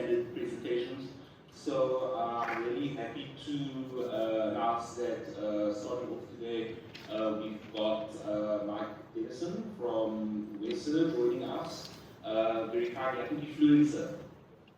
standard presentations. So I'm really happy to announce that starting off today, we've got Mike Dennison from Wester joining us. Very kindly, I think he flew in, sir.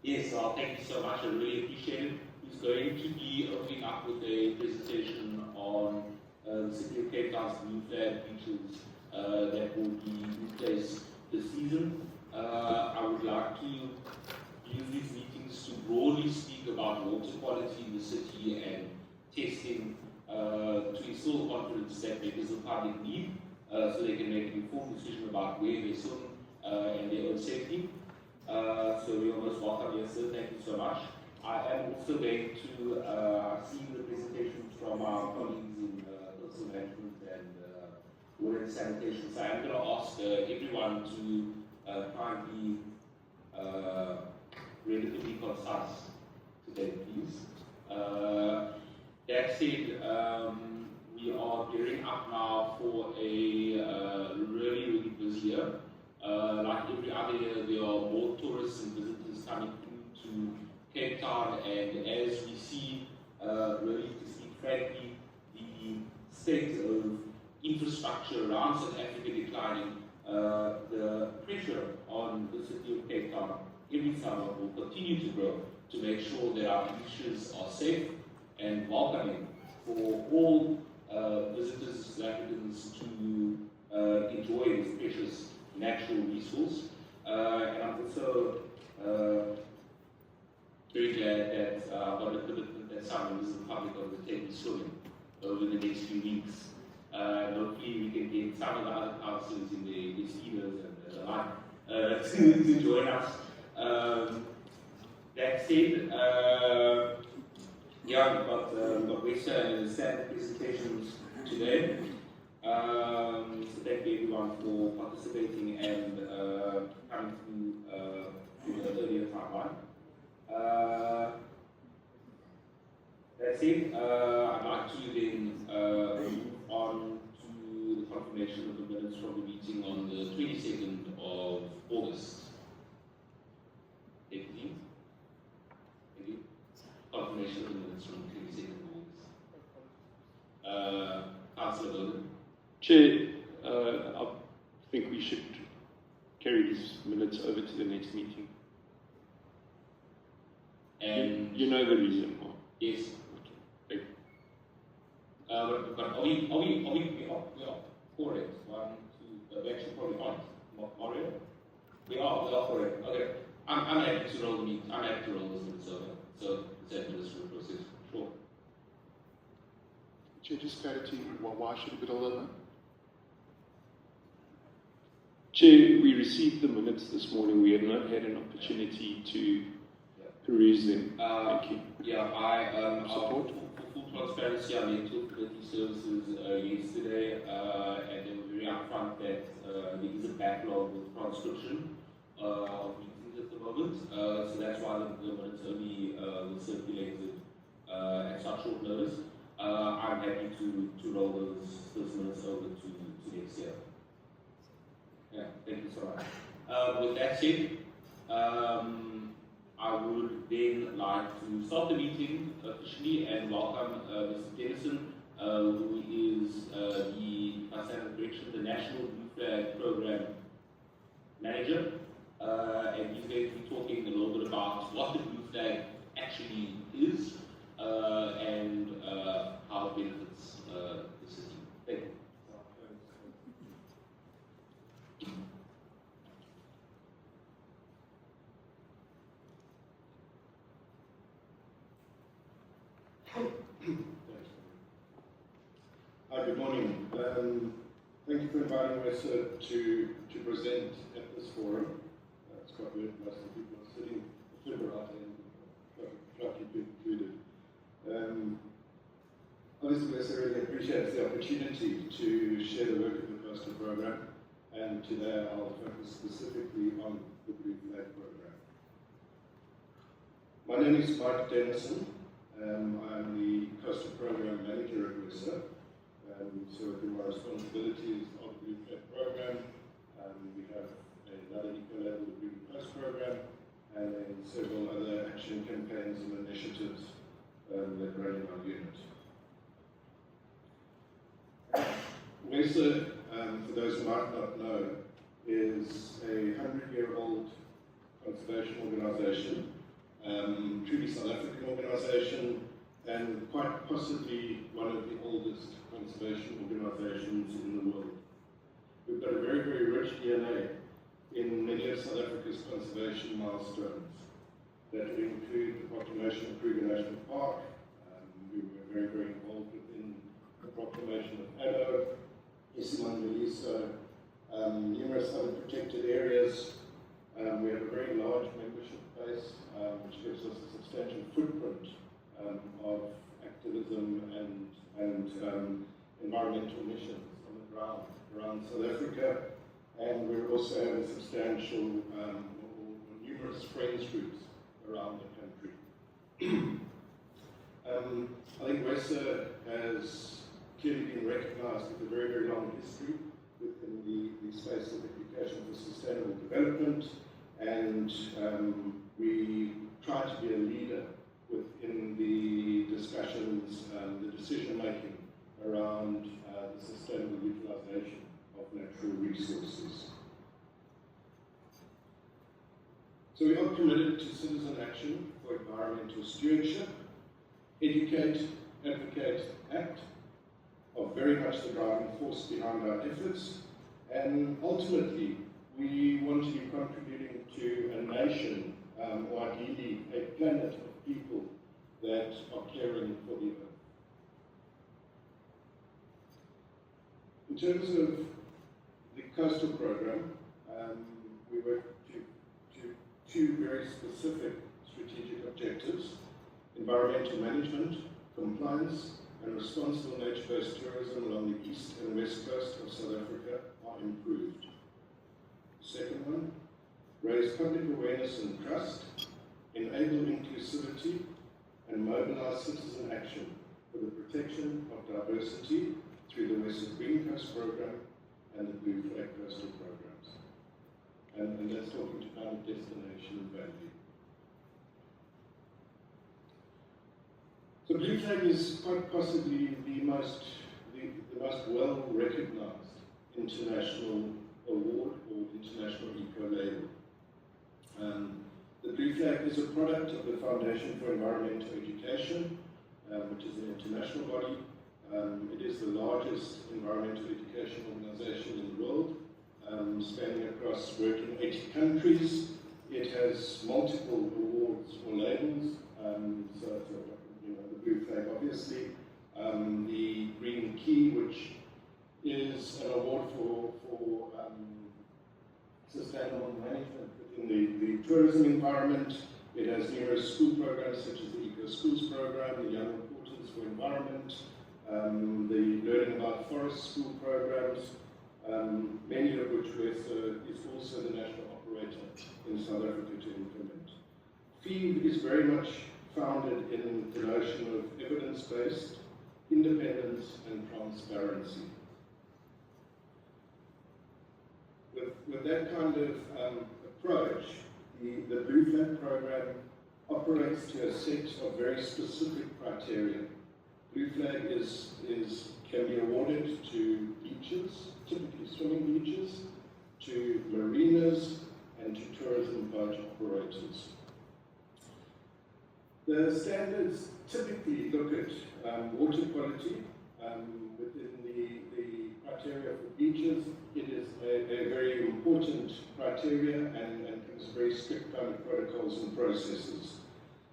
Yes, well, thank you so much. I really appreciate it. He's going to be opening up with a presentation on the City of Cape Town's blue flag beaches that will be in place this season. I would like to use these meetings to broadly speak about water quality in the city and testing to instill confidence that members of the public need so they can make an informed decision about where they swim and their own safety. So you're most welcome here, sir. Thank you so much. I am also going to see the presentations from our colleagues in coastal management and water and sanitation. So I'm going to ask everyone to try and be relatively concise today, please. That said, we are gearing up now for a really busy year. Like every other year, there are more tourists and visitors coming into Cape Town, and as we see, really to speak frankly, the state of infrastructure around South Africa declining, the pressure on the city of Cape Town every summer will continue to grow to make sure that our beaches are safe and welcoming for all visitors, South Africans, to enjoy this precious natural resource. And I'm also very glad that I've got a commitment that some members of the public are going to take swimming over the next few weeks. Hopefully we can get some of the other councillors in the speeders and the like to join us. That said, yeah, we've got Wester and the standard presentations today. So thank you everyone for participating and coming through the earlier timeline. That's it. I'd like to then move on to the confirmation of the minutes from the meeting on the 22nd of August. Thank you. Confirmation of the minutes from the 22nd of August. Councillor Logan. Chair, I think we should carry these minutes over to the next meeting. And you know the reason why? Yes. Okay. Thank you. But are we are correct. 1, 2, we actually probably aren't. Mario? We are correct. Okay. I'm happy to roll the meeting. I'm happy to roll this minutes over. So it's administrative process. Sure. Chair, just clarity, why should it be rolled over? Chair, we received the minutes this morning. We have not had an opportunity to peruse them. Thank you. Yeah, I support. For full transparency, I met with committee services yesterday, and they were very upfront that there is a backlog with transcription of meetings at the moment. So that's why the minutes only were circulated at such short notice. I'm happy to roll those minutes over to next year. Yeah, thank you so much. With that said, I would then like to start the meeting officially and welcome Mr. Dennison, who is the National Blue Flag Program Manager, and he's going to be talking a little bit about what the blue flag actually is and how it benefits the city. Thank you. Hi, good morning. Thank you for inviting us to present at this forum. It's quite weird, most of the people are sitting a little right and lucky to be included. Obviously, Wester really appreciates the opportunity to share the work of the coastal program, and today I'll focus specifically on the Blue Flag program. My name is Mike Dennison. I'm the Coastal Program Manager at Wester. So through my responsibilities of the Blue Flag program, we have another eco-level Green Coast program and then several other action campaigns and initiatives that run in our unit. WESA, for those who might not know, is a 100-year-old conservation organisation, truly South African organisation, and quite possibly one of the oldest conservation organisations in the world. We've got a very, very rich DNA in many of South Africa's conservation milestones that include the proclamation of Kruger National Park. We were very, very involved within the proclamation of Addo, Isimangaliso, numerous other protected areas. We have a very large membership base, which gives us a substantial footprint of activism and environmental missions on the ground around South Africa, and we also have a substantial or numerous friends groups around the country. I think WESA has clearly been recognised with a very, very long history within the space of education for sustainable development, and we try to be a leader within the discussions, the decision making around the sustainable utilisation of natural resources. So we are committed to citizen action for environmental stewardship. Educate, advocate, act are very much the driving force behind our efforts, and ultimately we want to be contributing to a nation, or ideally a planet of people that are caring for the earth. In terms of the coastal program, we work to two very specific strategic objectives: environmental management, compliance, and responsible nature-based tourism along the east and west coast of South Africa are improved. Second one, raise public awareness and trust, enable inclusivity, and mobilize citizen action for the protection of diversity through the WESA Green Coast program and the Blue Flag Coastal programs. And that's talking to kind of destination value. So Blue Flag is quite possibly the most well-recognized international award or international eco-label. The Blue Flag is a product of the Foundation for Environmental Education, which is an international body. It is the largest environmental education organization in the world, spanning across work in 80 countries. It has multiple awards or labels, so the Blue Flag obviously, the Green Key, which is an award for sustainable management within the tourism environment. It has numerous school programs such as the Eco Schools program, the Young Importance for Environment, the Learning About Forest school programs, many of which WESA is also the national operator in South Africa to implement. FEED is very much founded in the notion of evidence-based, independence and transparency. With that kind of approach, the Blue Flag program operates to a set of very specific criteria. Blue Flag can be awarded to beaches, typically swimming beaches, to marinas, and to tourism boat operators. The standards typically look at water quality. Within the criteria for beaches, it is a very important criteria and has very strict kind of protocols and processes.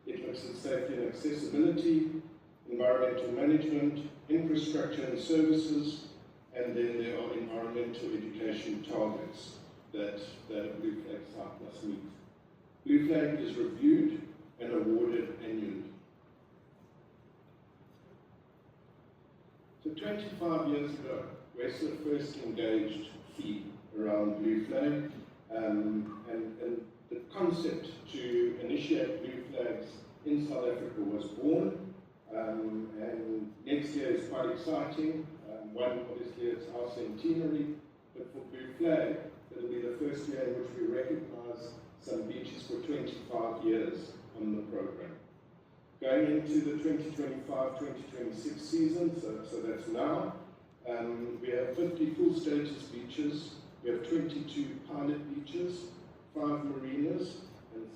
It looks at safety and accessibility, environmental management, infrastructure and services, and then there are environmental education targets that a Blue Flag site must meet. Blue Flag is reviewed and awarded annually. So 25 years ago, WESA first engaged FEED around Blue Flag, and the concept to initiate Blue Flags in South Africa was born, and next year is quite exciting. One, obviously, it's our centenary, but for Blue Flag, it'll be the first year in which we recognize some beaches for 25 years on the program. Going into the 2025-2026 season, so that's now, we have 50 full status beaches, we have 22 pilot beaches, 5 marinas, and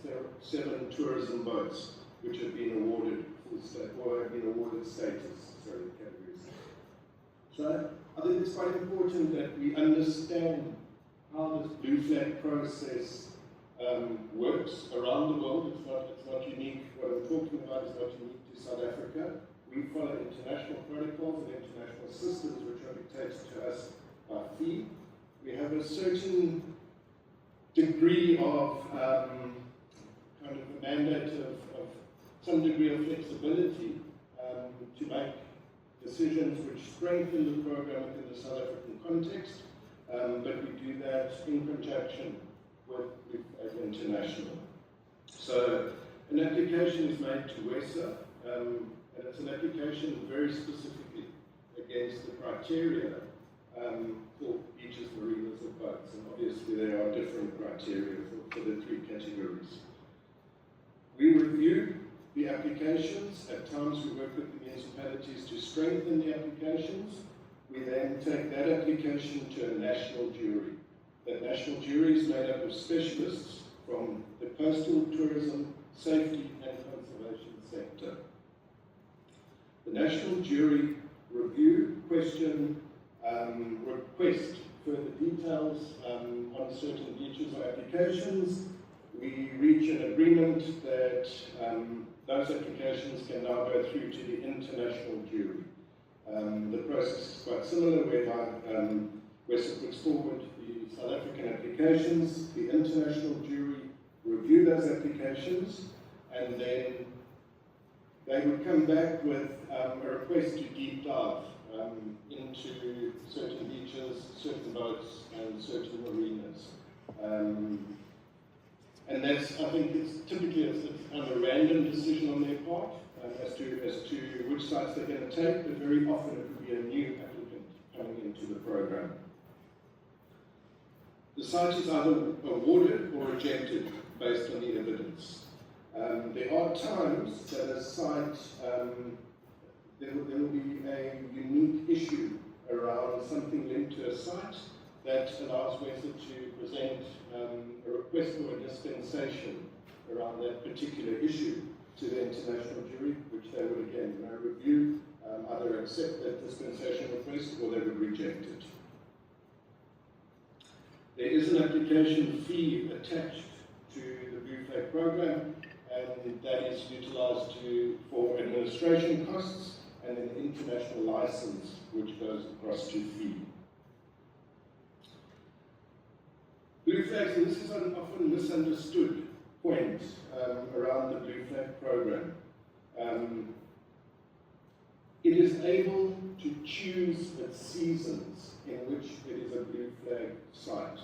7 tourism boats, which have been awarded full state, or have been awarded status, categories. So I think it's quite important that we understand how this blue flag process works around the world. It's not unique. What I'm talking about is not unique to South Africa. We follow international protocols and international systems which are dictated to us by fee. We have a certain degree of kind of a mandate of some degree of flexibility to make decisions which strengthen the program within the South African context, but we do that in conjunction with international. So an application is made to WESA, and it's an application very specifically against the criteria for beaches, marinas, or boats, and obviously there are different criteria for the 3 categories. We review the applications. At times we work with the municipalities to strengthen the applications. We then take that application to a national jury. That national jury is made up of specialists from the coastal, tourism, safety and conservation sector. The national jury review, question, request further details on certain beaches or applications. We reach an agreement that those applications can now go through to the international jury. The process is quite similar, whereby WESA puts forward the South African applications, the international jury review those applications, and then they would come back with a request to deep dive into certain beaches, certain boats, and certain marinas. And that's, I think, it's typically it's kind of a random decision on their part as to which sites they're going to take, but very often it would be a new applicant coming into the program. The site is either awarded or rejected based on the evidence. There are times that a site, there will be a unique issue around something linked to a site that allows WESA to present a request for a dispensation around that particular issue to the international jury, which they would again review, either accept that dispensation request or they would reject it. There is an application fee attached to the Blue Flag program, and that is utilised for administration costs and an international license which goes across to fee. Blue flags, and this is an often misunderstood point around the Blue Flag program. It is able to choose its seasons in which it is a Blue Flag site.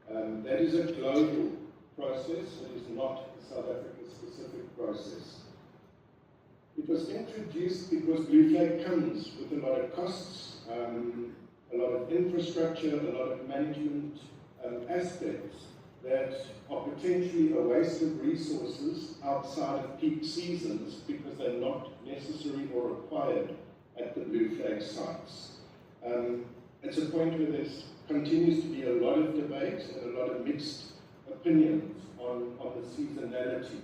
That is a global process, it is not a South African specific process. It was introduced because Blue Flag comes with a lot of costs, a lot of infrastructure, a lot of management aspects that are potentially a waste of resources outside of peak seasons because they're not necessary or required at the Blue Flag sites. It's a point where there continues to be a lot of debate and a lot of mixed opinions on the seasonality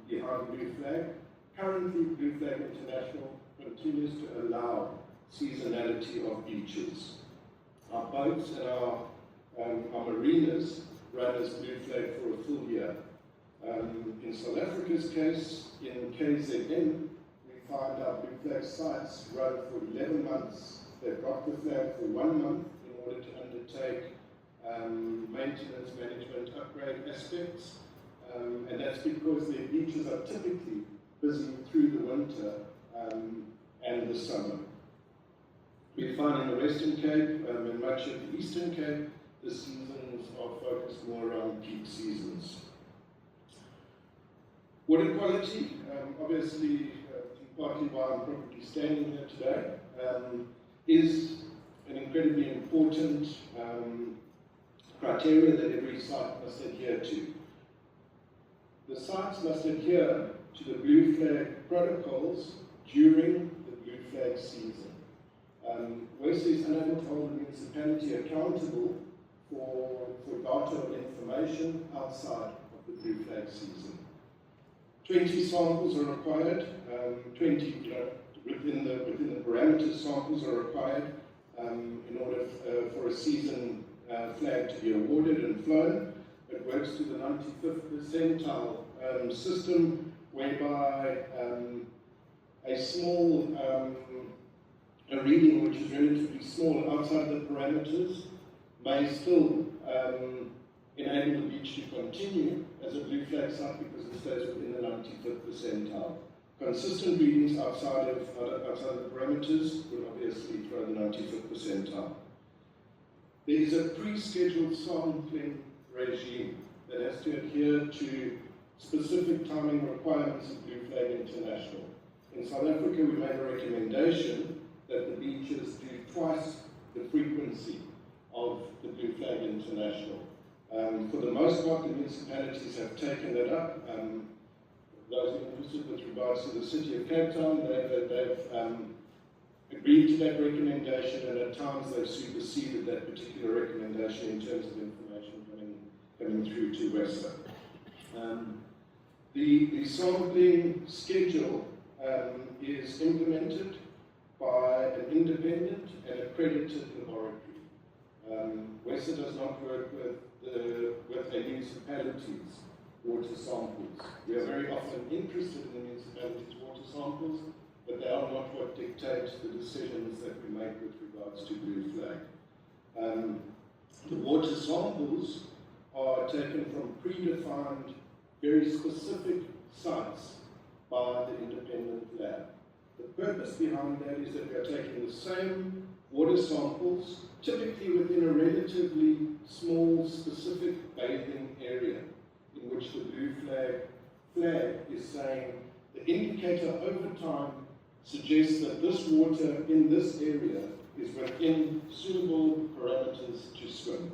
behind Blue Flag. Currently, Blue Flag International continues to allow seasonality of beaches. Our boats and our marinas run as Blue Flag for a full year. In South Africa's case, in KZN, we find our Blue Flag sites run for 11 months. They've got the flag for 1 month in order to undertake maintenance, management, upgrade aspects. And that's because their beaches are typically busy through the winter and the summer. We find in the Western Cape and much of the Eastern Cape, the seasons are focused more around peak seasons. Water quality, obviously, partly why I'm probably standing here today, is an incredibly important criteria that every site must adhere to. The sites must adhere to the blue flag protocols during the blue flag season. WESA is unable to hold the municipality accountable for data or information outside of the blue flag season. 20 samples are required, 20 within the parameters samples are required in order for a season flag to be awarded and flown. It works to the 95th percentile system, whereby a small a reading which is relatively small outside the parameters may still enable the beach to continue as a blue flag site because it stays within the 95th percentile. Consistent readings outside of the parameters would obviously throw the 95th percentile. There is a pre-scheduled sampling regime that has to adhere to specific timing requirements of Blue Flag International. In South Africa, we made a recommendation that the beaches do twice the frequency of the Blue Flag International. For the most part, the municipalities have taken that up. Those interested with regards to the City of Cape Town, they've agreed to that recommendation, and at times they've superseded that particular recommendation in terms of information coming through to WESA. The sampling schedule is implemented by an independent and accredited laboratory. WESA does not work with a municipality's water samples. We are very often interested in the municipality's water samples, but they are not what dictate the decisions that we make with regards to Blue Flag. The water samples are taken from predefined, very specific sites by the independent lab. The purpose behind that is that we are taking the same water samples, typically within a relatively small, specific bathing area, in which the blue flag is saying the indicator over time suggests that this water in this area is within suitable parameters to swim.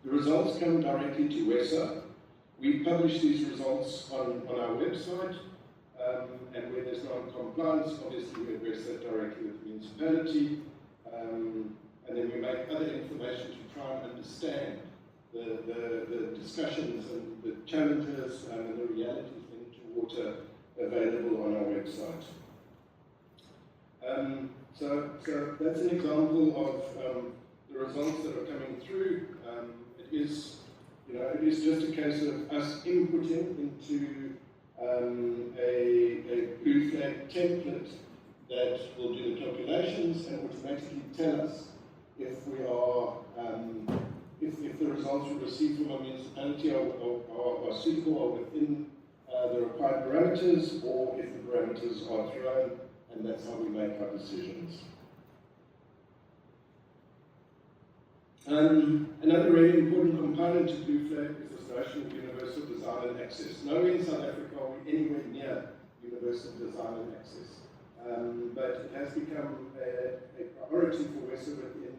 The results come directly to WESA. We publish these results on our website, and where there's non-compliance, obviously we address that directly with the municipality, and then we make other information to try and understand the discussions and the challenges and the realities linked to water available on our website. So that's an example of the results that are coming through. It is just a case of us inputting into a blue flag template that will do the calculations and automatically tell us if we are if the results we receive from our municipality are suitable or within the required parameters, or if the parameters are thrown, and that's how we make our decisions. Another really important component to Blue Flag is this notion of universal design and access. Nowhere in South Africa are we anywhere near universal design and access, but it has become a priority for WESA within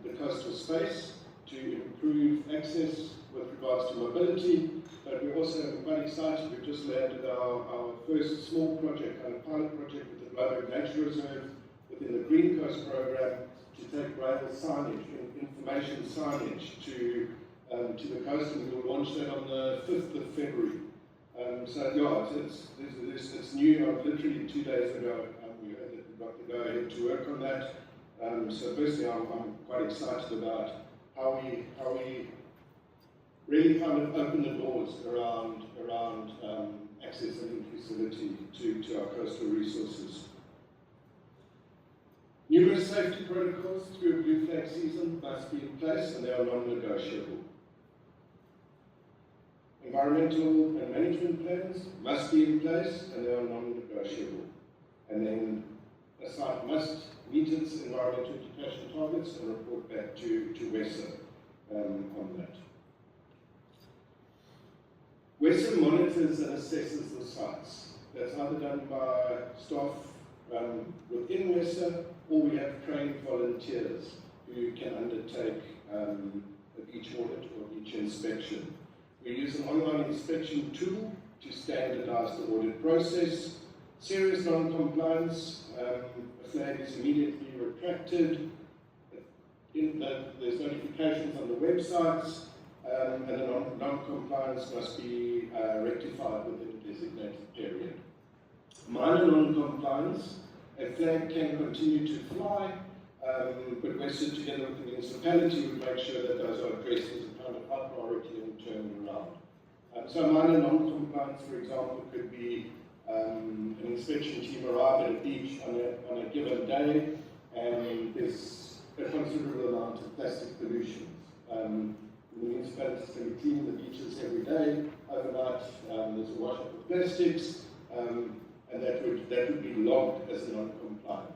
the coastal space to improve access with regards to mobility. But we're also quite excited. We've just landed our first small project, a pilot project with the Global Nature Reserve within the Green Coast program, to take rail signage, information signage to the coast, and we will launch that on the 5th of February. So yeah, it's new. Literally 2 days ago, we heard that we got to go ahead to work on that. So personally, I'm quite excited about how we really kind of open the doors around access and inclusivity to our coastal resources. Numerous safety protocols through a blue flag season must be in place, and they are non-negotiable. Environmental and management plans must be in place, and they are non-negotiable. And then a site must meet its environmental education targets and report back to WESA on that. WESA monitors and assesses the sites. That's either done by staff within WESA, or we have trained volunteers who can undertake of each audit or each inspection. We use an online inspection tool to standardize the audit process. Serious non-compliance, a flag is immediately retracted. There's notifications on the websites, and the non-compliance must be rectified within a designated period. Minor non-compliance, a flag can continue to fly, but Western, together with the municipality, would make sure that those are addressed as a kind of high priority and turned around. So minor non-compliance, for example, could be an inspection team arrive at a beach on a given day, and there's a considerable amount of plastic pollution. The municipalities can be cleaning the beaches every day. Overnight, there's a wash-up of plastics, and that would be logged as a non-compliance,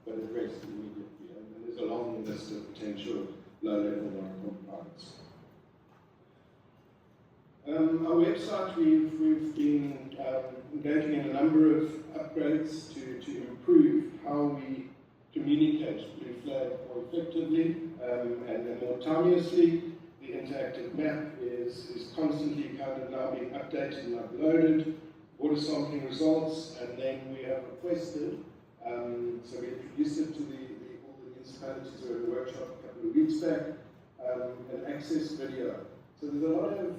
but addressed immediately. And there's a long list of potential low-level non-compliance. Our website, we've been engaging in a number of upgrades to improve how we communicate Blue Flag more effectively and more timeously. The interactive map is constantly kind of now being updated and uploaded. Water sampling results, and then we have requested, so we introduced it to all the municipalities who were in the workshop a couple of weeks back, an access video. So there's a lot of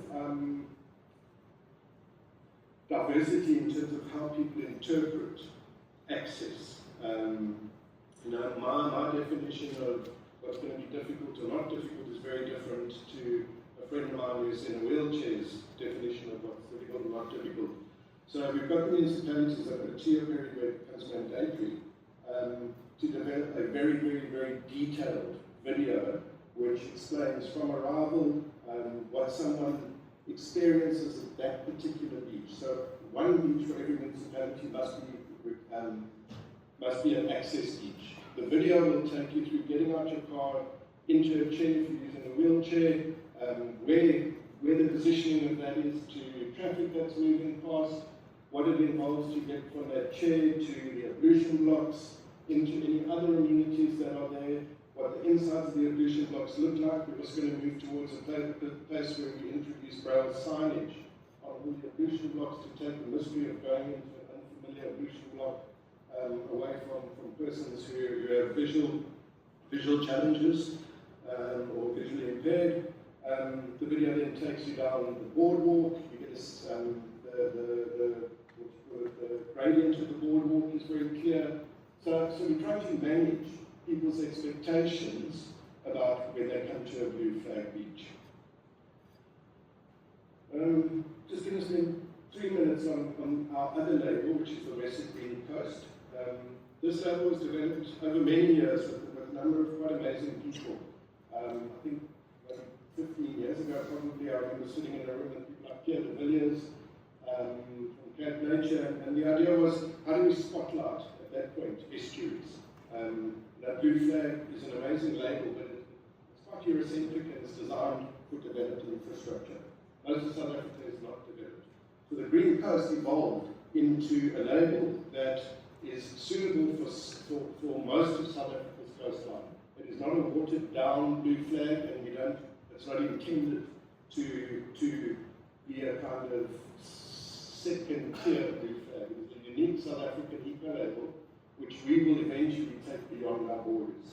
diversity in terms of how people interpret access. My definition of what's going to be difficult or not difficult is very different to a friend of mine who's in a wheelchair's definition of what's difficult and not difficult. So we've got the municipalities that have achieved a period where it becomes mandatory to develop a very, very, very detailed video which explains from arrival what someone experiences at that particular beach. So one beach for every municipality must be an access beach. The video will take you through getting out your car, into a chair if you're using a wheelchair, where the positioning of that is to traffic that's moving past, what it involves to get from that chair to the ablution blocks, into any other amenities that are there, what the insides of the ablution blocks look like. We're just going to move towards a place where we introduce braille signage on all the ablution blocks to take the mystery of going into an unfamiliar ablution block away from persons who have visual challenges or visually impaired. The video then takes you down the boardwalk. You get the gradient of the boardwalk is very clear. So we try to manage people's expectations about when they come to a Blue Flag beach. Just going to spend 3 minutes on our other label, which is the Western Green Coast. This label was developed over many years with a number of quite amazing people. I think 15 years ago, probably, I remember sitting in a room with people like Pierre de Villiers from Cape Nature, and the idea was, how do we spotlight, at that point, estuaries? That Blue Flag is an amazing label, but it's quite Eurocentric and it's designed for developed infrastructure. Most of South Africa is not developed. So the Green Coast evolved into a label that is suitable for most of South Africa's coastline. It is not a watered down Blue Flag, and it's not intended to be a kind of second tier Blue Flag. It is a unique South African eco label, which we will eventually take beyond our borders.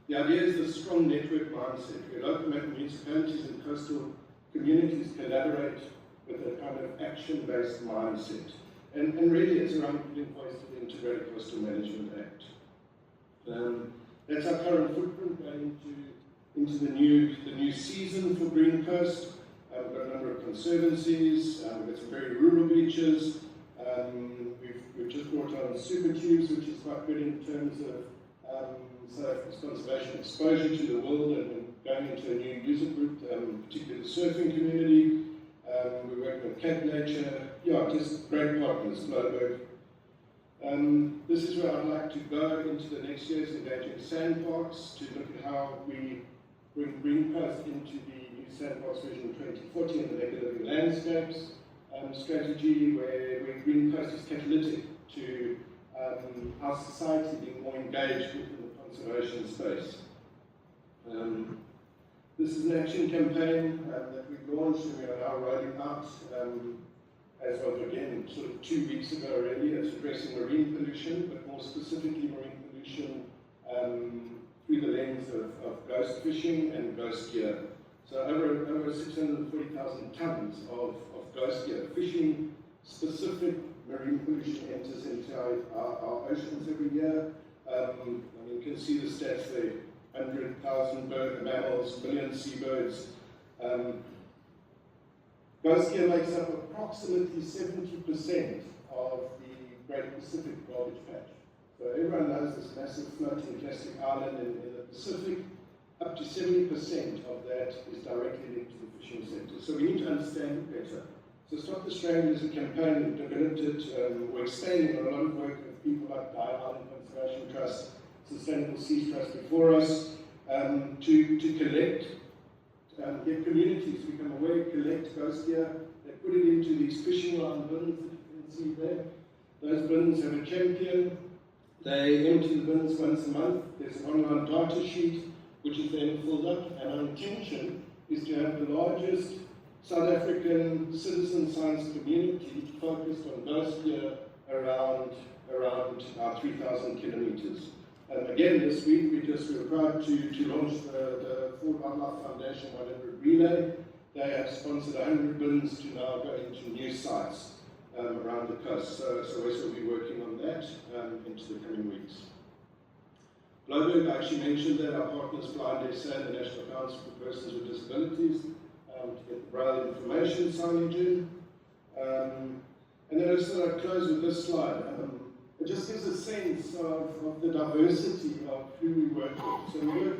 The idea is the strong network mindset, where local municipalities and coastal communities collaborate with a kind of action-based mindset. And really it's around putting in place the Integrated Coastal Management Act. That's our current footprint going into the new season for Green Coast. We've got a number of conservancies, we've got some very rural beaches. We've just brought on super tubes, which is quite good in terms of conservation exposure to the world and going into a new user group, particularly the surfing community. We're working with Cape Nature, just great partners, Global. This is where I'd like to go into the next years, engaging sandparks to look at how we bring Green Coast into the new Sandparks Vision 2040 and the Mega Living Landscapes strategy, where Green Coast is catalytic to our society being more engaged within the conservation space. This is an action campaign that we've launched and we are now rolling out as of, again, sort of 2 weeks ago already. It's addressing marine pollution, but more specifically marine pollution through the lens of ghost fishing and ghost gear. So over 640,000 tons of ghost gear. Fishing specific marine pollution enters into our oceans every year. You can see the stats there, 100,000 mammals, million seabirds. Ghost gear makes up approximately 70% of the Great Pacific garbage patch. So everyone knows this massive floating plastic island in the Pacific. Up to 70% of that is directly linked to the fishing sector. So we need to understand it better. So Stop the Strange is a campaign. We've developed it. We're expanding on a lot of work with people like Dye Island Conservation Trust, Sustainable Seas Trust before us, to collect, get communities to become aware, collect ghost gear. They put it into these fishing line bins that you can see there. Those bins have a champion. They empty the bins once a month. There's an online data sheet which is then filled up, and our intention is to have the largest South African citizen science community focused on ghost gear around our 3,000 kilometers. Again, this week we were proud to launch the Ford Wildlife Foundation 100 Relay. They have sponsored 100 bins to now go into new sites around the coast. So Wes will be working on that into the coming weeks. Globally, I actually mentioned that our partners Blind SA and the National Council for Persons with Disabilities to get the Braille information signage in. And then I just thought I'd close with this slide. It just gives a sense of the diversity of who we work with. So we work,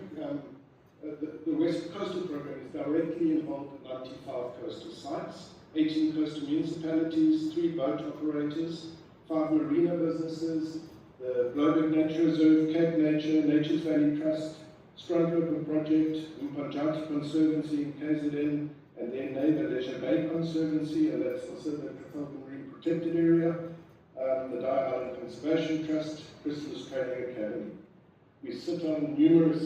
the West Coastal Program is directly involved in 95 coastal sites, 18 coastal municipalities, 3 boat operators, 5 marina businesses, the Global Nature Reserve, Cape Nature, Nature's Valley Trust, Strandloper Project, Umpanjati Conservancy in KZN, and their neighbour Leisure Bay Conservancy, and that's also the Trafalgar Marine Protected Area, the Dye Island Conservation Trust, Chrysalis Training Academy. We sit on numerous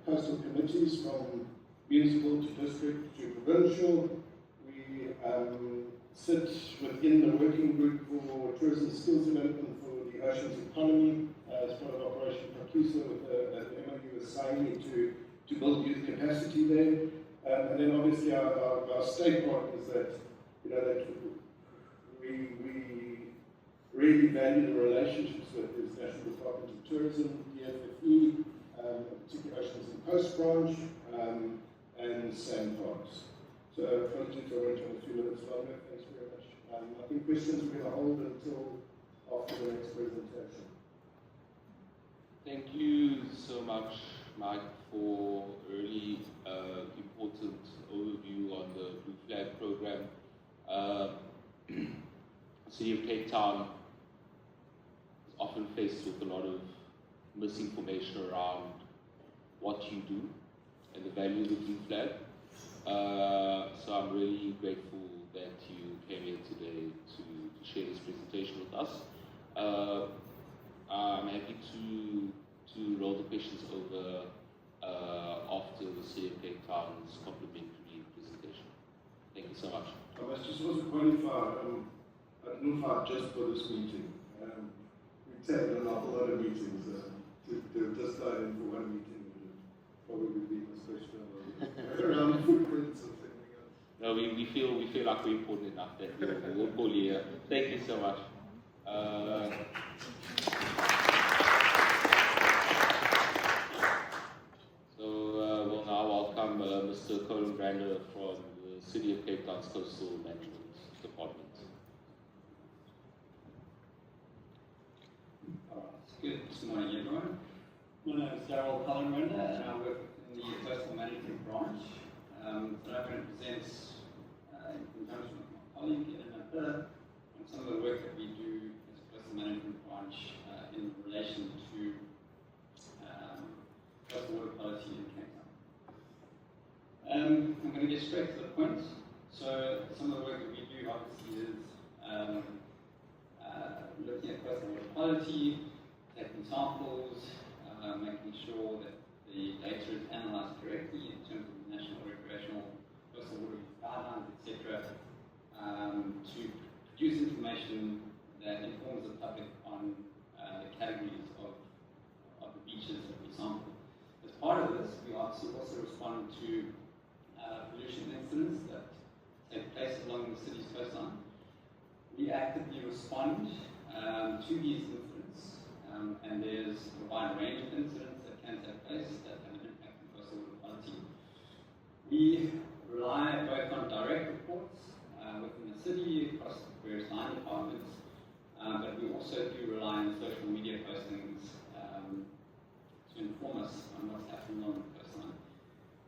coastal committees from municipal to district to provincial. We sit within the working group for tourism skills development for the oceans economy as part of Operation Pakusa with an MOU with SAINI to build youth capacity there. And then obviously our state partners that we really value the relationships with is National Department of Tourism, DFFE, particularly Oceans and Coast Branch, and Sandparks. So apologies, I went on a few minutes longer. Thanks very much. I think questions we're going to hold until after the next presentation. Thank you so much, Mike, for a really important overview on the Blue Flag program. The City of Cape Town is often faced with a lot of misinformation around what you do and the value of the Blue Flag. So I'm really grateful that you came here today to share this presentation with us. I'm happy to roll the questions over after the City of Cape Town's complimentary presentation. Thank you so much. I must just also qualify, I didn't fight just for this meeting. We've taken an awful lot of meetings. To just dive in for one meeting would probably be a special around footprints or something else. No, we feel like we're important enough that we'll call you here. Thank you so much. We'll now welcome Mr. Colin Brander from the City of Cape Town's Coastal Management Department. Good morning, everyone. My name is Darryl Collinrander, and I work in the Coastal Management Branch. That I'm going to present in conjunction with my colleague, Elena Piller, on some of the work that we do as a Coastal Management Branch in relation to coastal water quality in Cape Town. I'm going to get straight to the point. So some of the work that we do obviously is looking at coastal water quality, taking samples, making sure that the the data is analysed correctly in terms of the National Recreational Coastal Water Use Guidelines, etc., to produce information that informs the public on the categories of the beaches that we sample. As part of this, we also respond to pollution incidents that take place along the city's coastline. We actively respond to these incidents, and there's a wide range of incidents that can take place that have an impact on coastal water quality. We rely both on direct reports within the city, across the various line departments, but we also do rely on social media postings to inform us on what's happening on the coastline.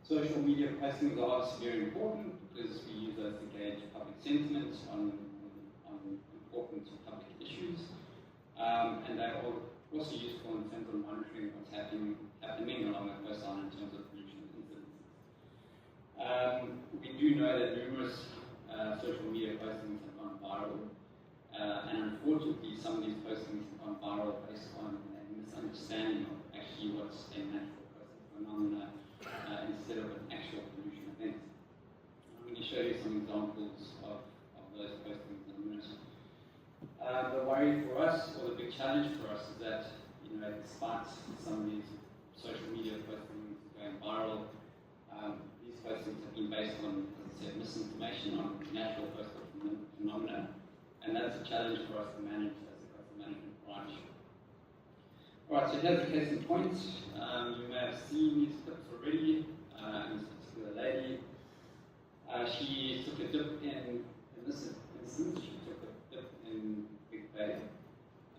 Social media postings are obviously very important because we use those to gauge public sentiment on important public issues, and they are also useful in terms of monitoring what's happening along the coastline in terms of pollution incidents. We do know that numerous social media postings have gone viral, and unfortunately some of these postings have gone viral based on a misunderstanding of actually what's a natural coastal phenomena instead of an actual pollution event. I'm going to show you some examples of those postings in a minute. The worry for us, or the big challenge for us, is that despite some of these social media postings going viral, these postings have been based on, as I said, misinformation on natural coastal phenomena, and that's a challenge for us to manage as a coastal management branch. Alright, so here's the case in point. You may have seen these clips already. This particular lady, she took a dip in this instance, she took a dip in Big Bay,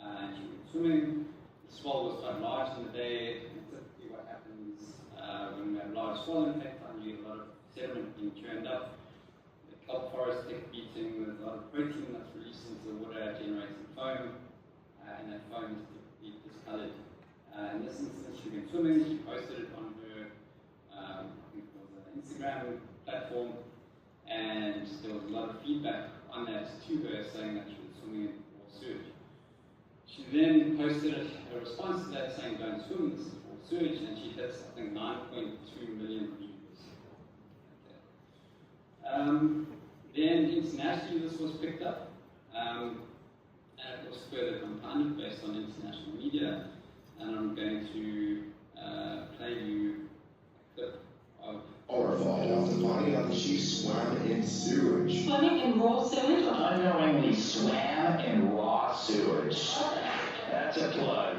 and she went swimming. The swell was quite large in the day, and typically what happens when we have large swell impact, you get a lot of sediment being churned up. The kelp forest gets beating, there's a lot of protein that's released into the water, generating foam, and that foam is typically discoloured. In this instance, she went swimming, she posted it on her I think it was an Instagram platform, and there was a lot of feedback on that to her saying that she was swimming in raw sewage. She then posted a response to that saying, don't swim, this is raw sewage, and she hits, I think, 9.2 million views. Okay. Then internationally this was picked up, and it was further compounded based on international media, and I'm going to play you a clip of horrified after finding out that she swam in sewage. Swimming in raw sewage? Unknowingly swam in raw sewage. That's a plug.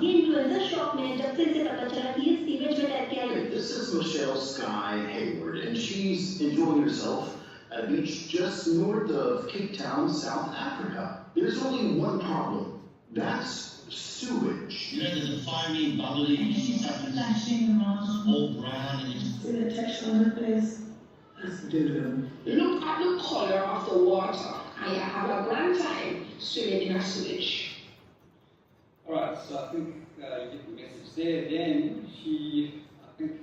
ये influencer shop में जब से इसे पता चला कि ये sewage में तैर के आई। This is Michelle Sky Hayward, and she's enjoying herself at a beach just north of Cape Town, South Africa. There's only one problem. That's sewage. You know, there's a foamy, bubbly, all brown, and it's... See the texture on her face? That's doo-doo. Look at the color of the water. I have a grand time swimming in a sewage. Alright, so I think you get the message there. Then she, I think,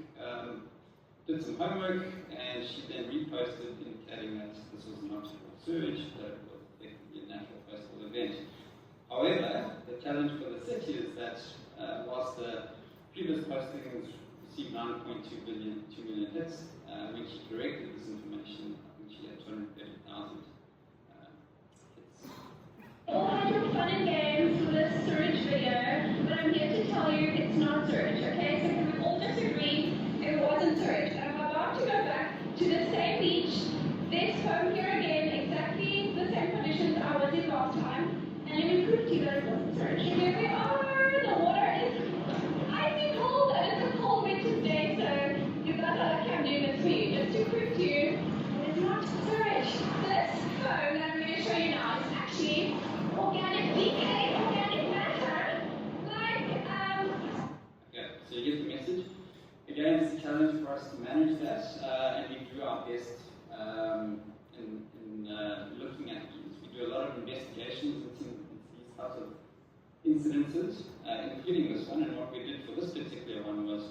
did some homework, and she then reposted indicating that this was not raw sewage, that it was effectively a natural coastal event. However, the challenge for the city is that whilst the previous postings received 9.2 million hits, when she corrected this information, I think she had 230,000 hits. All kinds of fun and games with this sewage video, but I'm here to tell you it's not sewage, okay? So can we all just agree it wasn't sewage? And I'm about to go back to the same beach, this home here again, exactly the same conditions I was in last time. And let me prove to you that it wasn't sewage. And here we are, the water is icy cold, and it's a cold winter day, so you guys are lucky I'm doing this for you, just to prove to you that it's not sewage. This foam that I'm going to show you now is actually organic decay, organic matter, Okay, so you get the message. Again, it's a challenge for us to manage that, and we do our best in looking at these. We do a lot of investigations into these types of incidences, including this one. And what we did for this particular one was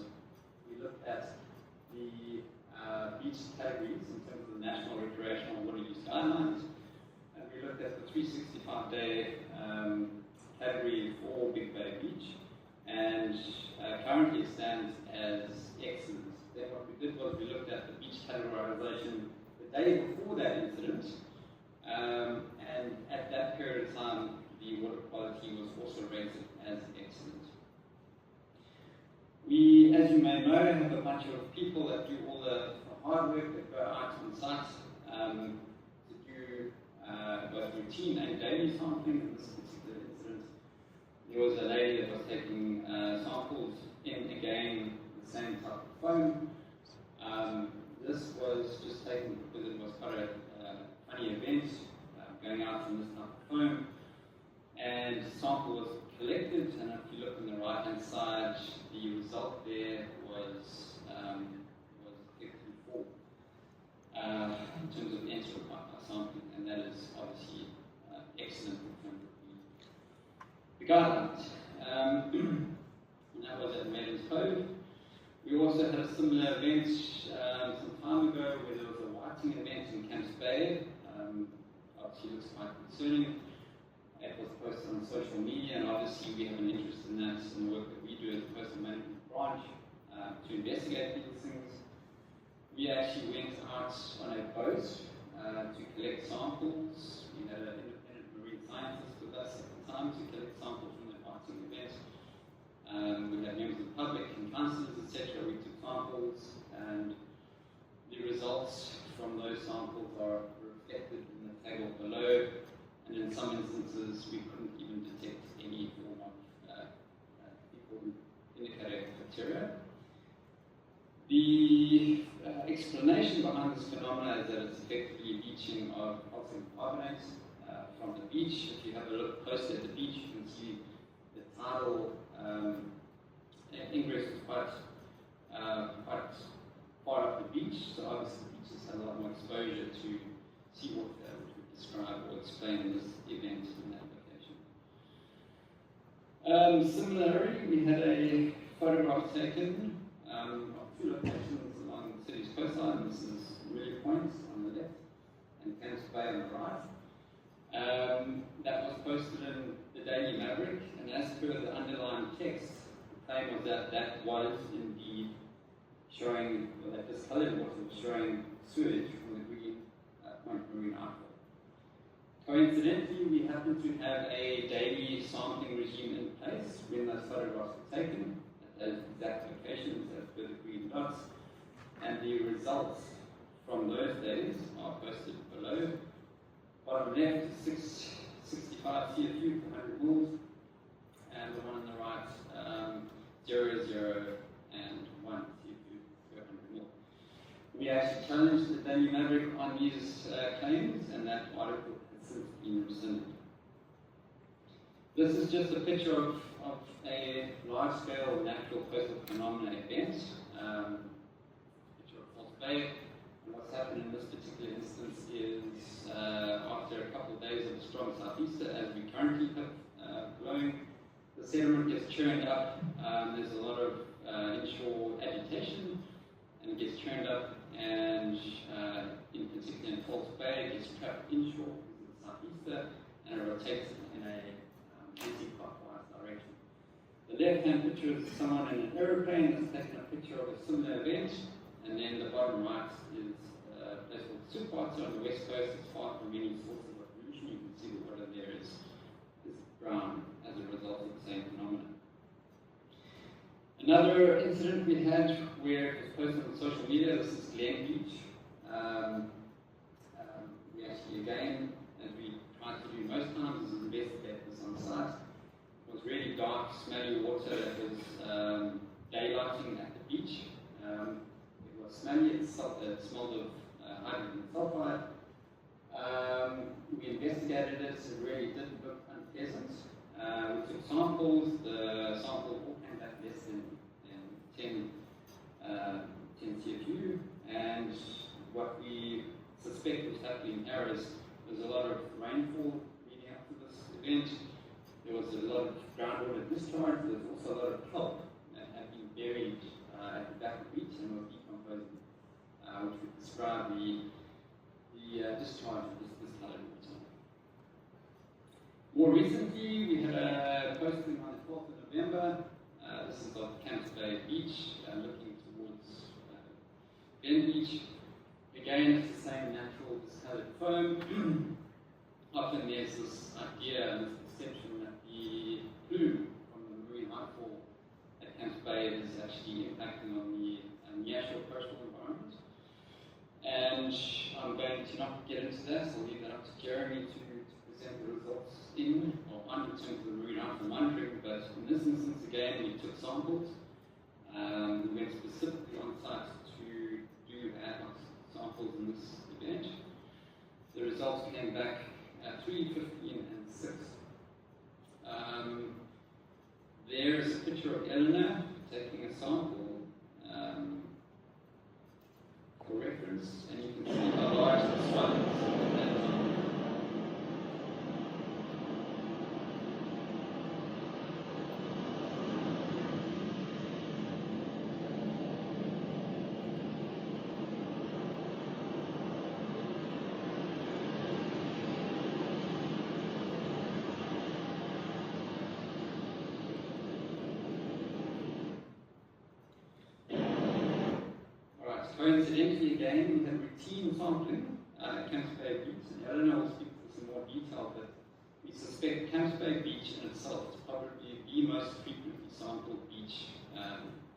we looked at the beach categories in terms of the National Recreational Water Use Guidelines, and we looked at the 365-day category for Big Bay Beach, and currently stands as excellent. Then what we did was we looked at the beach categorization the day before that incident, and at that period of time, the water quality was also rated as excellent. We, as you may know, have a bunch of people that do all the hard work, that go out on site to do both routine and daily sampling. In this particular incident, there was a lady that was taking samples in, again, the same type of foam. This was just taken because it was quite a funny event, going out from this type of foam. And sample was collected, and if you look on the right-hand side, the result there was effectively 4 in terms of enteropipe sampling, and that is obviously excellent in terms of the guidelines. And that was at Maidens Cove. We also had a similar event some time ago where there was a whiting event in Camps Bay. Obviously looks quite concerning. It was posted on social media, and obviously we have an interest in that and the work that we do as a coastal management branch to investigate these things. We actually went out on a boat to collect samples. We had an independent marine scientist with us at the time to collect samples from the whiting event. We had members of the public and councillors, etc. We took samples, and the results from those samples are reflected in the table below. And in some instances, we couldn't even detect any form of indicator bacteria. The explanation behind this phenomena is that it's effectively leaching of calcium carbonate from the beach. If you have a look closely at the beach, you can see the tidal ingress is quite far up the beach, so obviously the beaches have a lot more exposure to seawater, which we describe or explain in this event in that location. Similarly, we had a photograph taken of 2 locations along the city's coastline. This is Murray Point on the left and Camps Bay on the right. That was posted in the Daily Maverick, and as per the underlying text, the claim was that that was indeed showing, well, that discoloured water was showing sewage from the Green Point Marine Outfall. Coincidentally, we happen to have a daily sampling regime in place when those photographs were taken at those exact locations as per the green dots, and the results from those days are posted below. Bottom left is 65 CFU per 100 mils, and the one on the right 0, 0, and 1 CFU per 100 mil. We actually challenged the Daily Maverick on these claims, and that article has since been rescinded. This is just a picture of a large-scale natural coastal phenomena event, picture of False Bay. And what's happened in this particular instance is after a couple of days of a strong southeaster, as we currently have blowing, the sediment gets churned up. There's a lot of inshore agitation, and it gets churned up, and in particular in False Bay, it gets trapped inshore because of the southeaster, and it rotates in a anti-clockwise direction. The left-hand picture is someone in an aeroplane that's taken a picture of a similar event, and then the bottom right is a place called Supata on the west coast. It's far from any sources of pollution. You can see the water there is brown as a result of the same phenomenon. Another incident we had where it was posted on social media, this is Glen Beach. We actually, again, as we try to do most times, is investigate this on site. It was really dark, smelly water that was daylighting at the beach. It was smelly, it smelled of hydrogen sulfide. We investigated it, it really did look unpleasant. We took samples, the sample all came back less than 10 CFU, and what we suspect was happening there is there's a lot of rainfall leading up to this event. There was a lot of groundwater discharge. There's also a lot of kelp that had been buried at the back of the beach and was decomposing, which would describe the discharge of this discolored water. More recently, we had a posting on the 4th of November. This is of Camps Bay Beach, looking towards Ben Beach. Again, it's the same natural discolored foam. Often there's this idea and this perception that the plume from the Marine Outfall at Camps Bay is actually impacting on the actual coastal environment. And I'm going to not get into that, so I'll leave that up to Jeremy to present the results on in terms of the Marine Outfall monitoring. But in this instance, again, we took samples. We went specifically on site to do ad hoc samples in this event. The results came back at 3, 15, and 6. There is a picture of Eleanor taking a sample for reference, and you can see how large this one is. Coincidentally, again, we have routine sampling at Camps Bay Beach, and Eleanor will speak to this in more detail, but we suspect Camps Bay Beach in itself is probably the most frequently sampled beach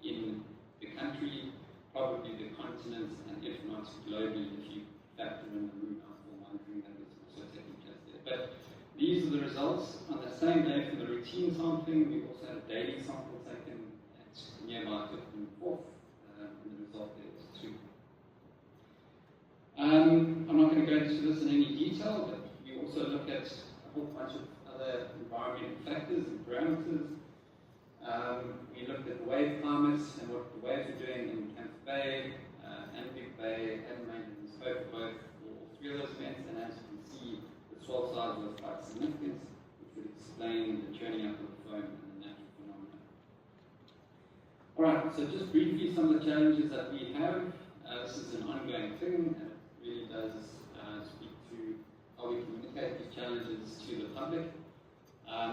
in the country, probably the continent, and if not globally, if you factor in the Marine Outfall monitoring that is also taking place there. But these are the results. On the same day for the routine sampling, we also had a daily sample taken at nearby 15th, and the result there was 2. I'm not going to go into this in any detail, but we also look at a whole bunch of other environmental factors and parameters. We looked at the wave climates and what the waves are doing in Camps Bay, and Big Bay, and Maintenance Cove for both for all 3 of those events. And as you can see, the swell size was quite significant, which would explain the churning up of the foam and the natural phenomena. Alright, so just briefly some of the challenges that we have. This is an ongoing thing, and it really does speak to how we communicate these challenges to the public.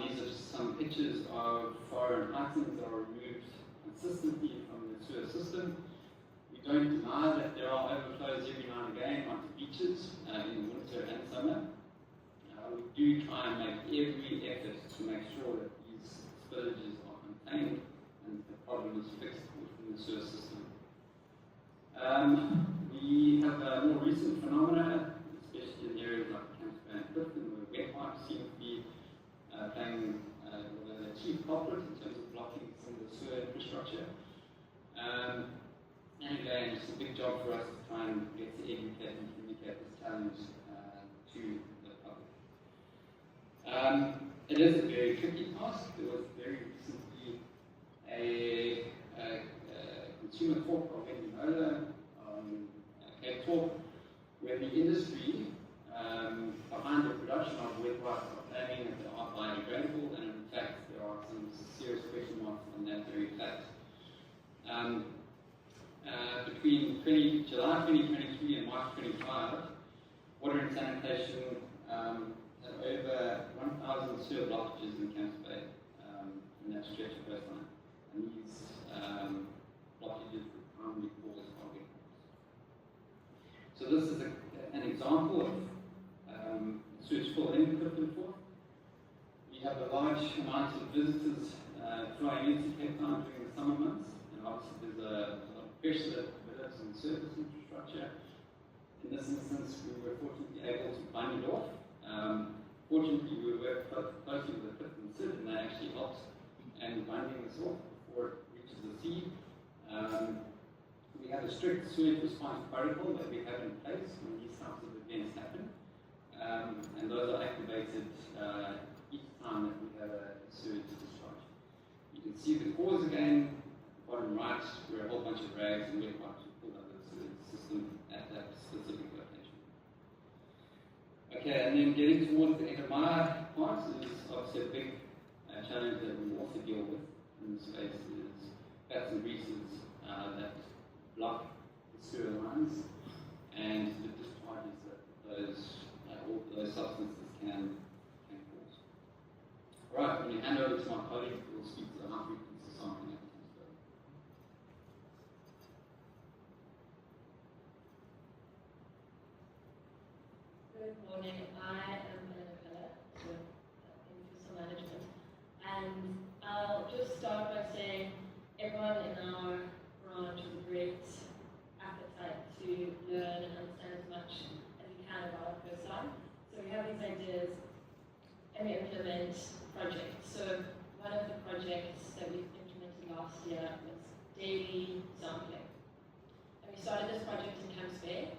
These are just some pictures of foreign items that are removed consistently from the sewer system. We don't deny that there are overflows every now and again onto beaches in winter and summer. We do try and make every effort to make sure that these spillages are contained and the problem is fixed within the sewer system. We have a more recent phenomena, especially in areas like Camps Bay and Clifton, where wet pipes seem to be playing the chief culprit in terms of blocking some of the sewer infrastructure. And again, it's a big job for us to try and get to educate and communicate this challenge to the public. It is a very tricky task. There was very recently a consumer talk of Edinola on Cape Talk, where the industry behind the production of wet wipes are claiming that they are biodegradable, and in fact there are some serious question marks on that very fact. Between July 2023 and March 25, water and sanitation had over 1,000 sewer blockages in Camps Bay in that stretch of coastline. And these blockages were primarily caused by wet pipes. So this is an example of sewage full in Clifton Fort. We have a large amount of visitors flying into Cape Town during the summer months, and obviously there's a lot of pressure that develops in surface infrastructure. In this instance, we were fortunately able to bind it off. Fortunately, we worked closely with the Clifton Sid, and they actually helped in binding this off before it reaches the sea. We have a strict sewage response protocol that we have in place when these types of events happen. And those are activated each time that we have a sewage discharge. You can see the cause again, bottom right, where a whole bunch of rags and wet pipes were pulled out of the sewage system at that specific location. Okay, and then getting towards the end of my part is obviously a big challenge that we also deal with in this space is fats and greases that block the sewer lines and the discharges that those substances can cause. Alright, I'm going to hand over to my colleague who will speak to the high frequency sampling at Camps Good morning. I am Helena Keller, so in fiscal management. And I'll just start by saying everyone in our branch has a great appetite to learn and understand as much as we can about our coastline. So we have these ideas and we implement projects. So one of the projects that we implemented last year was daily sampling. And we started this project in Camps Bay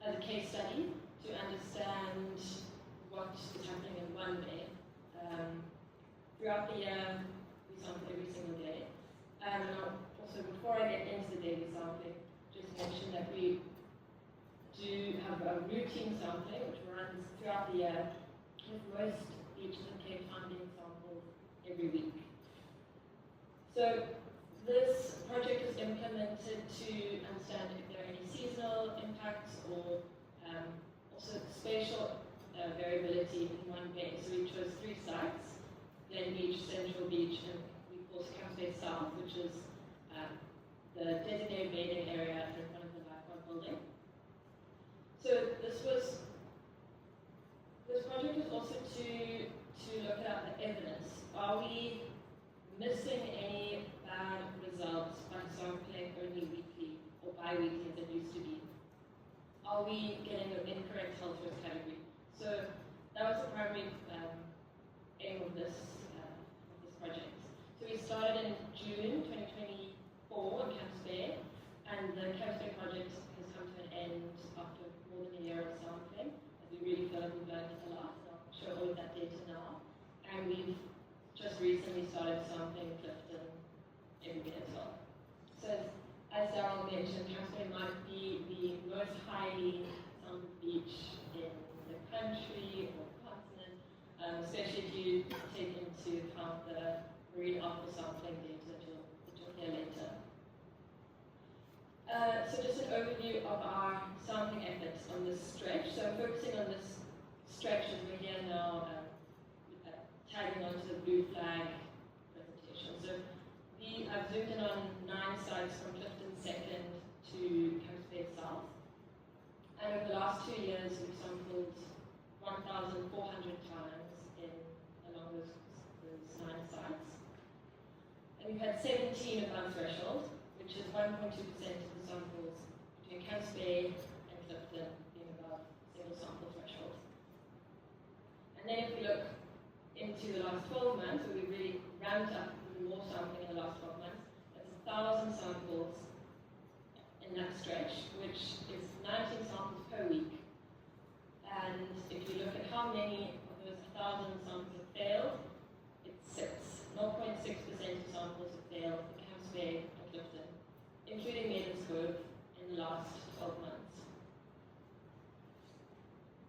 as a case study to understand what is happening in one bay. Throughout the year, we sample every single day. And also, before I get into the daily sampling, just mention that we do have a routine sampling which runs throughout the year, with most beaches in Cape Town being sampled every week. So this project was implemented to understand if there are any seasonal impacts or also spatial variability in one bay. So we chose 3 sites: Glen Beach, Central Beach, and we call Camps Bay South, which is the designated bathing area in front of the Lifeguard building. So this project was also to look at the evidence. Are we missing any bad results by sampling only weekly or bi-weekly as it used to be? Are we getting an incorrect health risk category? So that was the primary aim of this project. So we started in June 2024 in Camps Bay, and the Camps Bay project has come to an end after more than a year of sampling, as we really feel like we've learned a lot. So I'll show all of that data now. And we've just recently started sampling Clifton every day as well. So as Daryl mentioned, Camps Bay might be the most highly sampled beach in the country or continent, especially if you take into account the Marine Outfalls sampling data that you'll hear later. So just an overview of our sampling efforts on this stretch. So I'm focusing on this stretch as we're here now, tagging onto the blue flag presentation. So I've zoomed in on 9 sites from Clifton 2nd to Camps Bay South. And over the last 2 years, we've sampled 1,400 times along those 9 sites. And we've had 17 above threshold, which is 1.2% of the samples between Camps Bay and Clifton being above single sample threshold. And then if we look into the last 12 months, where we really ramped up even more sampling in the last 12 months, that's 1,000 samples in that stretch, which is 19 samples per week. And if you look at how many of those 1,000 samples have failed, it's 0.6% of samples have failed in Camps Bay and Clifton, including Maidens Cove in the last 12 months.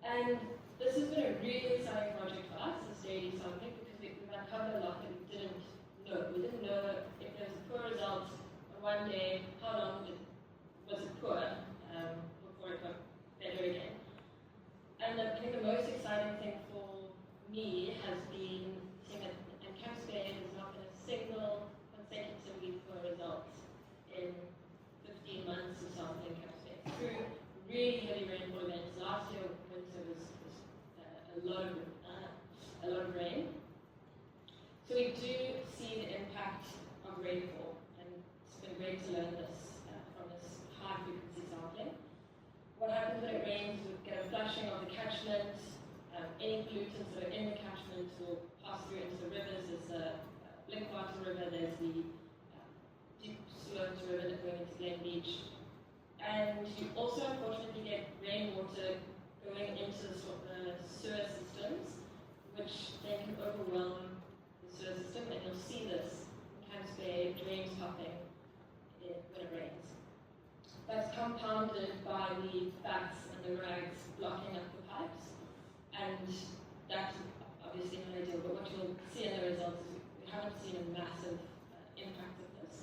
And this has been a really exciting project for us, this daily sampling, because we've uncovered a lot that we didn't know. We didn't know if there was a poor result on one day, how long was it poor before it got better again. And I think the most exciting thing for me has been seeing that in Camps Bay there's not been a single consecutively poor result in 15 months of sampling Camps Bay. Through really heavy rainfall events. Last year winter was a lot of rain. So we do see the impact of rainfall, and it's been great to learn this from this high frequency sampling. What happens when it rains, we get a flushing of the catchment. Any pollutants that are in the catchment will pass through into the rivers. There's the Blinkwater River, there's the Deep Slopes River that going into Glen Beach. And you also unfortunately get rainwater going into the sewer systems, which then can overwhelm the sewer system, and you'll see this in Camps Bay, drains popping when it rains. That's compounded by the fats and the rags blocking up the pipes, and that's obviously not ideal, but what you'll see in the results is we haven't seen a massive impact of this.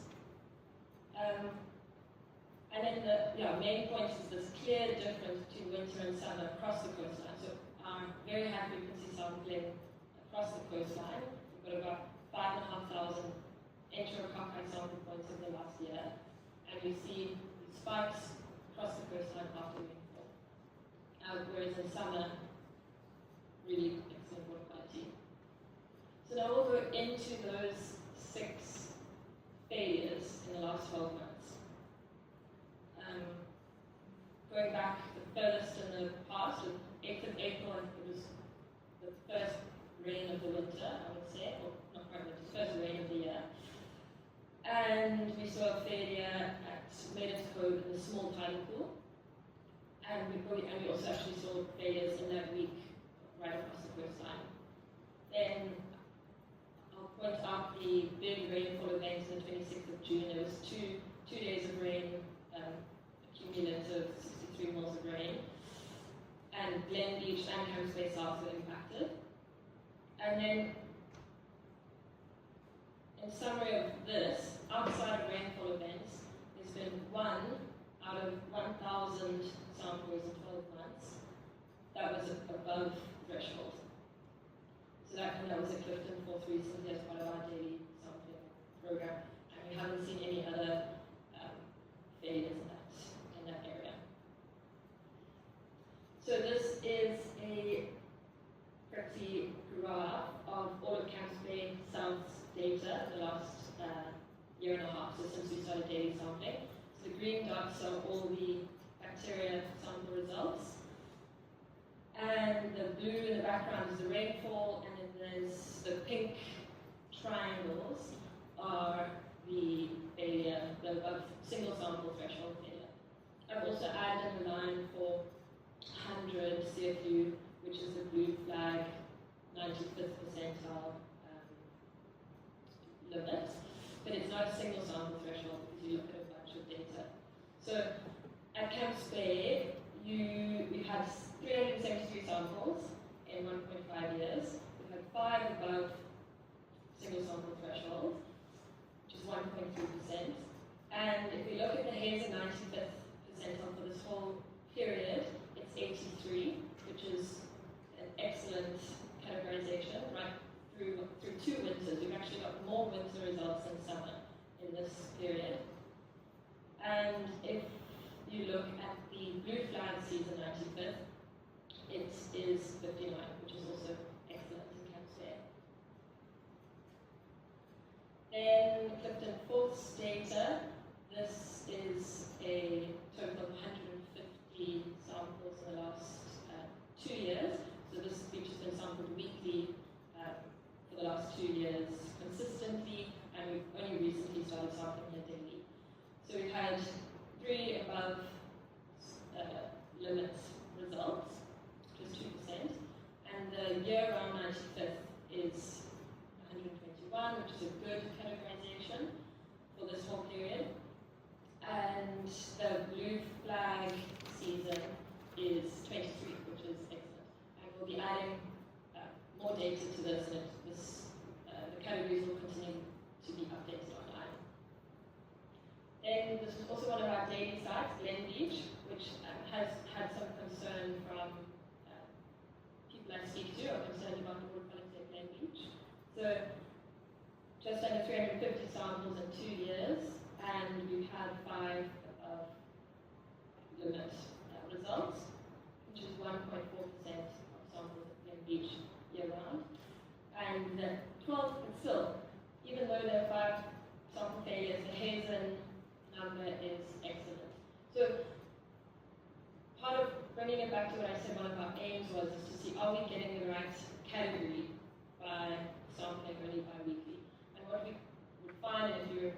And then the main point is this clear difference between winter and summer across the coastline. So our very high frequency sampling across the coastline, we've got about 5,500 enterococci sample points over the last year, and we see spikes across the coastline after rainfall. whereas in summer, really excellent water quality. So now we'll go into those 6 failures in the last 12 months. Going back the furthest in the past, with 8th of April, it was the first rain of the winter, I would say, or not quite winter, first rain of the year. And we saw a failure at Maidens Cove in the small tidal pool. And we also actually saw failures in that week right across the coastline. Then I'll point out the big rainfall events on the 26th of June. There was two days of rain, cumulative 63 mils of rain, and Glen Beach and Camps Bay South were impacted. And then, in summary of this, outside of rainfall events, there's been 1 out of 1,000 samples in 12 months that was above threshold. So that was at Clifton Forth recently as part of our daily sampling program, and we haven't seen any other failures in that area. So this is a pretty graph of all of Camps Bay South's data the last year and a half, so since we started daily sampling. So the green dots are all the bacteria sample results, and the blue in the background is the rainfall, and then there's the pink triangles are the failure, the above single sample threshold failure. I've also added a line for 100 CFU, which is the blue flag 95th percentile limit, but it's not a single sample threshold because you look at a bunch of data. So at Camps Bay, we had 373 samples in 1.5 years. We had 5 above single sample threshold, which is 1.3%. And if we look at the Hazen 95th percentile for this whole period, it's 83, which is an excellent categorization right through 2 winters. We've actually got more winter results than summer in this period. And if you look at the blue flag season 95th, it is 59, which is also excellent in Camps Bay. Then Clifton Forth's data. This is a total of 150 samples in the last 2 years. So this beach has been sampled weekly for the last 2 years consistently, and we've only recently started sampling here daily. So we've had 3 above limit results, which is 2%, and the year-round 95th is 121, which is a good categorization for this whole period. And the blue flag season is 23, which is excellent. And we'll be adding more data to this, and the categories will continue to be updated online. Then this is also one of our daily sites, Glen Beach, which has had some concern from people I speak to, are concerned about the water quality at Glen Beach. So just under 350 samples in 2 years, and we've had 5 above limit results, which is 1.4% of samples at Glen Beach year-round. And 12, but still, even though there are 5 sample failures, the Hazen number is excellent. So part of bringing it back to what I said one of our aims was is to see, are we getting the right category by sampling only bi-weekly? And what we would find, if you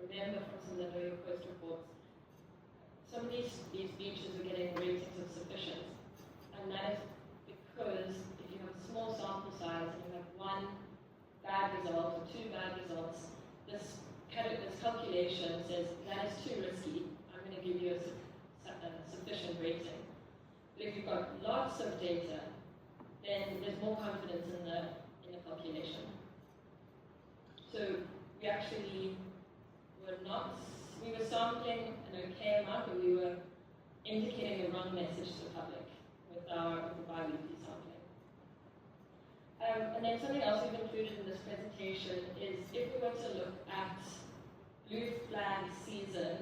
remember from some of the Know Your Coast reports, some of these beaches were getting ratings of sufficient, and that is because if you have a small sample size and you have 1 bad result or 2 bad results, this calculation says that is too risky, I'm going to give you a sufficient rating. But if you've got lots of data, then there's more confidence in the calculation. So we actually we were sampling an okay amount, but we were indicating the wrong message to the public with the bi-weekly sampling. And then something else we've included in this presentation is if we were to look at blue flag season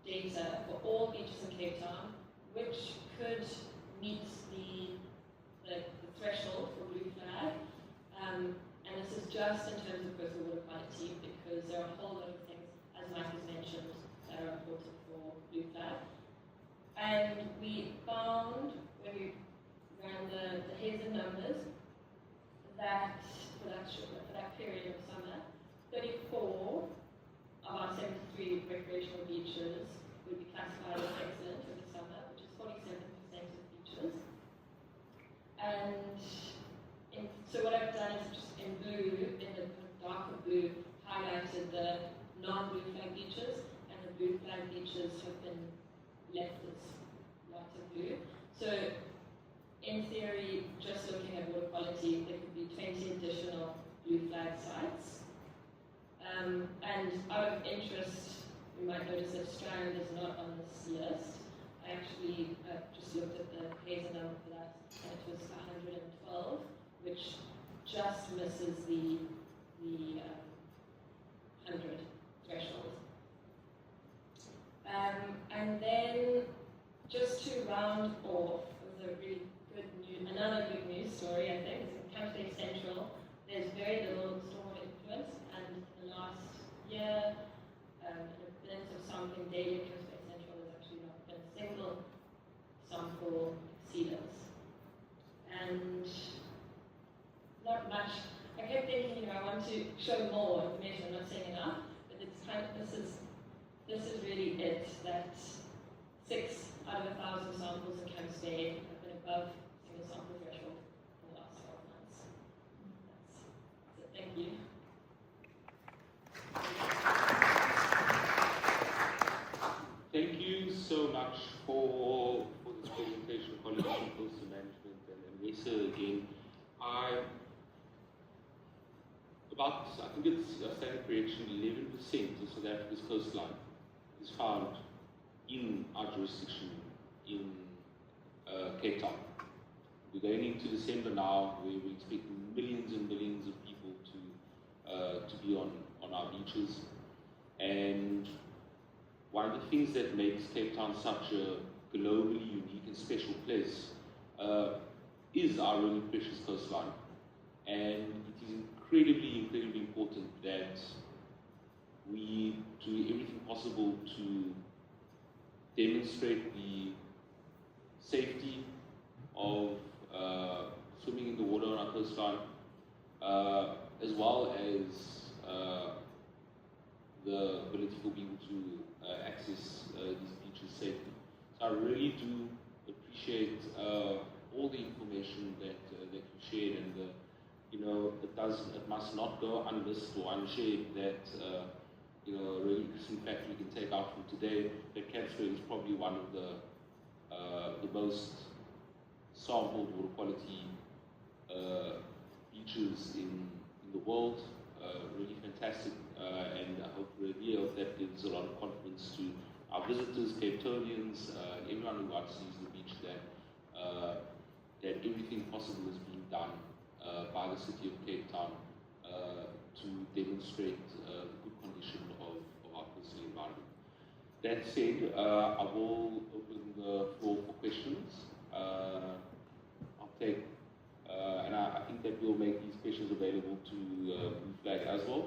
data for all beaches in Cape Town, which could meets the threshold for blue flag. And this is just in terms of coastal water quality, because there are a whole lot of things, as Mike has mentioned, that are important for blue flag. And we found, when we ran the heads and numbers, that for that period of summer, 34 of our 73 recreational beaches would be classified as excellent in the summer, which is 47% of beaches. And so what I've done is just in blue, in the darker blue, highlighted the non-blue flag beaches, and the blue flag beaches have been left as lighter blue. So in theory, just looking at water quality, there could be 20 additional blue flag sites. And out of interest, you might notice that Strand is not on this list. I actually just looked at the Hazer number for that, and it was 112, which just misses the 100 threshold. And then, just to round off, with a really good news, another good news story, I think, is in Camp Bay Central. There's very little stormwater influence, and in the last year, in terms of sampling daily, Camp Bay Central has actually not been a single sample exceedance. And not much. I kept thinking, I want to show more information. I'm not saying enough, but it's kind of, this is really it. That 6 out of 1,000 samples in Camp Bay have been above single sample threshold in the last 12 months. That's it. Thank you. Thank you so much for this presentation, colleagues from coastal management and Wesa again. I think it's a standard correction, 11% of South Africa's coastline is found in our jurisdiction in Cape Town. We're going into December now, where we expect millions and millions of people to be on our beaches. And one of the things that makes Cape Town such a globally unique and special place is our really precious coastline. And it is incredibly important that we do everything possible to demonstrate the safety of swimming in the water on our coastline, as well as the ability for people to access these beaches safely. So I really do appreciate all the information that you shared, and it must not go unmissed or unshared that a really interesting fact we can take out from today, that Camp Bay is probably one of the most sampled water quality beaches in the world. Really fantastic, and I hope that gives a lot of confidence to our visitors, Cape Townians, everyone who sees the beach, that everything possible is being done by the city of Cape Town to demonstrate the good condition of our coastal environment. That said, I will open the floor for questions. I'll take, and I think that we'll make these questions available to Blue Flag as well.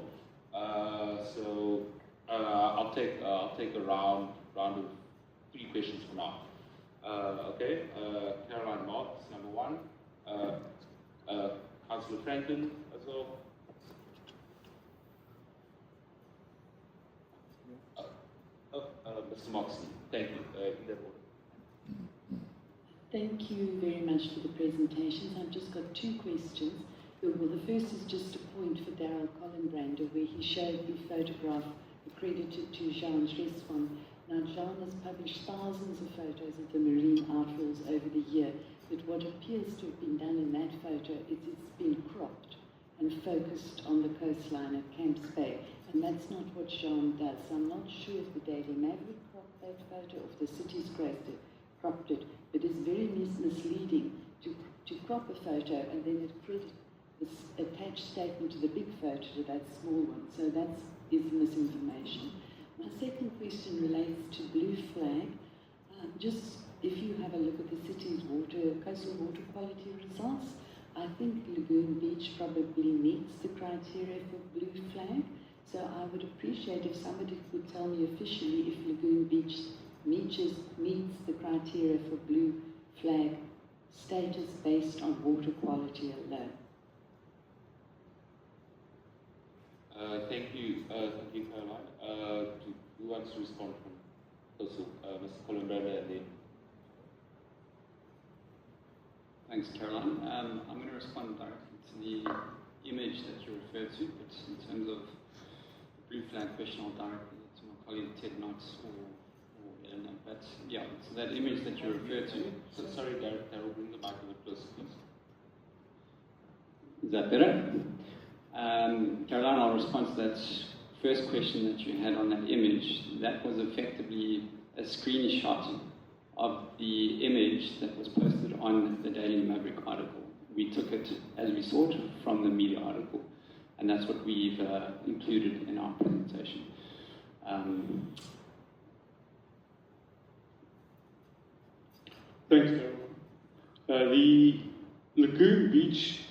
So I'll take a round of 3 questions for now. Okay, Caroline Marks, number 1. Councillor Franklin as well. Mr. Moxley, thank you. In that order. Thank you very much for the presentations. I've just got 2 questions. Well, the first is just a point for Darryl Collenbrander, where he showed the photograph accredited to Jean Reswan. Now, Jean has published thousands of photos of the Marine Outfalls over the year, but what appears to have been done in that photo is it's been cropped and focused on the coastline at Camps Bay, and that's not what Jean does. I'm not sure if the Daily Maverick cropped that photo or if the city's cropped it, but it's very misleading to crop a photo and then accredit this attached statement to the big photo to that small one. So that is misinformation. My second question relates to Blue Flag. Just if you have a look at the city's coastal water quality results, I think Lagoon Beach probably meets the criteria for blue flag. So I would appreciate if somebody could tell me officially if Lagoon Beach meets the criteria for blue flag status based on water quality alone. Thank you, Caroline. Who wants to respond from Coastal? Mr. Columbrella, and then. Thanks, Caroline. I'm going to respond directly to the image that you referred to, but in terms of the blue flag question, I'll directly to my colleague Ted Knox or Eleanor. But yeah, so that image that you referred to. So, sorry, Daryl, bring the mic a bit closer, please. Is that better? Caroline, I'll respond to that first question that you had on that image. That was effectively a screenshot of the image that was posted on the Daily Maverick article. We took it as we saw it from the media article, and that's what we've included in our presentation. Thanks, Darryl. The Lagoon Beach,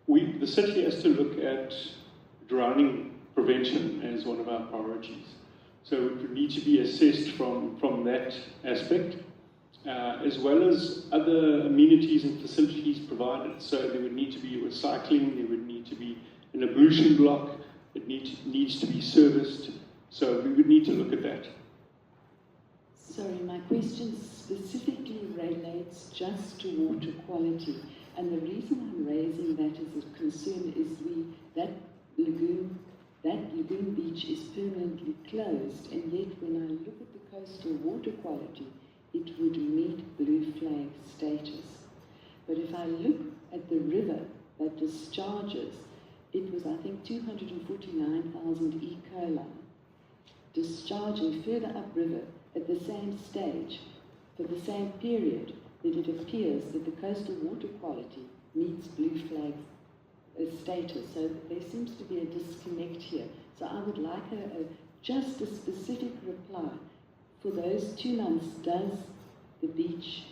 the city has to look at drowning prevention as one of our priorities. So it would need to be assessed from that aspect, as well as other amenities and facilities provided. So there would need to be recycling, there would need to be an ablution block, it needs to be serviced. So we would need to look at that. Sorry, my question specifically relates just to water quality. And the reason I'm raising that as a concern is that lagoon beach is permanently closed, and yet when I look at the coastal water quality, it would meet blue flag status. But if I look at the river that discharges, it was, I think, 249,000 E. coli discharging further upriver at the same stage for the same period, that it appears that the coastal water quality meets blue flag status. So there seems to be a disconnect here. So I would like just a specific reply. For those 2 months, does the beach,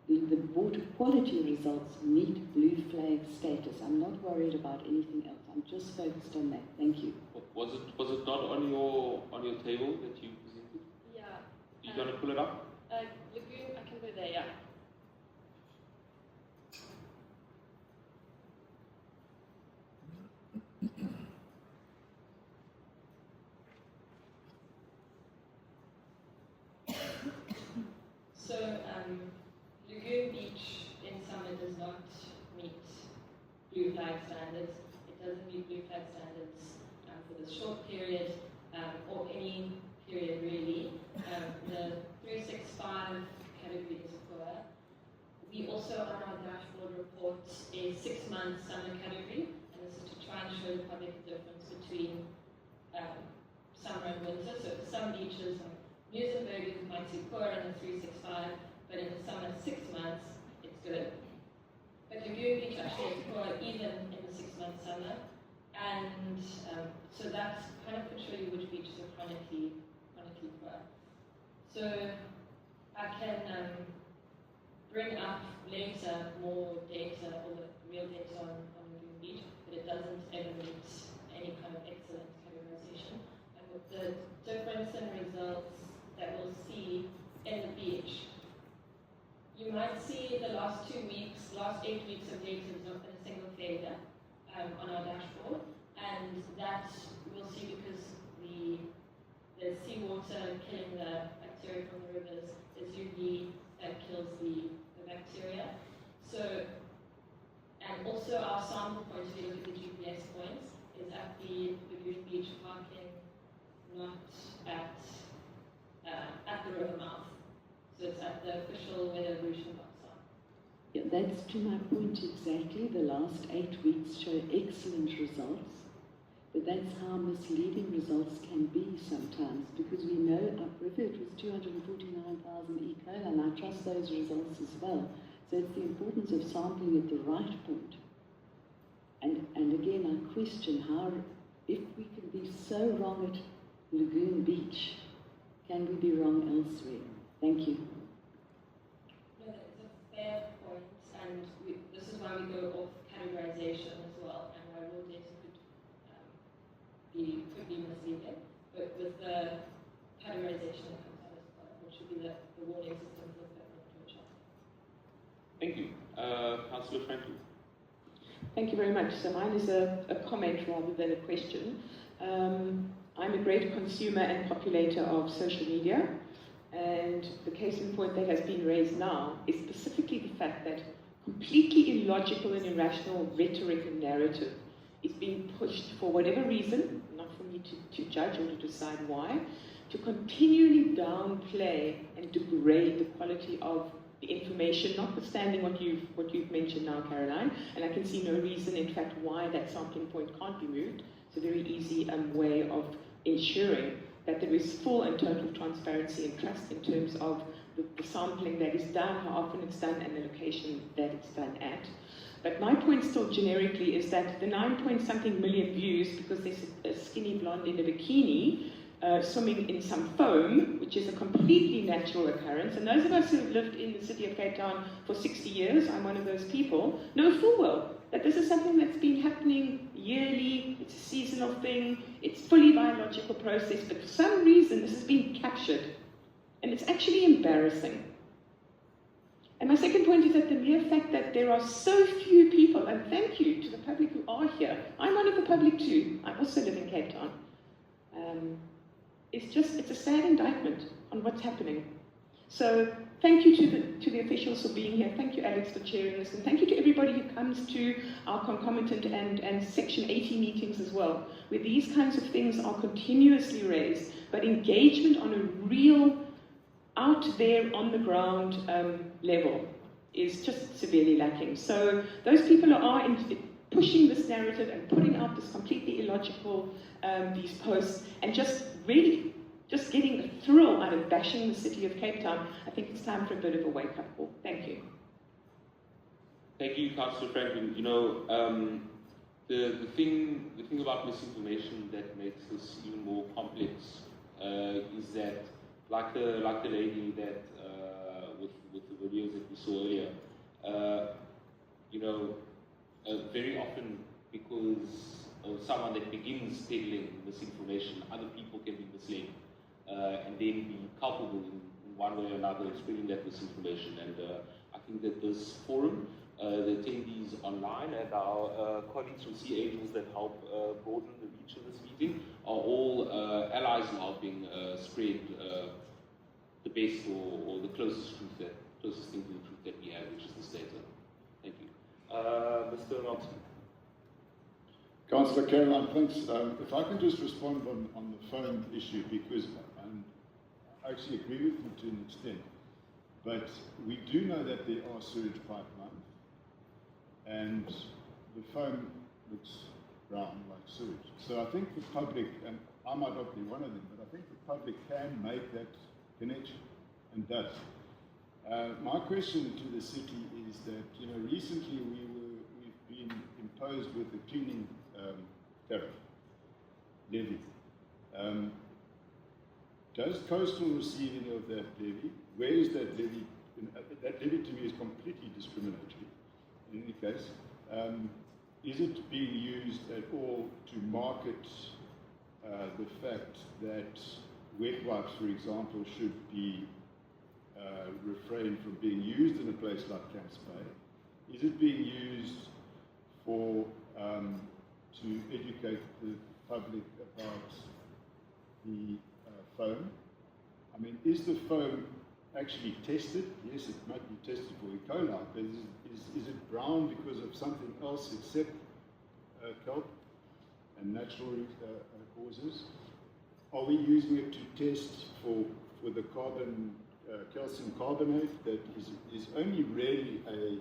the water quality results meet blue flag status? I'm not worried about anything else. I'm just focused on that. Thank you. Was it not on your table that you presented? Yeah. You going to pull it up? Lagoon, I can go there, yeah. So, Lagoon Beach in summer does not meet blue flag standards. It doesn't meet blue flag standards for the short period or any period really. The 365 category is poor. We also on our dashboard report a 6-month summer category, and this is to try and show the public the difference between summer and winter. So for some beaches, Muizenberg you might see poor in the 365, but in the summer 6 months, it's good. But Lagoon Beach actually is poor even in the 6-month summer, and so that kind of could show you which beaches are chronically poor. So I can bring up later more data, or the real data on Lagoon Beach, but it doesn't ever meet any kind of excellent categorization. And with the difference in results that we'll see in the beach, you might see the last 8 weeks of data is not in a single failure on our dashboard, and that we'll see because the seawater killing the bacteria from the rivers is UV that kills the bacteria. So, and also our sample point, if you look at the GPS points, is at the Lagoon Beach parking, not at the river mouth. So it's at the official weather evolution box. Yeah, that's to my point exactly. The last 8 weeks show excellent results, but that's how misleading results can be sometimes, because we know upriver it was 249,000 E. coli, and I trust those results as well. So it's the importance of sampling at the right point. And again, I question how, if we can be so wrong at Lagoon Beach, can we be wrong elsewhere? Thank you. why we go off categorization as well, and why raw data could be misleading. But with the categorization that comes out as well, which should be the warning system for the approach. Thank you. Councillor Franklin. Thank you very much. So mine is a comment rather than a question. I'm a great consumer and populator of social media, and the case in point that has been raised now is specifically the fact that completely illogical and irrational rhetoric and narrative is being pushed for whatever reason, not for me to judge or to decide why, to continually downplay and degrade the quality of the information, notwithstanding what you've mentioned now, Caroline, and I can see no reason, in fact, why that sampling point can't be moved. It's a very easy way of ensuring that there is full and total transparency and trust in terms of the sampling that is done, how often it's done, and the location that it's done at. But my point still generically is that the 9-point-something million views, because there's a skinny blonde in a bikini swimming in some foam, which is a completely natural occurrence, and those of us who have lived in the city of Cape Town for 60 years, I'm one of those people, know full well that this is something that's been happening yearly, it's a seasonal thing, it's fully biological process, but for some reason this has been captured, and it's actually embarrassing. And my second point is that the mere fact that there are so few people, and thank you to the public who are here, I'm one of the public too, I also live in Cape Town, it's a sad indictment on what's happening. So thank you to the officials for being here. Thank you, Alex, for chairing this. And thank you to everybody who comes to our concomitant and Section 80 meetings as well, where these kinds of things are continuously raised, but engagement on a real, out there, on the ground level is just severely lacking. So those people are pushing this narrative and putting out this completely illogical, these posts, and just really just getting a thrill out of bashing the city of Cape Town. I think it's time for a bit of a wake-up call. Thank you. Thank you, Councillor Franklin. You know, the thing about misinformation that makes this even more complex is that, like the lady that with the videos that we saw earlier, you know, very often because of someone that begins peddling misinformation, other people can be misled and then be culpable in one way or another in spreading that misinformation. And I think that this forum, the attendees online, and our colleagues from Sea Angels that help broaden the reach of this meeting are all allies in helping spread the best or the closest thing to the truth that we have, which is this data. Thank you. Mr. Nelson. Councillor Caroline, thanks. If I can just respond on the phone issue, because I actually agree with you to an extent, but we do know that there are sewage pipelines, and the foam looks brown like sewage. So I think the public, and I might not be one of them, but I think the public can make that connection, and does. My question to the city is that, you know, recently we've been imposed with the cleaning tariff levy. Does Coastal receive any of that levy? Where is that levy? That levy to me is completely discriminatory. In any case, is it being used at all to market the fact that wet wipes, for example, should be refrained from being used in a place like Camps Bay? Is it being used for to educate the public about the foam? I mean, is the foam actually tested? Yes, it might be tested for E. coli, but is it brown because of something else except kelp and natural causes? Are we using it to test for the calcium carbonate that is only really a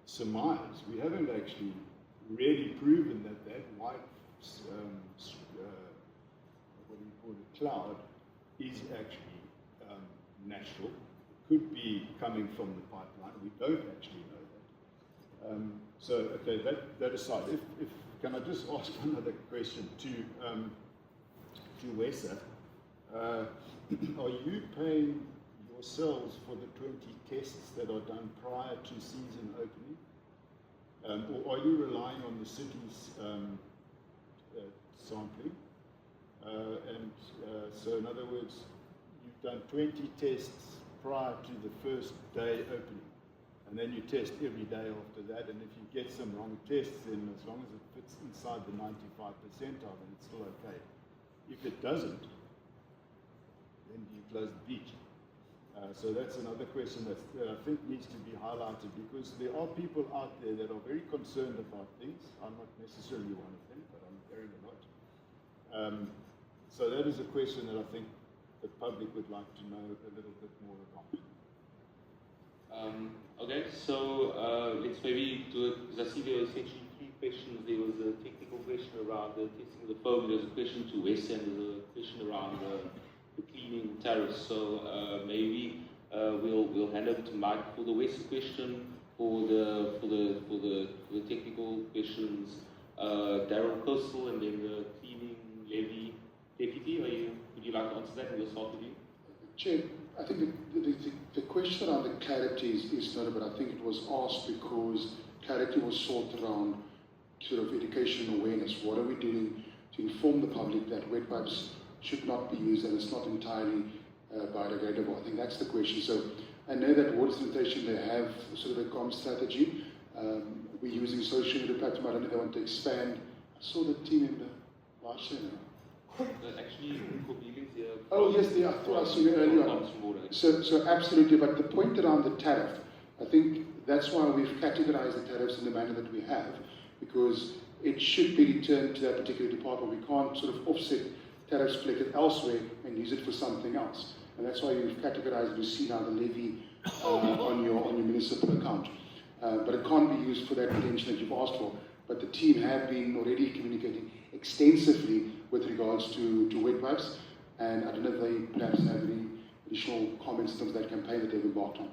surmise? We haven't actually really proven that white, what do you call it, cloud is actually natural. It could be coming from the pipeline. We don't actually know that. So, okay, that aside, if can I just ask another question to Wesa? Are you paying yourselves for the 20 tests that are done prior to season opening? Or are you relying on the city's sampling? So in other words, you've done 20 tests prior to the first day opening, and then you test every day after that, and if you get some wrong tests, then as long as it fits inside the 95 percentile, then it's still okay. If it doesn't, then you close the beach. So that's another question that I think needs to be highlighted, because there are people out there that are very concerned about things. I'm not necessarily one of them, but I'm hearing a lot. So that is a question that I think the public would like to know a little bit more about. Okay, so let's maybe do it, because I see there were essentially 3 questions. There was a technical question around the testing of the foam, there was a question to Wes, and there was a question around the cleaning tariffs. So maybe we'll hand over to Mike for the West question, for the technical questions, Daryl Coastal, and then the cleaning levy deputy. Would you like to answer that? And we'll start with you. Chair, I think the question around the clarity is not, but I think it was asked because clarity was sought around sort of education and awareness. What are we doing to inform the public that wet pipes should not be used and it's not entirely biodegradable? I think that's the question. So I know that water sanitation, they have sort of a comm strategy. We're using social media platform. I don't know if they want to expand. I saw the team member last year now. Actually, Cornelius here. Oh yes, I thought I saw you earlier on. So absolutely, but the point around the tariff, I think that's why we've categorized the tariffs in the manner that we have, because it should be returned to that particular department. We can't sort of offset tariffs collected elsewhere and use it for something else. And that's why we've categorized, you see now the levy on your municipal account. But it can't be used for that intention that you've asked for. But the team have been already communicating extensively with regards to wet pipes, and I don't know if they perhaps have any additional comments in terms of that campaign that they've embarked on.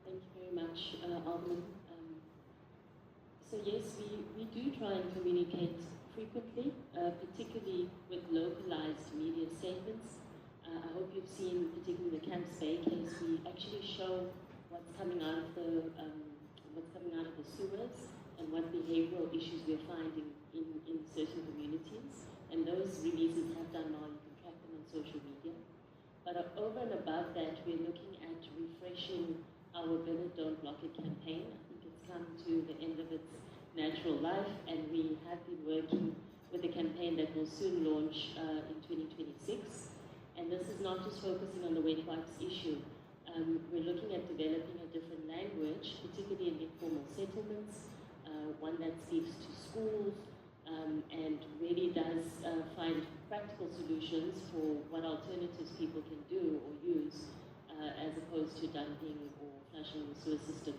Thank you very much, Alderman. So yes, we do try and communicate frequently, particularly with localized media statements. I hope you've seen, particularly the Camps Bay case, we actually show what's coming out of the sewers and what behavioral issues we're finding in certain communities. And those releases have done now, you can track them on social media. But over and above that, we're looking at refreshing our Bill It, Don't Block It campaign. I think it's come to the end of its natural life, and we have been working with a campaign that will soon launch in 2026. And this is not just focusing on the wet wipes issue. We're looking at developing a different language, particularly in informal settlements, one that speaks to schools, and really does find practical solutions for what alternatives people can do or use, as opposed to dumping or flushing the sewer system.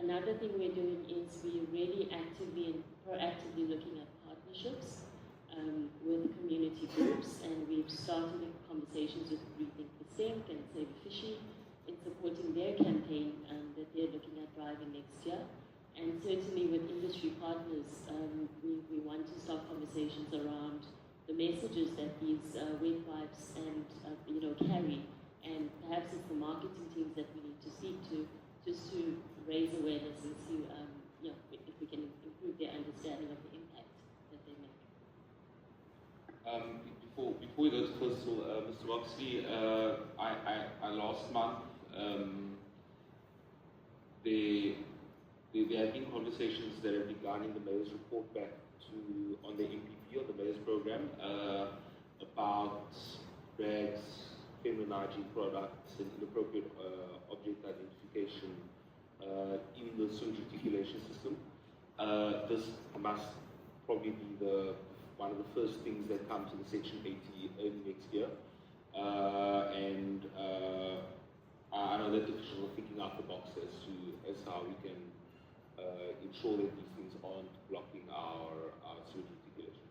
Another thing we're doing is we're really actively and proactively looking at partnerships with community groups, and we've started conversations with Rethink the Sink and Save a Fishy in supporting their campaign that they're looking at driving next year. And certainly with industry partners, we want to start conversations around the messages that these wet pipes and carry, and perhaps it's the marketing teams that we need to speak to, just to raise awareness and see if we can improve their understanding of the impact that they make. Before we go to Coastal, Mr. Roxley, I last month, there have been conversations that have begun in the Mayor's report back on the MPP, or the Mayor's program, about drags, feminine hygiene products, and inappropriate object identification in the sewage reticulation system. This must probably be one of the first things that come to the Section 80 early next year. I know that the officials are thinking out the box as how we can ensure that these things aren't blocking our sewage reticulation.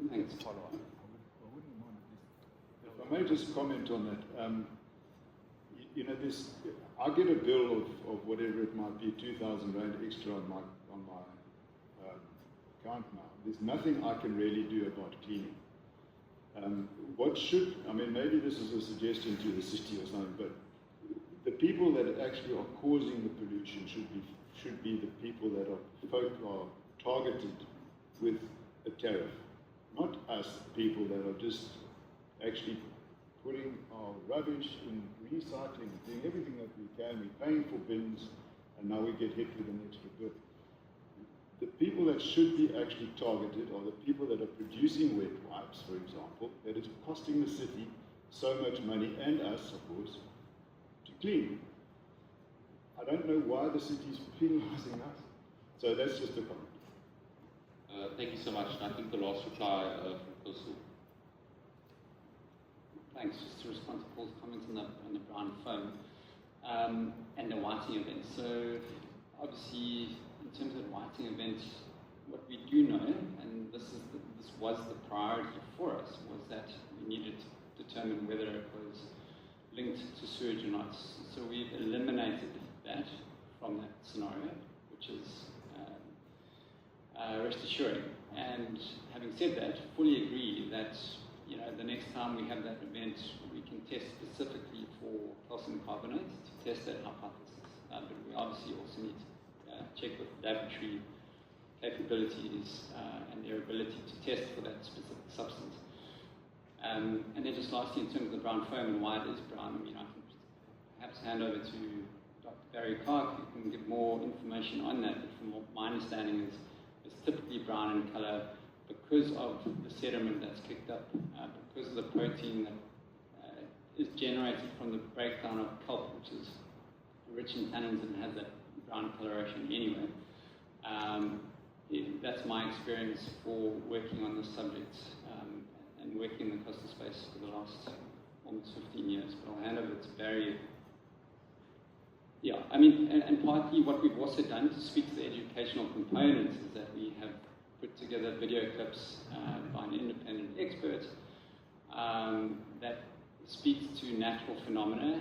Thanks. Follow up. If I may just comment on that. I get a bill of whatever it might be, 2,000 Rand extra on my account now. There's nothing I can really do about cleaning. What should, I mean, maybe this is a suggestion to the city or something, but the people that actually are causing the pollution should be the people that are targeted with a tariff, not us people that are just actually putting our rubbish in recycling, doing everything that we can. We're paying for bins, and now we get hit with an extra bill. The people that should be actually targeted are the people that are producing wet wipes, for example, that is costing the city so much money, and us, of course, to clean. I don't know why the city is penalizing us. So that's just a comment. Thank you so much. And I think the last reply from Kosu. Thanks. Just to respond to Paul's comments on the brown foam and the whiting event. So obviously, in terms of the whiting event, what we do know, and this was the priority for us, was that we needed to determine whether it was linked to sewage or not. So we've eliminated that from that scenario, which is rest assuring. And having said that, fully agree that the next time we have that event, we can test specifically for calcium carbonate to test that hypothesis. But we obviously also need to check with laboratory capabilities and their ability to test for that specific substance. And then just lastly, in terms of the brown foam and why it is brown, I can perhaps hand over to Dr. Barry Clark, who can give more information on that. But from what my understanding is, it's typically brown in color because of the sediment that's kicked up, because of the protein that is generated from the breakdown of kelp, which is rich in tannins and has that brown coloration anyway. That's my experience for working on this subject and working in the coastal space for the last almost 15 years. But I'll hand over to Barry. Yeah, I mean, and partly what we've also done to speak to the educational components is that we have put together video clips by an independent expert that speaks to natural phenomena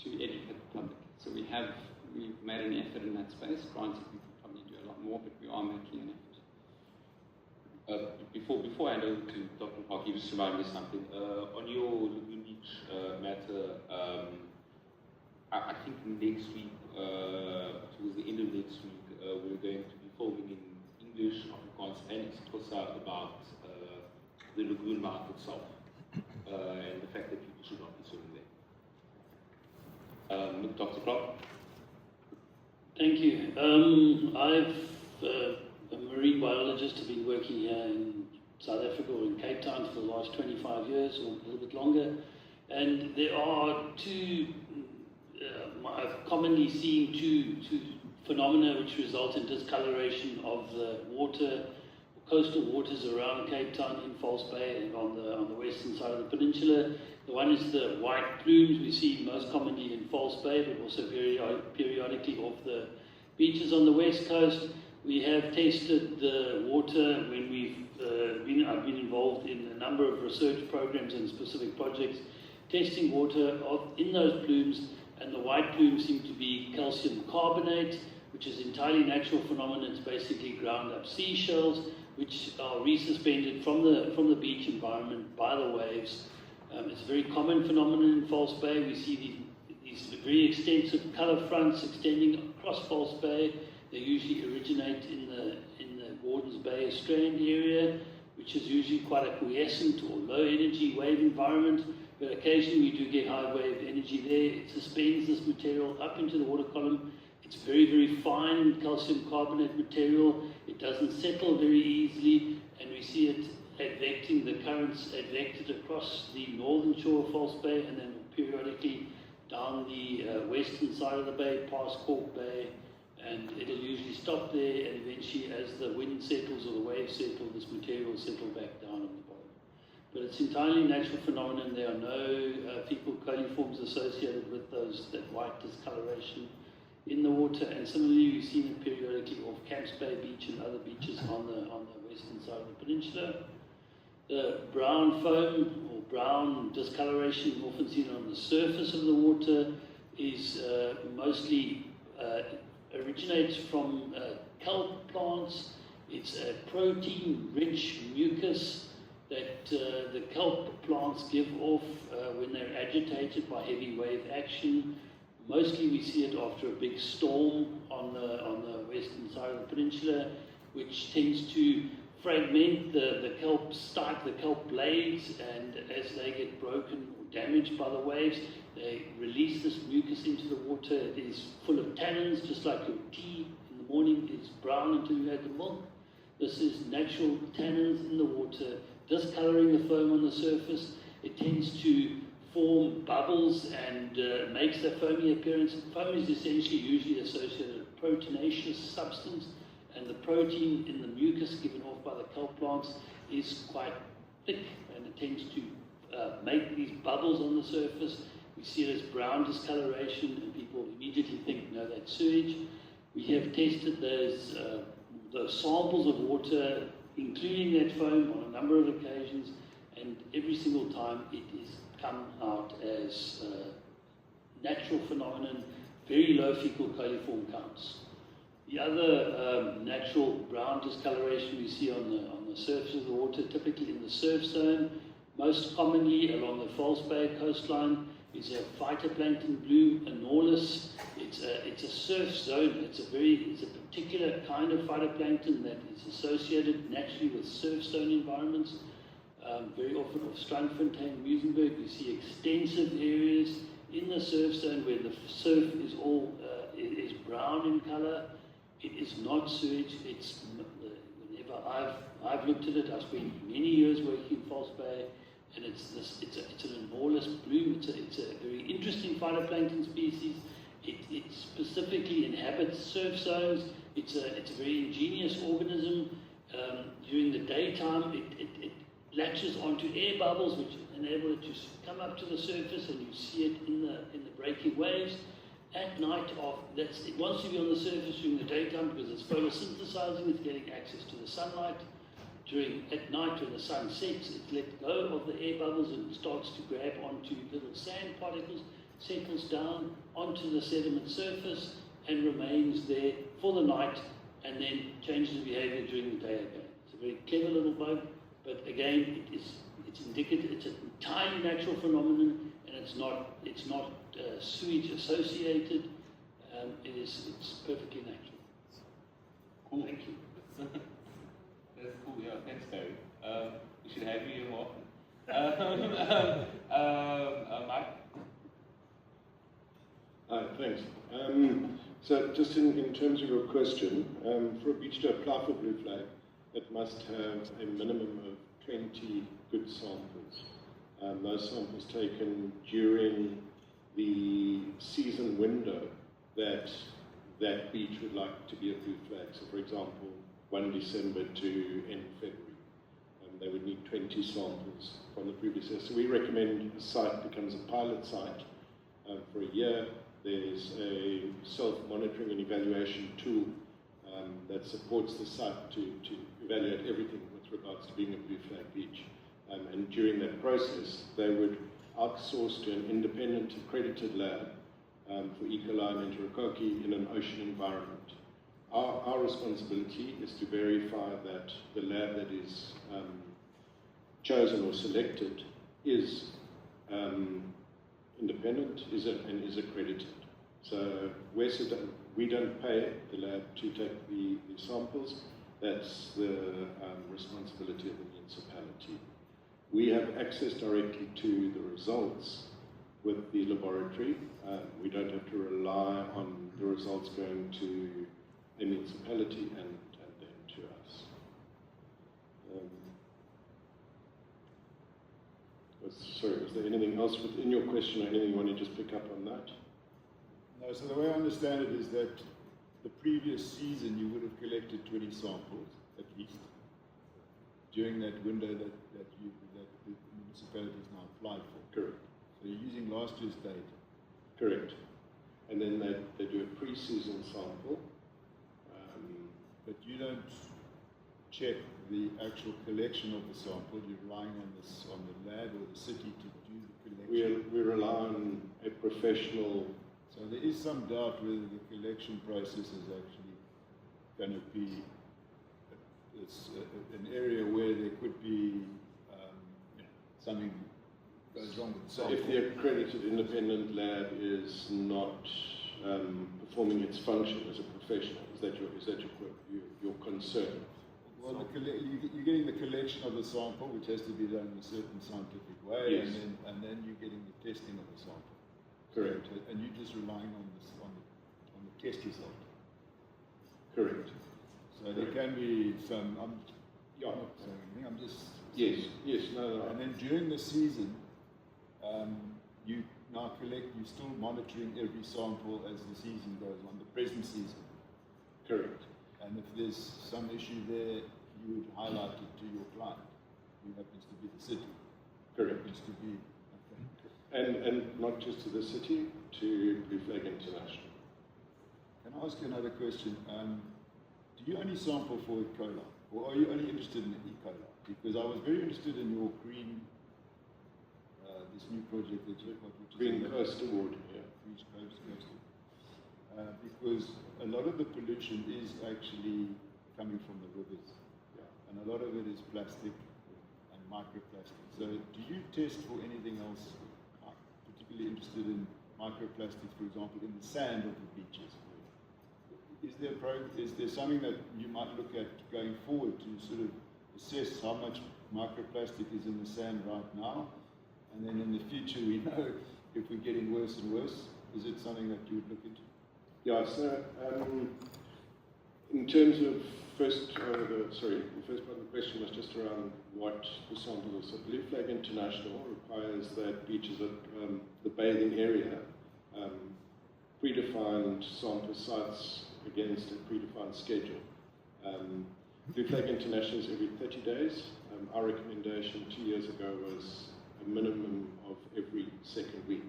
to educate the public. So we've made an effort in that space. Granted, we could probably do a lot more, but we are making an effort. Before I hand over to Dr. Parky, just remind me something. On your Lagoon Beach matter, I think next week, towards the end of next week, we're going to be filming in English, Afrikaans, and Xhosa about the lagoon mouth itself and the fact that people should not be swimming there. Dr. Clark? Thank you. I'm a marine biologist. I've been working here in South Africa or in Cape Town for the last 25 years or a little bit longer. And there are I've commonly seen two phenomena which result in discoloration of the water, coastal waters around Cape Town in False Bay and on the western side of the peninsula. The one is the white plumes we see most commonly in False Bay, but also periodically off the beaches on the west coast. We have tested the water when I've been involved in a number of research programs and specific projects, testing water in those plumes, and the white plumes seem to be calcium carbonate, which is entirely natural phenomenon. It's basically ground up seashells, which are resuspended from the beach environment by the waves. It's a very common phenomenon in False Bay. We see these very extensive color fronts extending across False Bay. They usually originate in the Gordons Bay Strand area, which is usually quite a quiescent or low energy wave environment, but occasionally we do get high wave energy there. It suspends this material up into the water column. It's very, very fine calcium carbonate material. It doesn't settle very easily, and we see it advecting, the currents advected across the northern shore of False Bay and then periodically down the western side of the bay, past Cork Bay, and it'll usually stop there, and eventually as the wind settles or the waves settle, this material will settle back down on the bottom. But it's entirely natural phenomenon. There are no fecal coliforms associated with that white discoloration in the water, and similarly we've seen it periodically off Camps Bay Beach and other beaches on the western side of the peninsula. The brown foam or brown discoloration often seen on the surface of the water is mostly originates from kelp plants. It's a protein-rich mucus that the kelp plants give off when they're agitated by heavy wave action. Mostly we see it after a big storm on the western side of the peninsula, which tends to fragment the kelp start, the kelp blades, and as they get broken or damaged by the waves, they release this mucus into the water. It is full of tannins, just like your tea in the morning is brown until you add the milk. This is natural tannins in the water, discoloring the foam on the surface. It tends to form bubbles and makes the foamy appearance. Foam is essentially usually associated with proteinaceous substance, and the protein in the mucus given off by the kelp plants is quite thick, and it tends to make these bubbles on the surface. We see it as brown discoloration, and people immediately think, no, that's sewage. We have tested those samples of water, including that foam, on a number of occasions, and every single time it is come out as natural phenomenon, very low fecal coliform counts. The other natural brown discoloration we see on the surface of the water, typically in the surf zone, most commonly along the False Bay coastline, is a phytoplankton blue anorlis. It's a surf zone. It's a particular kind of phytoplankton that is associated naturally with surf zone environments. Very often off Strandfontein, Muizenberg, you see extensive areas in the surf zone where the surf is all is brown in color. It is not sewage. It's whenever I've looked at it, I spent many years working in False Bay, and it's an anorlis bloom. It's a very interesting phytoplankton species. It specifically inhabits surf zones. It's a very ingenious organism. During the daytime, it latches onto air bubbles, which enable it to come up to the surface, and you see it in the breaking waves. At night, it wants to be on the surface during the daytime because it's photosynthesizing, it's getting access to the sunlight. At night, when the sun sets, it lets go of the air bubbles and starts to grab onto little sand particles, settles down onto the sediment surface, and remains there for the night, and then changes the behavior during the day again. It's a very clever little bug. But again, it's indicative. It's an entirely natural phenomenon, and it's not sewage associated. It's perfectly natural. Cool. Thank you. That's cool. Yeah. Thanks, Barry. We should have you here more often. Mike. Hi. Thanks. So just in terms of your question, for a beach to apply for blue flag, it must have a minimum of 20 good samples. Those samples taken during the season window that that beach would like to be a blue flag. So for example, 1 December to end February. They would need 20 samples from the previous year. So we recommend a site becomes a pilot site for a year. There's a self-monitoring and evaluation tool that supports the site to evaluate everything with regards to being a blue flag beach. And during that process, they would outsource to an independent accredited lab for E. coli and enterococcus in an ocean environment. Our responsibility is to verify that the lab that is chosen or selected is independent and is accredited. So we don't pay the lab to take the samples. That's the responsibility of the municipality. We have access directly to the results with the laboratory. We don't have to rely on the results going to the municipality and then to us. Was there anything else within your question or anything you want to just pick up on that? No, so the way I understand it is that the previous season you would have collected 20 samples at least during that window that the municipality has now applied for. Correct. So you're using last year's data. Correct. And then they do a pre-season sample. But you don't check the actual collection of the sample. You're relying on the lab or the city to do the collection. We rely on a professional. So there is some doubt whether the collection process is actually going to be an area where there could be something goes wrong with the So sample. if the accredited independent lab is not performing its function as a professional, is that your concern? Well, you're getting the collection of the sample, which has to be done in a certain scientific way, Yes. and then you're getting the testing of the sample. Correct. And you're just relying on the test result. Correct. So there can be some. I'm not saying anything. I'm just. Yes. No. And then during the season, you now you're still monitoring every sample as the season goes on, the present season. Correct. And if there's some issue there, you would highlight it to your client, who happens to be the city. Correct. Happens to be, And not just to the city, to Blue Flag International. Can I ask you another question? Do you only sample for E. coli, or are you only interested in E. coli? Because I was very interested in your green, this new project that you've got, which Green is Coast Award. Yeah. Green Coast. Because a lot of the pollution is actually coming from the rivers, and a lot of it is plastic and microplastic. So, do you test for anything else? I'm particularly interested in microplastics, for example, in the sand of the beaches. Is there something that you might look at going forward to sort of assess how much microplastic is in the sand right now, and then in the future we know if we're getting worse and worse? Is it something that you would look into? Yeah, so in terms of the first part of the question was just around what the sample is. So Blue Flag International requires that beaches at the bathing area predefined sample sites against a predefined schedule. Blue Flag International is every 30 days. Our recommendation 2 years ago was a minimum of every second week.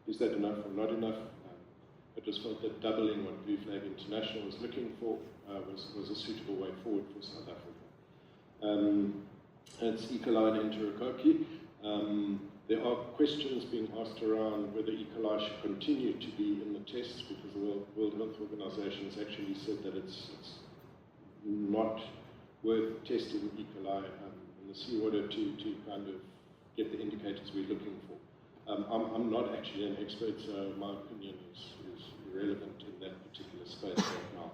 Is that enough or not enough? I just felt that doubling what Blue Flag International was looking for was a suitable way forward for South Africa. It's E. coli and enterococcus. There are questions being asked around whether E. coli should continue to be in the tests, because the World Health Organization has actually said that it's not worth testing E. coli in the seawater to kind of get the indicators we're looking for. I'm not actually an expert, so my opinion is irrelevant in that particular space right now.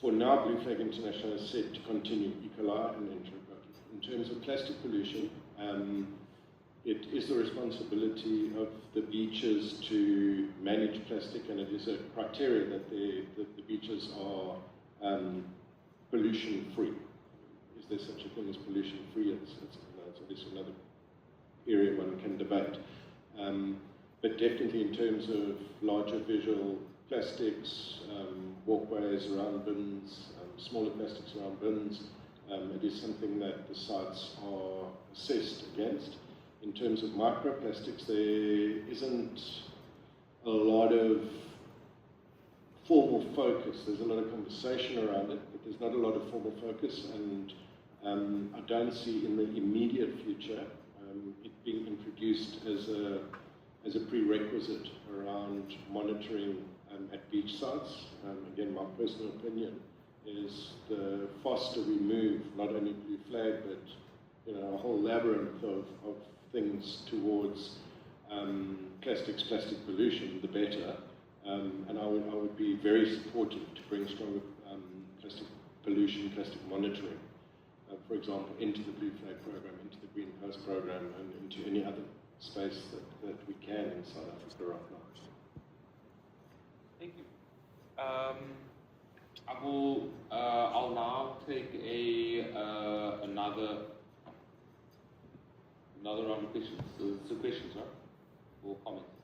For now, Blue Flag International is set to continue E. coli and enterococcus. In terms of plastic pollution, it is the responsibility of the beaches to manage plastic, and it is a criteria that the beaches are pollution-free. Is there such a thing as pollution-free? It's obviously another area one can debate. But definitely in terms of larger visual plastics, walkways around bins, smaller plastics around bins, it is something that the sites are assessed against. In terms of microplastics, there isn't a lot of formal focus. There's a lot of conversation around it, but there's not a lot of formal focus, and I don't see in the immediate future it being introduced as a prerequisite around monitoring at beach sites. Again, my personal opinion is the faster we move, not only Blue Flag, but a whole labyrinth of things towards plastic pollution, the better. And I would be very supportive to bring stronger plastic pollution, plastic monitoring, for example, into the Blue Flag program, into the Green Coast program, and into any other space that we can in South Africa right now. Thank you. I'll now take another round of questions. So questions, right? Or comments?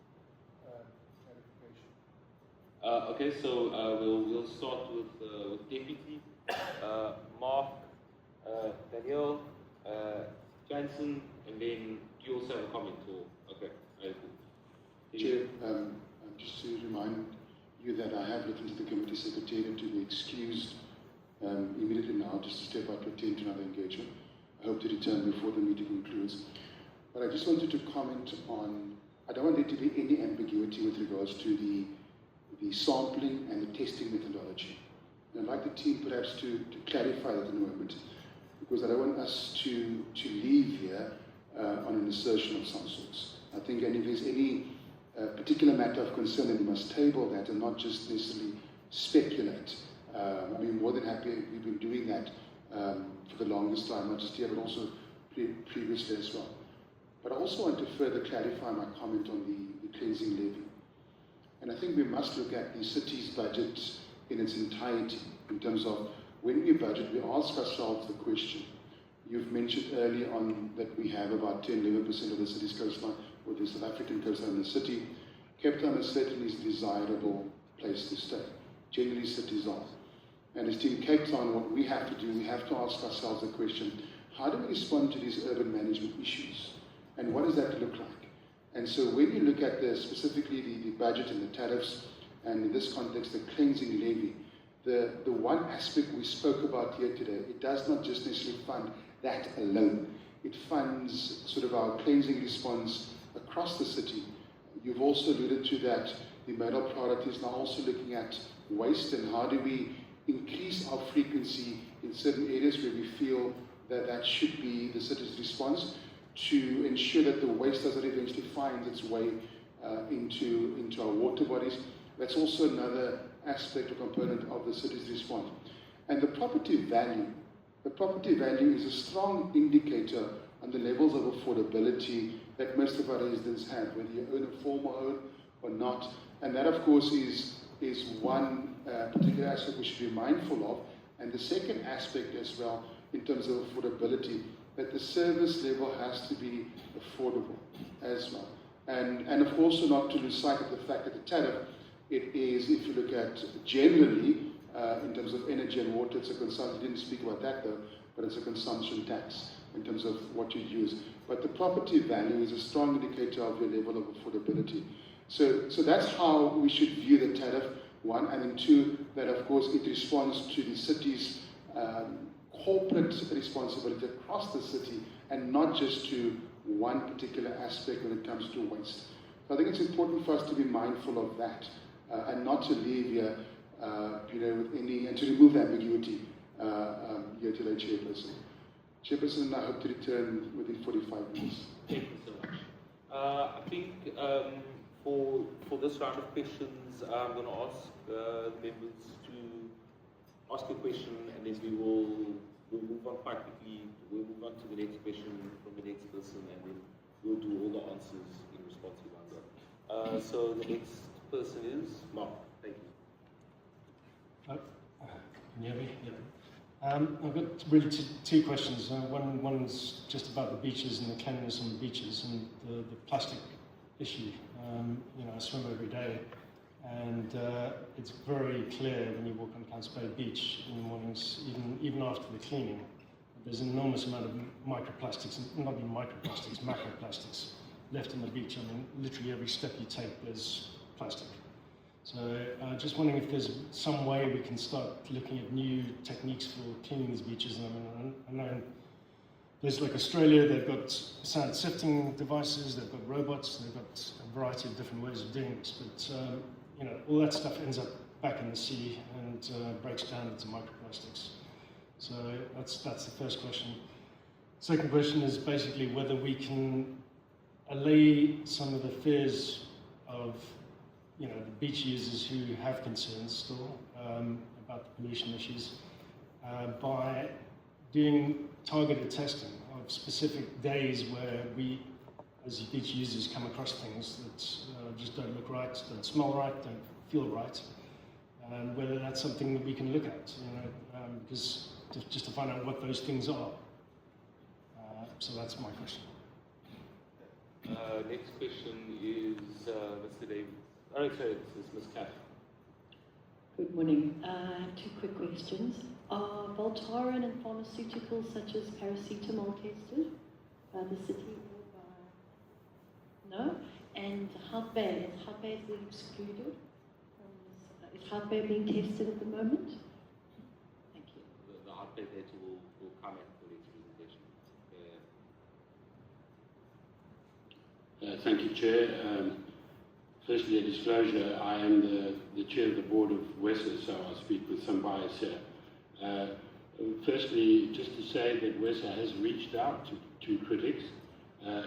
Okay, so we'll start with Deputy Mark, Danielle, Jansen, and then do you also have a comment? Or okay, Chair, just to remind you that I have written to the committee secretariat to be excused immediately now, just to step out to attend to another engagement. I hope to return before the meeting concludes. But I just wanted to comment on, I don't want there to be any ambiguity with regards to the sampling and the testing methodology. And I'd like the team perhaps to clarify that in a moment, because I don't want us to leave here on an assertion of some sorts. I think, and if there's any particular matter of concern, then we must table that and not just necessarily speculate. I mean, more than happy, we've been doing that for the longest time, not just here, but also previously as well. But I also want to further clarify my comment on the cleansing levy. And I think we must look at the city's budget in its entirety, in terms of when we budget, we ask ourselves the question. You've mentioned early on that we have about 10-11% of the city's coastline, or the South African coastline in the city. Cape Town is certainly a desirable place to stay. Generally, cities are. And as Team Cape Town, what we have to do, we have to ask ourselves the question, how do we respond to these urban management issues? And what does that look like? And so when you look at specifically the budget and the tariffs, and in this context, the cleansing levy, the one aspect we spoke about here today, it does not just necessarily fund that alone. It funds sort of our cleansing response across the city. You've also alluded to that the modal product is now also looking at waste and how do we increase our frequency in certain areas where we feel that that should be the city's response to ensure that the waste doesn't eventually find its way into our water bodies. That's also another aspect or component of the city's response. And the property value is a strong indicator on the levels of affordability that most of our residents have, whether you own a former home or not. And that, of course, is one particular aspect we should be mindful of. And the second aspect as well, in terms of affordability, that the service level has to be affordable as well. And of course, not to lose sight of the fact that the tariff, it is, if you look at generally, in terms of energy and water, it's a consumption, we didn't speak about that though, but it's a consumption tax in terms of what you use. But the property value is a strong indicator of your level of affordability. So that's how we should view the tariff, one, and then two, that of course it responds to the city's corporate responsibility across the city and not just to one particular aspect when it comes to waste. So I think it's important for us to be mindful of that and not to leave here, with any, and to remove the ambiguity here today, Chairperson. Chairperson, I hope to return within 45 minutes. Thank you so much. I think for this round of questions, I'm going to ask members to ask a question, and then we'll move on quite quickly. We'll move on to the next question from the next person, and then we'll do all the answers in responsive order. So the next person is Mark. Thank you. Can you hear me? Yeah. I've got really two questions. One's just about the beaches and the cleanliness on the beaches and the plastic issue. I swim every day, and it's very clear when you walk on Count's Bay Beach in the mornings, even after the cleaning, there's an enormous amount of microplastics, not even microplastics, macroplastics left on the beach. I mean, literally every step you take, there's plastic. So just wondering if there's some way we can start looking at new techniques for cleaning these beaches. I know there's like Australia, they've got sand sifting devices, they've got robots, they've got a variety of different ways of doing this, but all that stuff ends up back in the sea and breaks down into microplastics. So that's the first question. Second question is basically whether we can allay some of the fears of the beach users who have concerns still about the pollution issues by doing targeted testing of specific days where we, as beach users, come across things that just don't look right, don't smell right, don't feel right, and whether that's something that we can look at, because just to find out what those things are. So that's my question. Next question is Mr. David. Oh, sorry, it's Ms. Kath. Good morning. I have two quick questions. Are Voltaren and pharmaceuticals such as paracetamol tested by the city or by... No? And Hout Bay, is Hout Bay being excluded? Is Hout Bay being tested at the moment? Thank you. The Hout Bay data will come at the next presentation. Thank you, Chair. Firstly, a disclosure, I am the chair of the board of WESA, so I speak with some bias here. Firstly, just to say that WESA has reached out to critics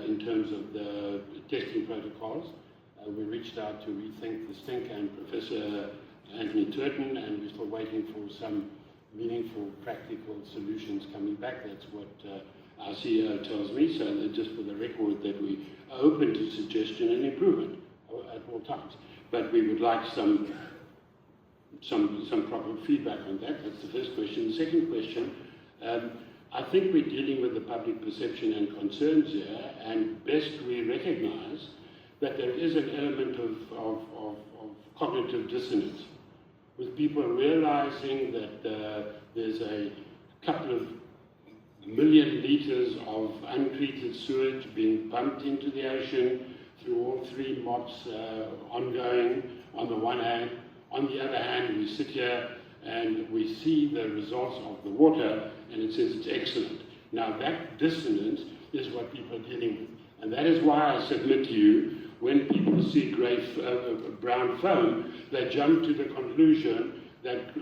in terms of the testing protocols. We reached out to Rethink the Stink and Professor Anthony Turton, and we're still waiting for some meaningful, practical solutions coming back. That's what our CEO tells me, so that just for the record that we are open to suggestion and improvement at all times. But we would like some proper feedback on that. That's the first question. The second question, I think we're dealing with the public perception and concerns here, and best we recognize that there is an element of cognitive dissonance, with people realizing that there's a couple of million litres of untreated sewage being pumped into the ocean through all three MOPs ongoing on the one hand. On the other hand, we sit here and we see the results of the water and it says it's excellent. Now that dissonance is what people are dealing with. And that is why I submit to you, when people see brown foam, they jump to the conclusion that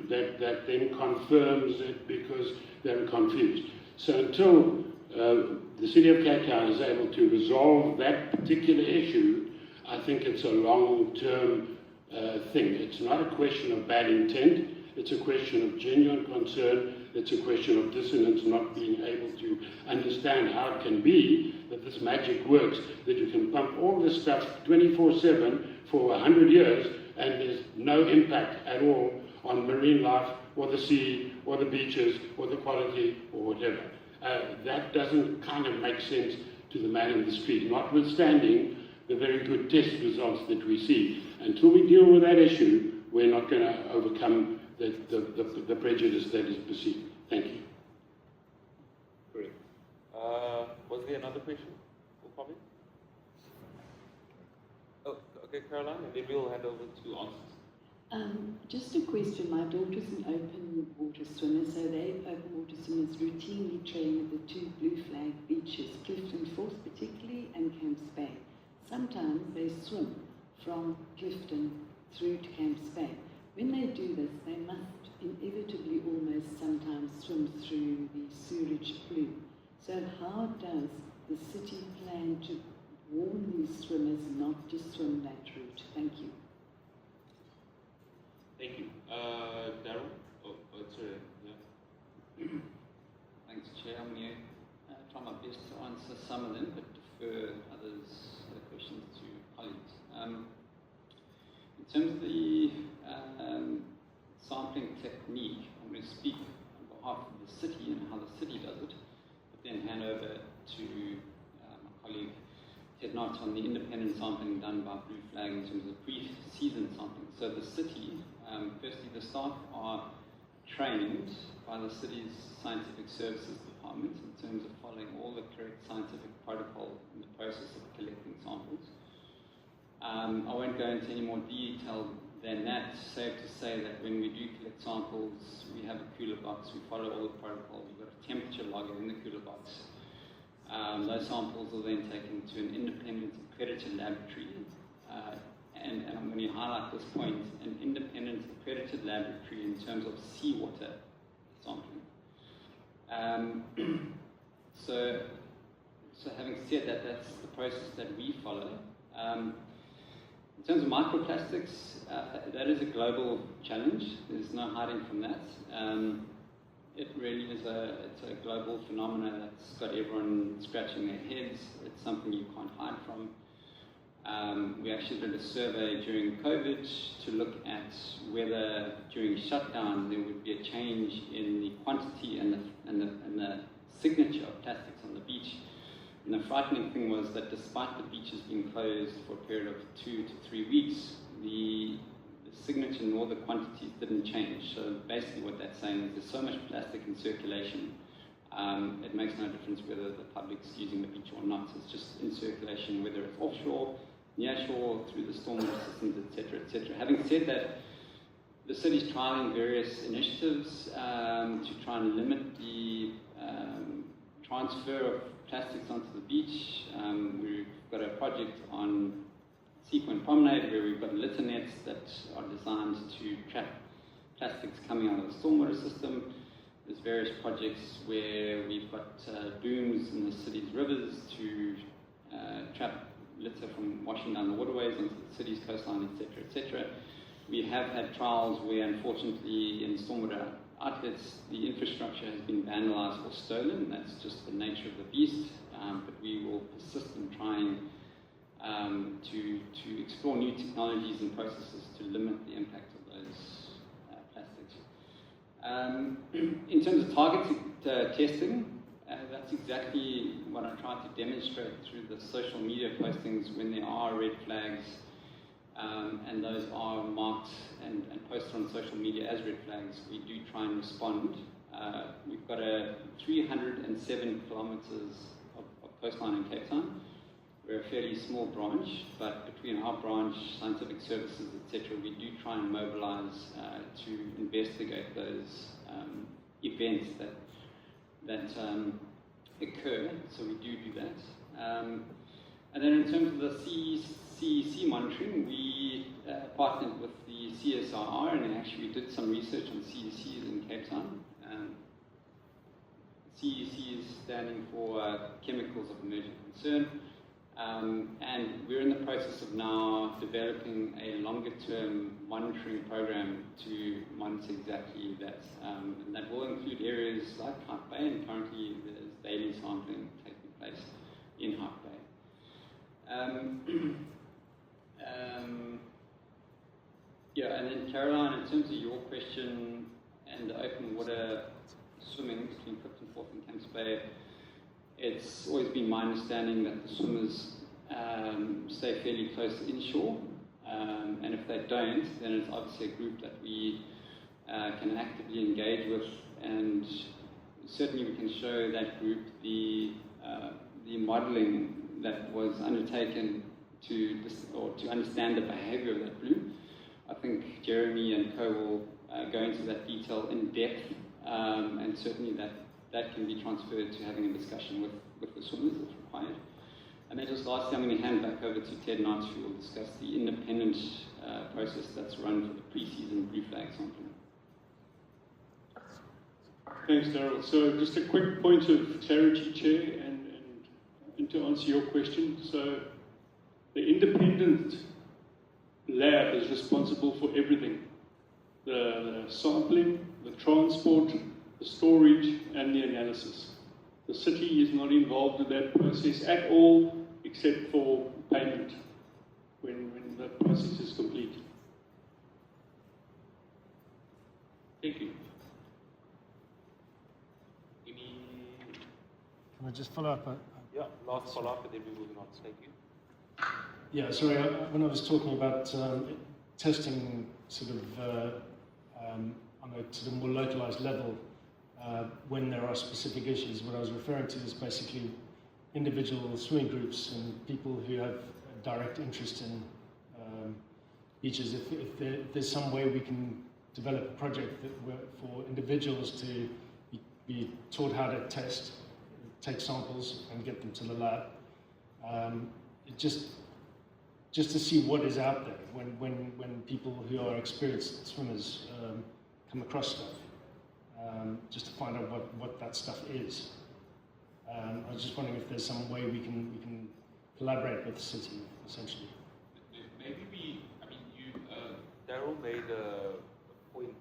then confirms it because they're confused. So until the City of Cape Town is able to resolve that particular issue, I think it's a long-term thing. It's not a question of bad intent, it's a question of genuine concern, it's a question of dissonance, not being able to understand how it can be that this magic works, that you can pump all this stuff 24/7 for 100 years and there's no impact at all on marine life or the sea or the beaches or the quality or whatever. That doesn't kind of make sense to the man in the street, notwithstanding the very good test results that we see. Until we deal with that issue, we're not going to overcome the prejudice that is perceived. Thank you. Great. Was there another question or comment? Oh, okay, Caroline, and then we'll hand over to answers. Just a question. My daughter's an open water swimmer, so they open water swimmers routinely train at the two blue flag beaches, Clifton Falls particularly and Camps Bay. Sometimes they swim from Clifton through to Camps Bay. When they do this, they must inevitably almost sometimes swim through the sewerage plume. So how does the city plan to warn these swimmers not to swim that route? Thank you. Thank you. Darryl? Oh, sorry. Yeah. Thanks, Chair. I'm going to try my best to answer some of them, but defer other questions to colleagues. In terms of the sampling technique, I'm going to speak on behalf of the city and how the city does it, but then hand over to my colleague Ted Knott on the independent sampling done by Blue Flag in terms of pre-season sampling. So the city, firstly, the staff are trained by the city's scientific services department in terms of following all the correct scientific protocol in the process of collecting samples. I won't go into any more detail than that, safe to say that when we do collect samples, we have a cooler box, we follow all the protocols, we've got a temperature logger in the cooler box. Those samples are then taken to an independent accredited laboratory, and I'm going to highlight this point, an independent accredited laboratory in terms of seawater sampling. So having said that, that's the process that we follow. In terms of microplastics, that is a global challenge. There's no hiding from that. It really is it's a global phenomenon that's got everyone scratching their heads. It's something you can't hide from. We actually did a survey during COVID to look at whether during shutdown there would be a change in the quantity and the signature of plastics on the beach. And the frightening thing was that despite the beaches being closed for a period of 2 to 3 weeks, the signature nor the quantities didn't change. So basically what that's saying is there's so much plastic in circulation, it makes no difference whether the public's using the beach or not. It's just in circulation, whether it's offshore, near shore, through the stormwater systems, etc., etc. Having said that, the city's trialling various initiatives to try and limit the transfer of plastics onto the beach. We've got a project on Seapoint Promenade, where we've got litter nets that are designed to trap plastics coming out of the stormwater system. There's various projects where we've got booms in the city's rivers to trap litter from washing down the waterways onto the city's coastline, etc., etc. We have had trials where, unfortunately, in stormwater outlets, the infrastructure has been vandalized or stolen. That's just the nature of the beast, but we will persist in trying to explore new technologies and processes to limit the impact of those plastics. In terms of targeted testing, that's exactly what I tried to demonstrate through the social media postings when there are red flags, and those are marked and posted on social media as red flags. We do try and respond. We've got 307 kilometres of coastline in Cape Town. We're a fairly small branch, but between our branch, scientific services, etc., we do try and mobilise to investigate those events that occur. So we do that. And then in terms of the CEC monitoring, we partnered with the CSIR and actually did some research on CECs in Cape Town. CEC is standing for Chemicals of Emerging Concern. And we're in the process of now developing a longer-term monitoring program to monitor exactly that. And that will include areas like Hart Bay, and currently there's daily sampling taking place in Hart Bay. Yeah, and then Caroline, in terms of your question and the open water swimming between Clifton Fourth and Camps Bay, it's always been my understanding that the swimmers stay fairly close inshore, and if they don't, then it's obviously a group that we can actively engage with, and certainly we can show that group the modelling that was undertaken to understand the behaviour of that group. I think Jeremy and Co will go into that detail in depth, and certainly that can be transferred to having a discussion with the swimmers if required. And then just lastly, I'm going to hand back over to Ted Knight, who will discuss the independent process that's run for the pre-season blue flag sampling. Thanks, Daryl. So just a quick point of clarity, Chair, and to answer your question. So the independent lab is responsible for everything: the sampling, the transport, the storage, and the analysis. The city is not involved in that process at all, except for payment when the process is complete. Thank you. Can I just follow up? Yeah, last follow-up, and then we're moving on. Thank you. Yeah, sorry, when I was talking about testing sort of on a sort of more localized level, when there are specific issues, what I was referring to is basically individual swimming groups and people who have a direct interest in beaches. If there's some way we can develop a project for individuals to be taught how to test, take samples and get them to the lab, just to see what is out there when people who are experienced swimmers come across stuff, just to find out what that stuff is. I was just wondering if there's some way we can collaborate with the city, essentially. Maybe Daryl made a point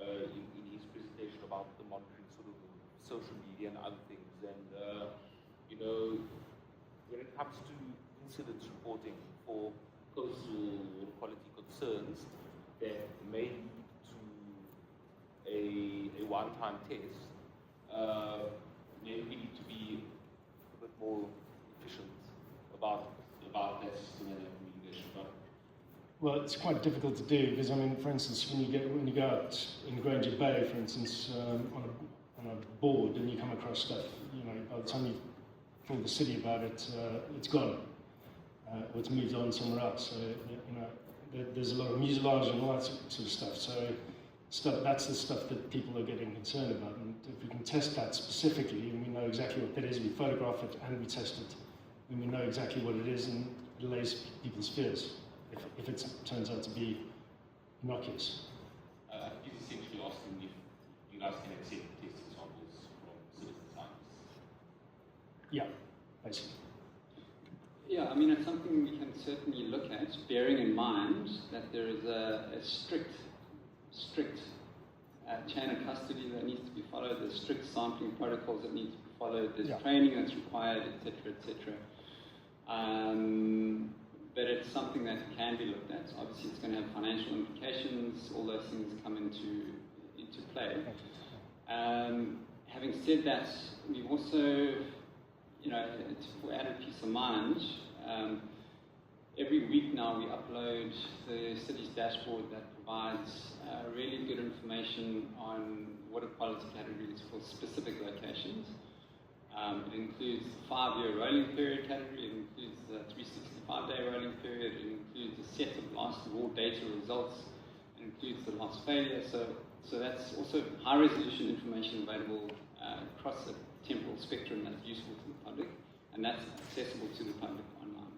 in his presentation about the monitoring sort of social media and other things, and when it comes to incident reporting for coastal water quality concerns that may lead to a one-time test, maybe we need to be a bit more efficient about that system and that communication. Well, it's quite difficult to do because, I mean, for instance, when you go out in Granger Bay, for instance, on a board and you come across stuff, by the time you told the city about it, it's gone, or it's moved on somewhere else. So, there's a lot of mucilage and all that sort of stuff. That's the stuff that people are getting concerned about. And if we can test that specifically, and we know exactly what that is, we photograph it and we test it, and we know exactly what it is, and allays people's fears if it turns out to be innocuous. He's essentially asking if you guys can accept test examples from citizen scientists. Yeah, basically. Yeah, I mean, it's something we can certainly look at, bearing in mind that there is a strict chain of custody that needs to be followed, there's strict sampling protocols that need to be followed, there's training that's required, etc., etc. But it's something that can be looked at. Obviously, it's going to have financial implications. All those things come into play. Having said that, we've also, for added peace of mind, every week now we upload the city's dashboard that provides really good information on water quality categories for specific locations. It includes the 5-year rolling period category, it includes the 365-day rolling period, it includes a set of last raw data results, it includes the loss failure. So that's also high resolution information available across the temporal spectrum that's useful to the public, and that's accessible to the public online.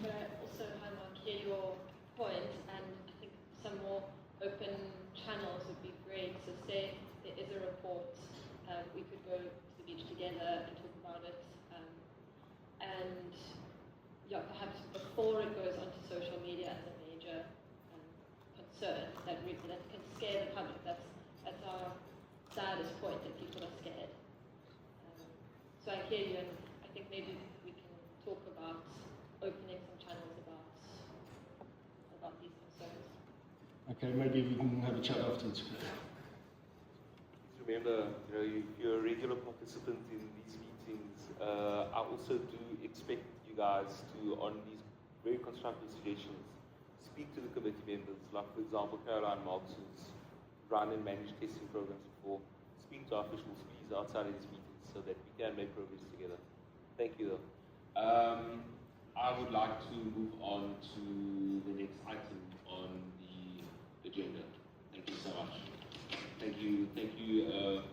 But I also, Hannah, hear your point, and I think some more open channels would be great. So say there is a report, we could go to the beach together and talk about it, and perhaps before it goes onto social media as a major concern that can scare the public. That's our saddest point, that people are scared. So I hear you, and I think maybe we can talk about opening some channels about these concerns. Okay, maybe we can have a chat afterwards. Remember, you're a regular participant in these meetings. I also do expect you guys to, on these very constructive suggestions, speak to the committee members, like for example Caroline Marks, who's run and managed testing programs before. Speak to our officials, please, outside of these meetings so that we can make progress together. Thank you, though. I would like to move on to the next item on the agenda. Thank you so much. Thank you,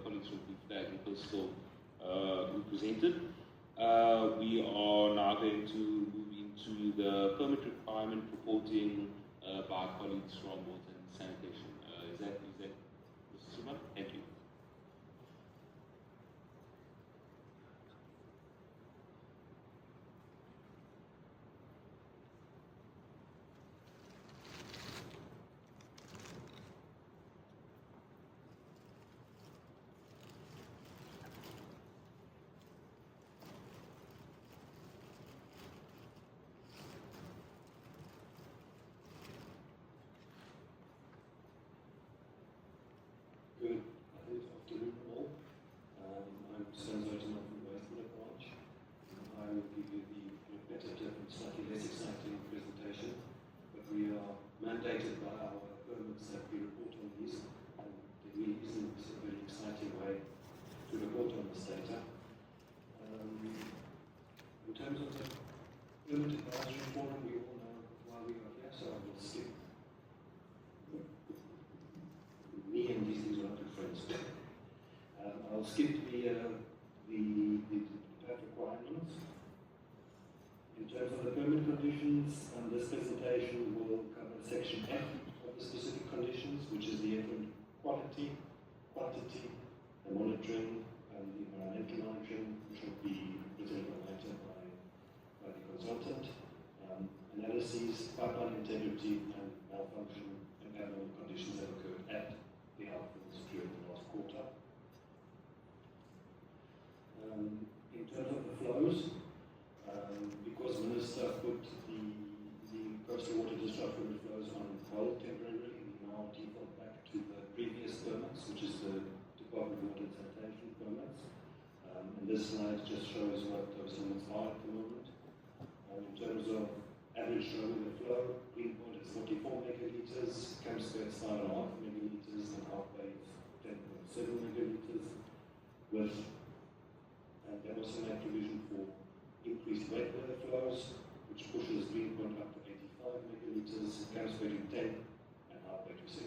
colleagues from the Flag and Coastal who presented. We are now going to move into the permit requirement reporting by colleagues from water and sanitation. Is that Mr. Suma? Thank you. Good afternoon all. I'm Stan Zoteman from the Westwood branch. I will give you the repetitive and slightly less exciting presentation, but we are mandated by our permits that we report on these, and there really isn't a very exciting way to report on this data. In terms of the permit advisory forum, we all know why we are here, so I will skip. Me and these things are not good friends. I'll skip the requirements. In terms of the permit conditions, this presentation will cover section F of the specific conditions, which is the effluent quality, quantity, the monitoring, and the environmental monitoring, which will be presented later by the consultant. Analyses, pipeline integrity, and malfunction and abnormal conditions that occurred at the outfalls during the last quarter. In terms of the flows, because Minister put the coastal water discharge permit flows on hold temporarily, we now default back to the previous permits, which is the Department of Water and Sanitation permits. And this slide just shows what those limits are at the moment. In terms of average shoreline flow, Greenpoint is 44 megalitres, Campsbed's 5.5 megalitres, and Half Bay is 10.7 megalitres, with, and there was some provision for increased wet weather flows, which pushes Greenpoint up to 85 megalitres, Campsbed to 10, and Half Bay to 17.5.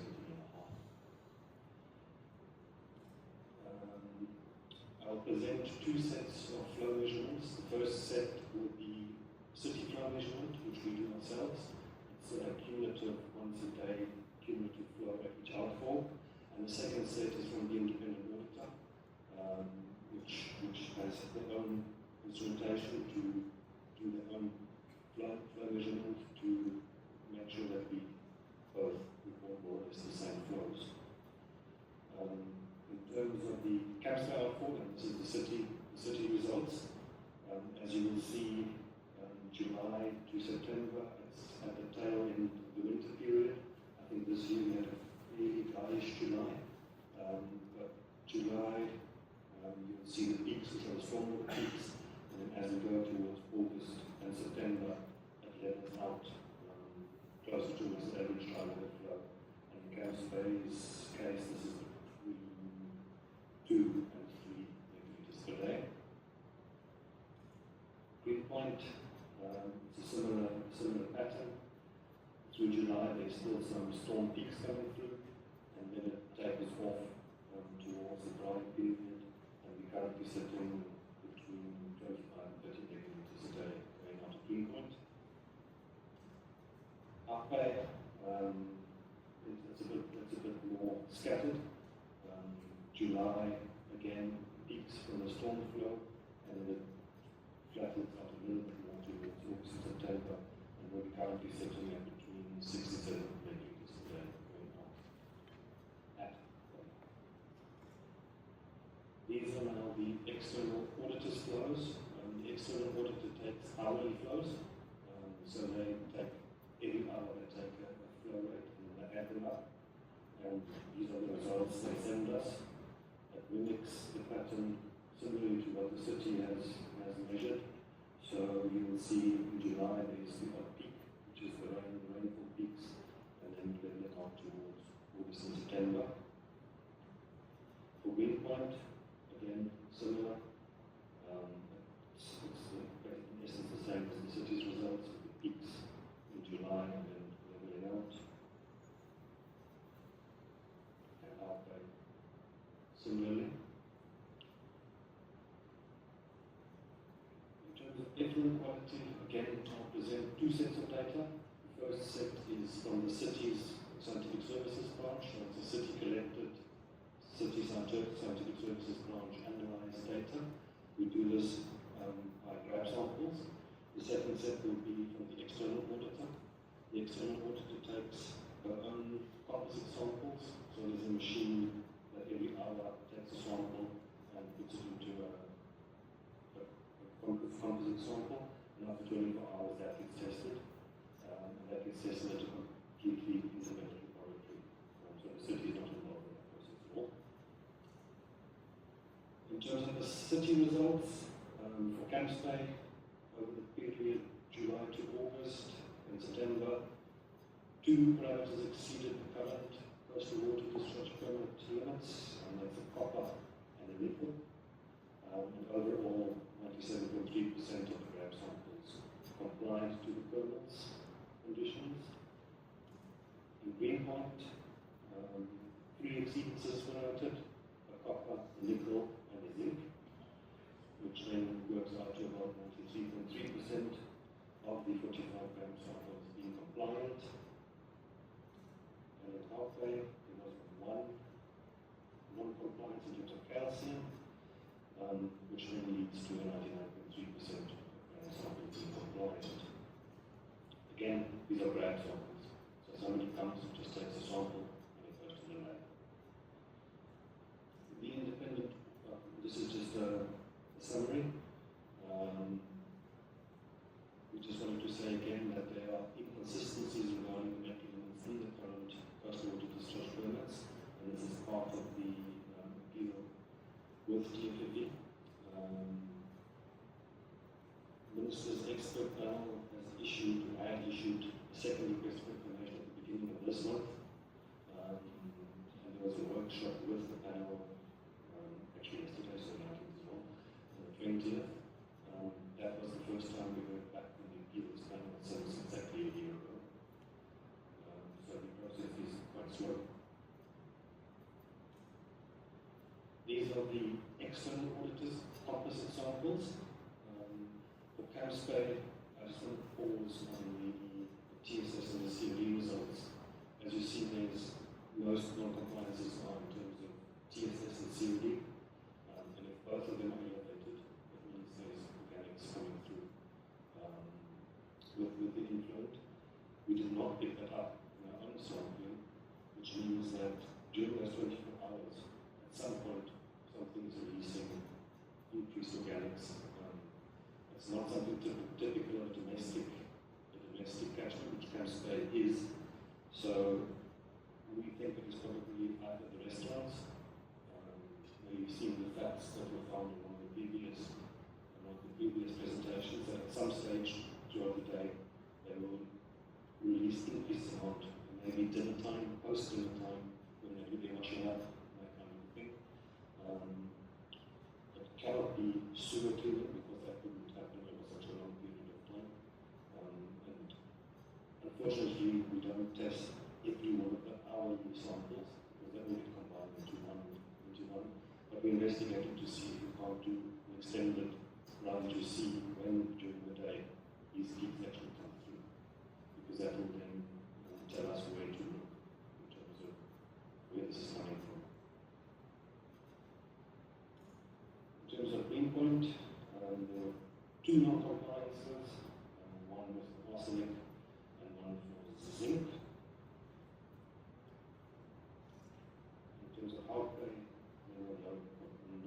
I'll present two sets of flow measurements. The first set will city flow measurement, which we do ourselves. It's a cumulative, once a day, cumulative flow at each outfall. And the second set is from the independent auditor, which has their own instrumentation to do their own flow measurement to make sure that we both report more or less the same flows. In terms of the Capstone outfall, and this is the city results, as you will see, July to September, it's at the tail end of the winter period. I think this year we had a fairly dryish July, but July, you'll see the peaks, which are the stormwater peaks, and then as we go towards August and September, it levels out closer towards the average dry weather flow. And in Camps Bay's case, this is between 2 and 3 milliliters per day. Greenpoint, it's a similar pattern. Through July, there's still some storm peaks coming through, and then it tapers off towards the dry period, and we're currently sitting between 25 and 30 milliliters a day going out of Greenpoint. Outbay, it's a bit more scattered. July, again, peaks from the storm flow, and then it flattens out a little bit more towards August and September, and we're currently sitting at between 67 milliliters a day going out. These are now the external auditor's flows. The external auditor takes hourly flows, so they take every hour they take a flow rate and they add them up, and these are the results they send us. It mimics the pattern similarly to what the city has measured. So you will see in July there's the odd peak, which is the rainfall peaks, and then level it out towards August and September. For Greenpoint, again, similar. It's in essence the same as the city's results, with the peaks in July and then leveling out. And Outbay, similarly. Effluent quality, again, I'll present two sets of data. The first set is from the city's scientific services branch, so it's a city-collected, city scientific services branch analyzed data. We do this by grab samples. The second set will be from the external auditor. The external auditor takes her own composite samples, so there's a machine that every hour takes a sample and puts it into a composite sample, and after 24 hours that gets tested, and that gets tested at a completely independent laboratory. So the city is not involved in that process at all. In terms of the city results, for Camps Bay, over the period July to August and September, 2 parameters exceeded the current coastal water discharge permit limits, and that's a copper and a nickel. And overall, 97.3% of the grab samples complied to the permit's conditions. In Greenpoint, 3 exceedances were noted, a copper, a nickel, and a zinc, which then works out to about 93.3% of the 45 gram samples being compliant. And at Outbay, there was 1 non-compliance in terms of calcium, which then leads to a 99.3% sample being compliant. Again, these are grab samples. So somebody comes and just takes a sample and it goes to the lab. The independent, this is just a summary. We just wanted to say again that there are inconsistencies regarding the mechanisms in the current coastal water discharge permits, and this is part of the appeal with TFFE. Minister's expert panel had issued a second request for information at the beginning of this month, and there was a workshop with the panel actually yesterday, so 19th as well, on the 20th. That was the first time we heard back from the appeals panel since exactly a year ago. So the process is quite slow. These are the external auditors' composite samples. For Camps Bay, I just want to pause on the TSS and the COD results. As you see, there's most non-compliances are in terms of TSS and COD, and if both of them are elevated, it means there's organics coming through. With the inflow, we did not pick that up in our own sampling, which means that during those 24 hours, at some point, something is releasing increased organics. It's not something typical of a domestic catchment, which Camps Bay is. So we think it is probably either the restaurants, where you've seen the facts that were found in one of the previous presentations, that at some stage throughout the day they will release increased amount, maybe dinner time, post dinner time, when they do their washing up, that kind of thing. It cannot be sewer cleaning because that wouldn't happen over such a long period of time. And unfortunately, we don't test every one of the hourly samples because that will be combined into one. But we're investigating to see if we can't do an extended run to see when during the day these peaks actually come through, because that will then tell us where to look in terms of where this is coming from. In terms of Greenpoint, there were two non-compliances, one with arsenic and one for zinc. In terms of outbreak, there were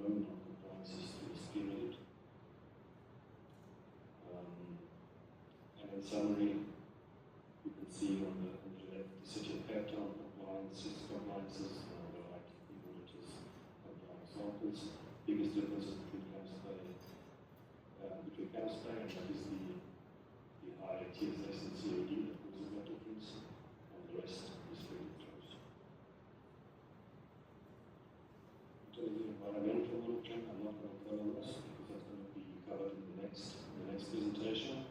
no non-compliances to this period. And in summary, you can see on the left the City of Cape Town compliances, and on the right the auditors' compliance samples. Biggest differences between Camps Bay and that is the high TSS and COD that causes that difference, and the rest is fairly close. In terms of environmental monitoring, I'm not going to go on this because that's going to be covered in the next presentation.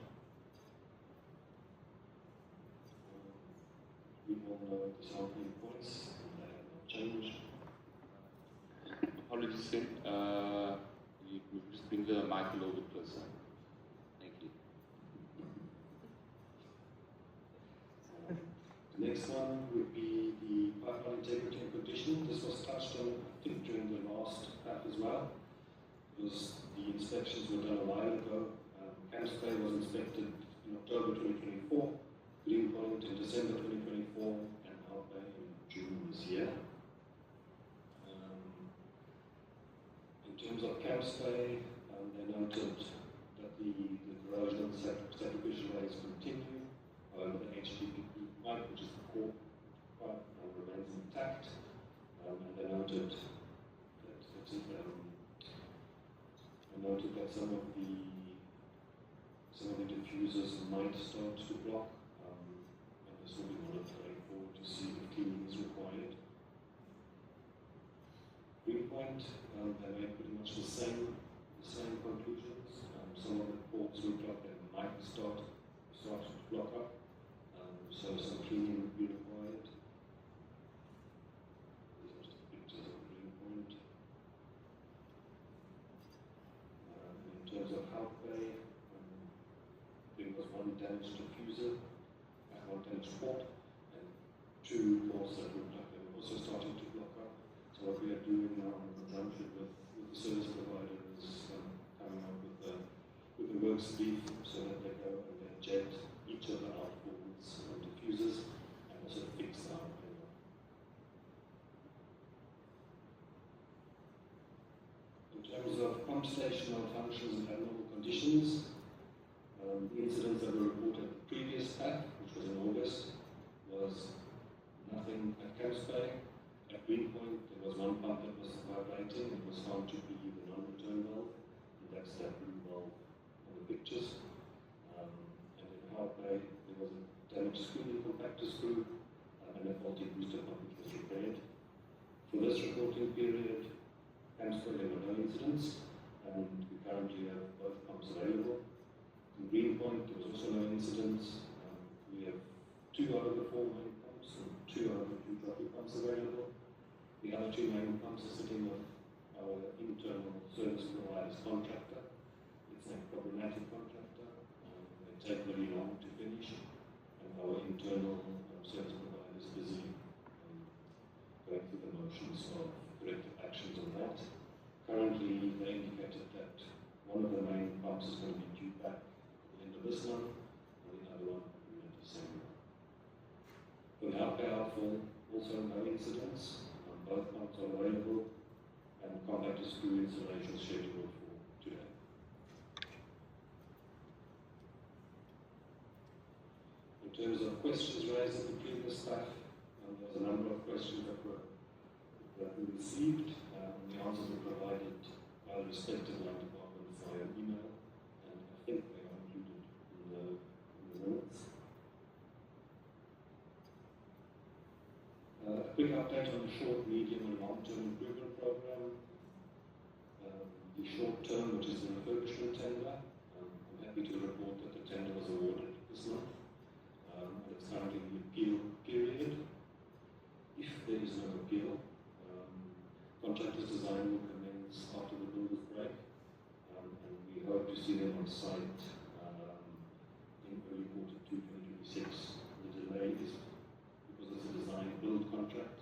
We all know the sampling points, and they have not changed. Apologies, Finn. You just bring the mic a little bit closer. Thank you. The next one would be the pipeline integrity and conditioning. This was touched on, I think, during the last pack as well, because the inspections were done a while ago. Camps Bay was inspected in October 2024, Greenpoint in December 2024, and Outbay in June this year. In terms of Camps Bay, they noted that the corrosion and sacrificial rays continue. However, the HDPE pipe, which is the core pipe, remains intact. And they noted that some of the diffusers might start to block. And this will be monitoring forward to see if cleaning is required. Greenpoint, they made pretty much the same conclusions. Some of the ports looked like they might start to block up, so some cleaning would be required. These are just pictures of Greenpoint. In terms of Outbay, there was one damaged diffuser and one damaged port, and two ports that looked like they were also starting to block up. So what we are doing now in conjunction with the service provider is coming up with the works brief so that they go and they jet each of the outfalls and diffusers and also fix the outfall. In terms of pump station malfunctions and abnormal conditions, the incidents that were reported at the previous pack, which was in August, was nothing at Camps Bay. At Greenpoint, there was one pump that was vibrating. It was found to be the non-return valve, and that's that blue valve on the pictures. And in Outbay, there was a damaged screw, the compactor screw, and a faulty booster pump which was repaired. For this reporting period, Camps Bay, there were no incidents, and we currently have both pumps available. In Greenpoint, there was also no incidents. We have 2 out of the 4 main pumps and 2 out of the 2 trophy pumps available. The other 2 main pumps are sitting with our internal service provider's contractor. It's a problematic contractor. They take very long to finish, and our internal service providers busy going through the motions of corrective actions on that. Currently, they indicated that one of the main pumps is going to be due back at the end of this month, and the other one in December. For now, outfall, also no incidents. Both pumps are available, and compact screw installation is scheduled for today. In terms of questions raised at the previous stuff, there was a number of questions that we received. The answers were provided by the respective line departments via email, and I think they are included in the minutes. A quick update on the short, medium, and long-term improvement program. The short term, which is the refurbishment tender, I'm happy to report that the tender was awarded this month. And it's currently in the appeal period. If there is no appeal, contractor's design will commence after the builder's break, and we hope to see them on site in early quarter 2, 2026. The delay is because it's a design-build contract,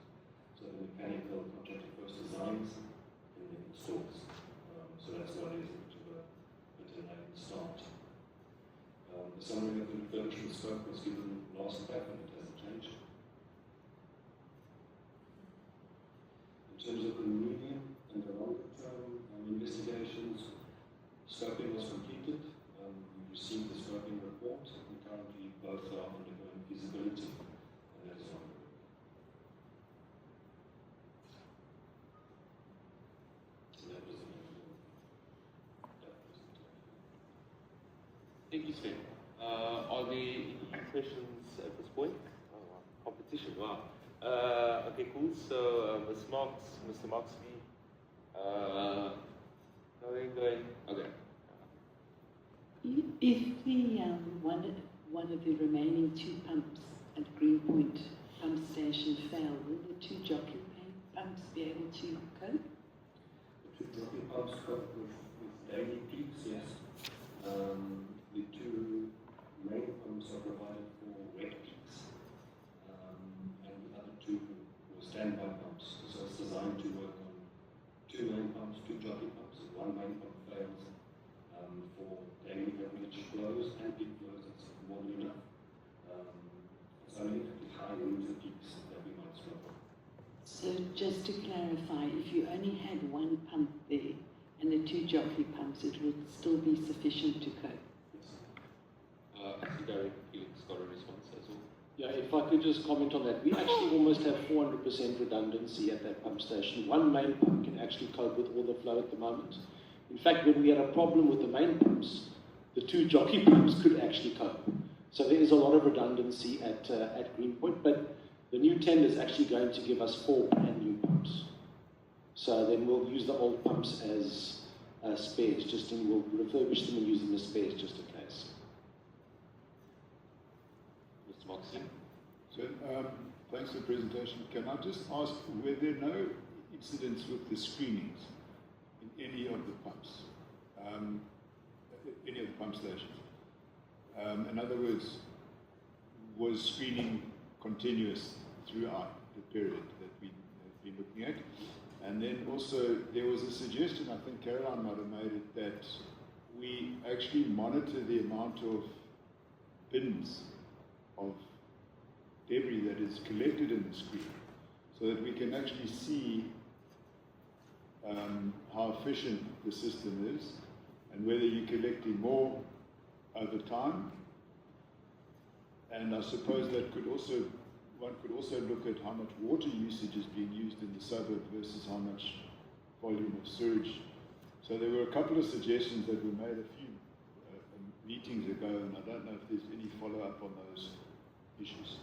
so the mechanical contractor first designs and then installs. So that's why there's a bit of a delay in the start. The summary of the refurbishment scope was given last back, and it hasn't changed. In terms of the medium and the longer term investigations, scoping was completed. We received the scoping report, and currently both are undergoing feasibility, and that is ongoing. So that was the end of that presentation. Thank you, Sven. Are there any questions at this point? Oh, wow. Competition, wow. Okay, cool. So, Ms. Marks, Mr. Marksby, going. Okay. If the one of the remaining 2 pumps at Greenpoint pump station fail, will the 2 jockey pumps be able to cope? The 2 jockey pumps cope with daily peaks, yes. The 2 main pumps are provided for wet peaks, and the other 2 were standby pumps. So it's designed to work on 2 main pumps, 2 jockey pumps. If 1 main pump fails for daily average flows and peak flows, it's more than enough. It's only at the high rooms and peaks that we might struggle. So just to clarify, if you only had 1 pump there and the 2 jockey pumps, it would still be sufficient to cope? Derek Felix got a response as well. Yeah, if I could just comment on that. We actually almost have 400% redundancy at that pump station. 1 main pump can actually cope with all the flow at the moment. In fact, when we had a problem with the main pumps, the 2 jockey pumps could actually cope. So there is a lot of redundancy at Greenpoint, but the new tender is actually going to give us 4 brand new pumps. So then we'll use the old pumps as spares, we'll refurbish them and use them as spares just in case. Mr. Moxie. So, thanks for the presentation. Can I just ask, were there no incidents with the screenings in any of the pumps, any of the pump stations? In other words, was screening continuous throughout the period that we've been looking at? And then also, there was a suggestion, I think Caroline might have made it, that we actually monitor the amount of bins of debris that is collected in the screen, so that we can actually see how efficient the system is, and whether you're collecting more over time. And I suppose that one could also look at how much water usage is being used in the suburb versus how much volume of sewage. So there were a couple of suggestions that were made a few meetings ago, and I don't know if there's any follow-up on those issues.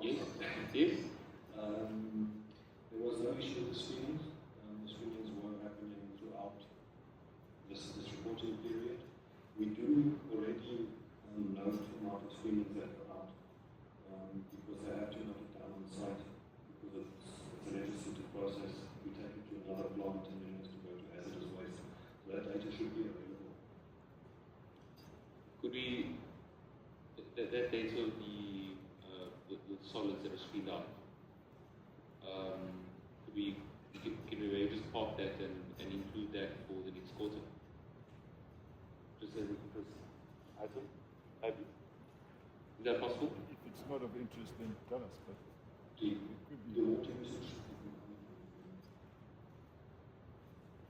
Yes. There was no issue with the screenings. The screenings were happening throughout this reporting period. We do already know the amount of screenings that are out, because they have to note it down on site, because it's a legislative process. We take it to another plant and then it has to go to hazardous waste. that data of the solids that are screened out? Can we maybe just park that and include that for the next quarter? Just as an interest item, maybe? Is that possible? If it's not of interest, then tell us. But The water usage.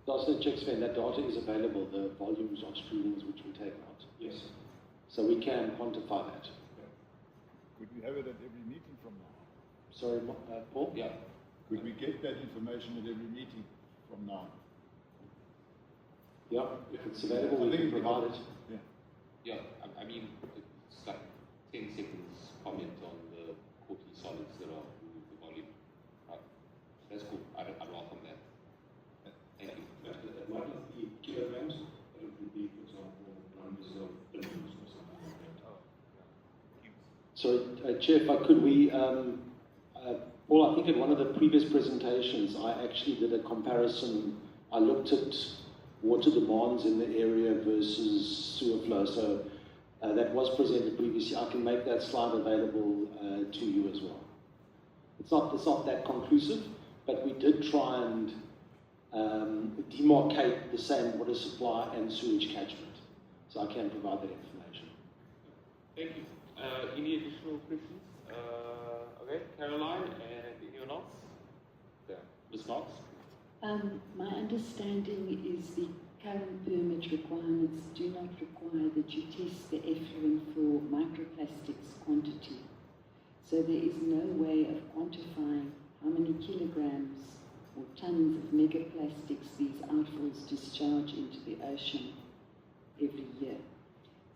Last checks when that data is available, the volumes of screenings which we take out. Yes. So we can quantify that. could we have it at every meeting from now? Sorry, Paul? Yeah. Could we get that information at every meeting from now? Yeah, if it's available, we can provide it. Yeah, I mean, it's like 10 seconds comment on the quarterly solids that are the volume. Right. That's cool. I'd welcome that. Thank you. It might not be kilograms, but it would be, for example, numbers of billions or something like that. So, Chair, if I could, Paul, I think at one of the previous presentations, I actually did a comparison. I looked at water demands in the area versus sewer flow. So that was presented previously. I can make that slide available to you as well. It's not that conclusive, but we did try and demarcate the same water supply and sewage catchment. So I can provide that information. Thank you. Any additional questions? Okay, Caroline and anyone else? Yeah. Ms. Marks? My understanding is the current permit requirements do not require that you test the effluent for microplastics quantity. So there is no way of quantifying how many kilograms or tons of megaplastics these outfalls discharge into the ocean every year.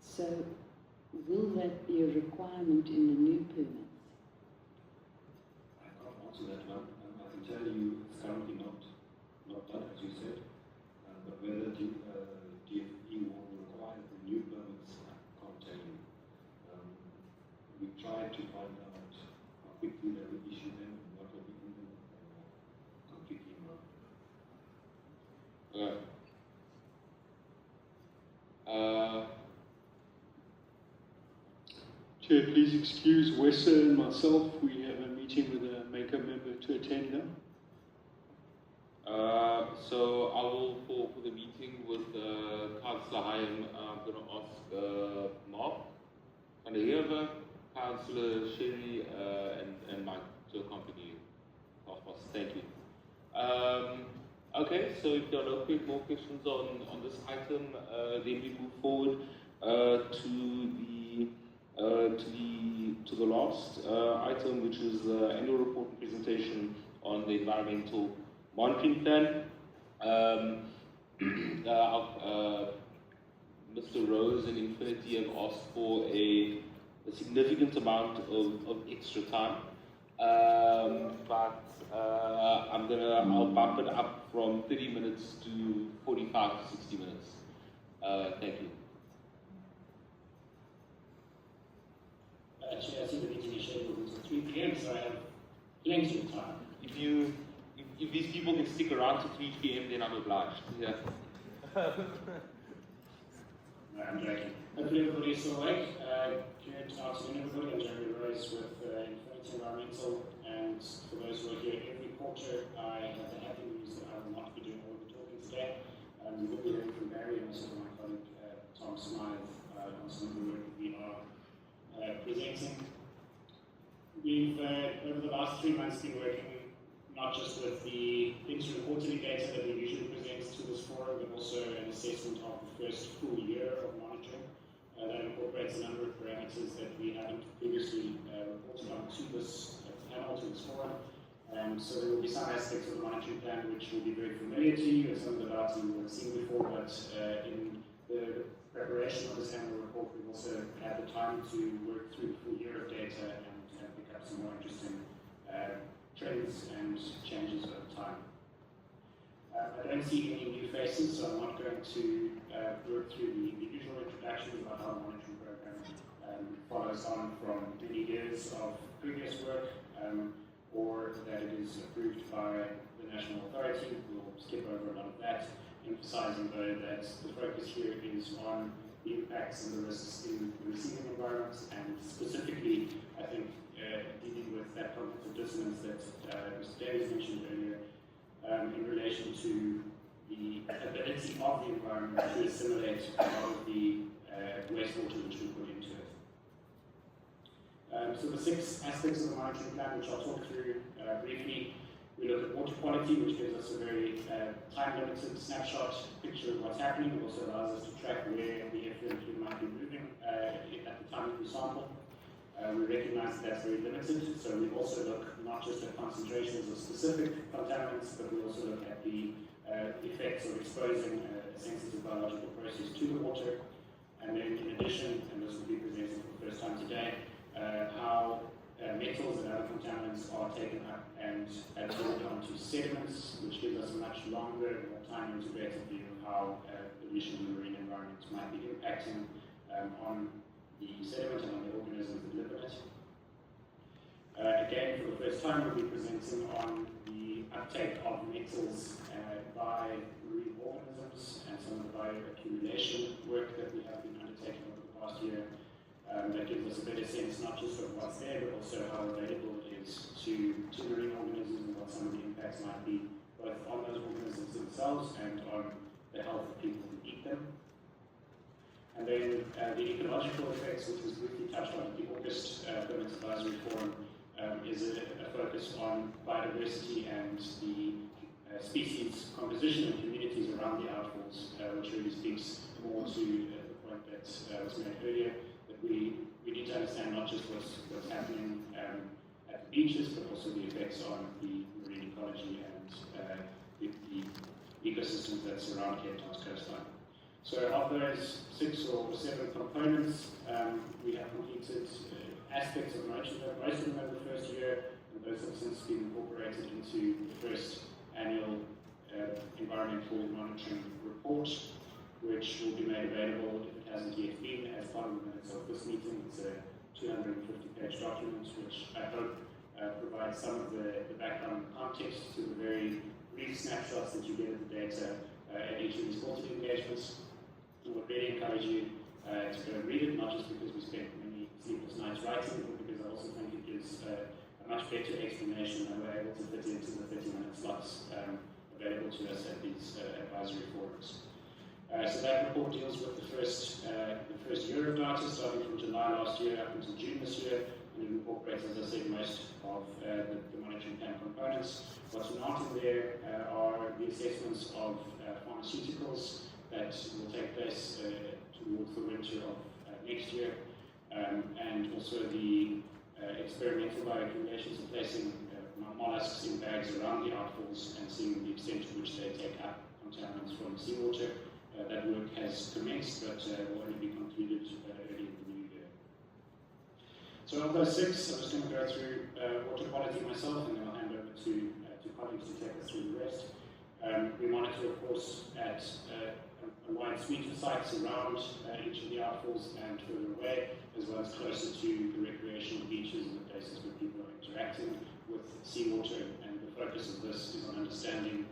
So will that be a requirement in the new permits? I can't answer that one. I can tell you it's currently not done, as you said. But whether DFE will require the new permits, I can't tell you. We tried to find out how quickly they will issue them and what will be in them. Completely wrong. Chair, please excuse Wessa and myself. We have a meeting with a Maker member to attend now. So I will, for the meeting with Councillor Hayem, I'm going to ask Mark van der Heerwe, Councillor Sherry, and Mike to accompany you. Thank you. Okay, so if there are no more questions on this item, then we move forward to the last item, which is the annual report and presentation on the environmental monitoring plan. Mr. Rose and Infinity have asked for a significant amount of extra time, but I'll bump it up from 30 minutes to 45 to 60 minutes. Thank you. Actually, I see the meeting is scheduled until 3 p.m., so I have plenty of time. If these people can stick around to 3 p.m., then I'm obliged. Yeah. I'm joking. Hopefully everybody is still awake. Good afternoon, everybody. I'm Jeremy Rose with Infinity Environmental, and for those who are here every quarter, I have the happy news that I will not be doing all the talking today. We will be hearing from Barry and also from my colleague Tom Smythe on some of the work that we are presenting. We've, over the last 3 months, been working not just with the interim quarterly data that we usually present to this forum, but also an assessment of the first full year of monitoring. That incorporates a number of parameters that we haven't previously reported on to this panel, to this forum. So there will be some aspects of the monitoring plan which will be very familiar to you, and some of the data you will have seen before, but in the preparation of this annual report, we've also had the time to work through the full year of data and pick up some more interesting trends and changes over time. I don't see any new faces, so I'm not going to work through the usual introductions about how the monitoring program follows on from many years of previous work, or that it is approved by the national authority. We'll skip over a lot of that, emphasizing though that the focus here is on the impacts and the risks in the receiving environments, and specifically, I think, dealing with that cognitive dissonance that Mr. Davies mentioned earlier in relation to the ability of the environment to assimilate a lot of the wastewater which we put into it. So the 6 aspects of the monitoring plan, which I'll talk through briefly. We look at water quality, which gives us a very time-limited snapshot picture of what's happening. It also allows us to track where the effluent might be moving at the time of the sample. We recognize that that's very limited, so we also look not just at concentrations of specific contaminants, but we also look at the effects of exposing a sensitive biological process to the water. And then in addition, and this will be presented for the first time today, how metals and other contaminants are taken up and absorbed onto sediments, which gives us a much longer, more time-integrated view of how pollution in the marine environment might be impacting on the sediment and on the organisms that live in it. Again, for the first time, we'll be presenting on the uptake of metals by marine organisms and some of the bioaccumulation work that we have been undertaking over the past year. That gives us a better sense not just of what's there, but also how available it is to marine organisms and what some of the impacts might be, both on those organisms themselves and on the health of people who eat them. And then the ecological effects, which was briefly touched on at the August Permit Advisory Forum, is a focus on biodiversity and the species composition and communities around the outfalls, which really speaks more to the point that was made earlier. We need to understand not just what's happening at the beaches, but also the effects on the marine ecology and the ecosystems that surround Cape Town's coastline. So of those 6 or 7 components, we have completed aspects of most of them over the first year, and those have since been incorporated into the first annual environmental monitoring report, which will be made available if it hasn't yet been as part of the minutes of this meeting. It's a 250-page document, which I hope provides some of the background context to the very brief snapshots that you get of the data at each of these quarterly engagements. I would really encourage you to go and read it, not just because we spent many sleepless nights writing it, but because I also think it gives a much better explanation than we're able to fit into the 30-minute slots available to us at these advisory forums. So that report deals with the first year of data, starting from July last year up until June this year, and it incorporates, as I said, most of the monitoring plan components. What's not in there are the assessments of pharmaceuticals that will take place towards the winter of next year, and also the experimental bioaccumulation, so placing mollusks in bags around the outfalls and seeing the extent to which they take up contaminants from seawater. That work has commenced, but will only be concluded early in the new year. So of those 6, I'm just going to go through water quality myself, and then I'll hand over to colleagues to take us through the rest. We monitor, of course, at a wide suite of sites around each of the outfalls and further away, as well as closer to the recreational beaches and the places where people are interacting with seawater. And the focus of this is on understanding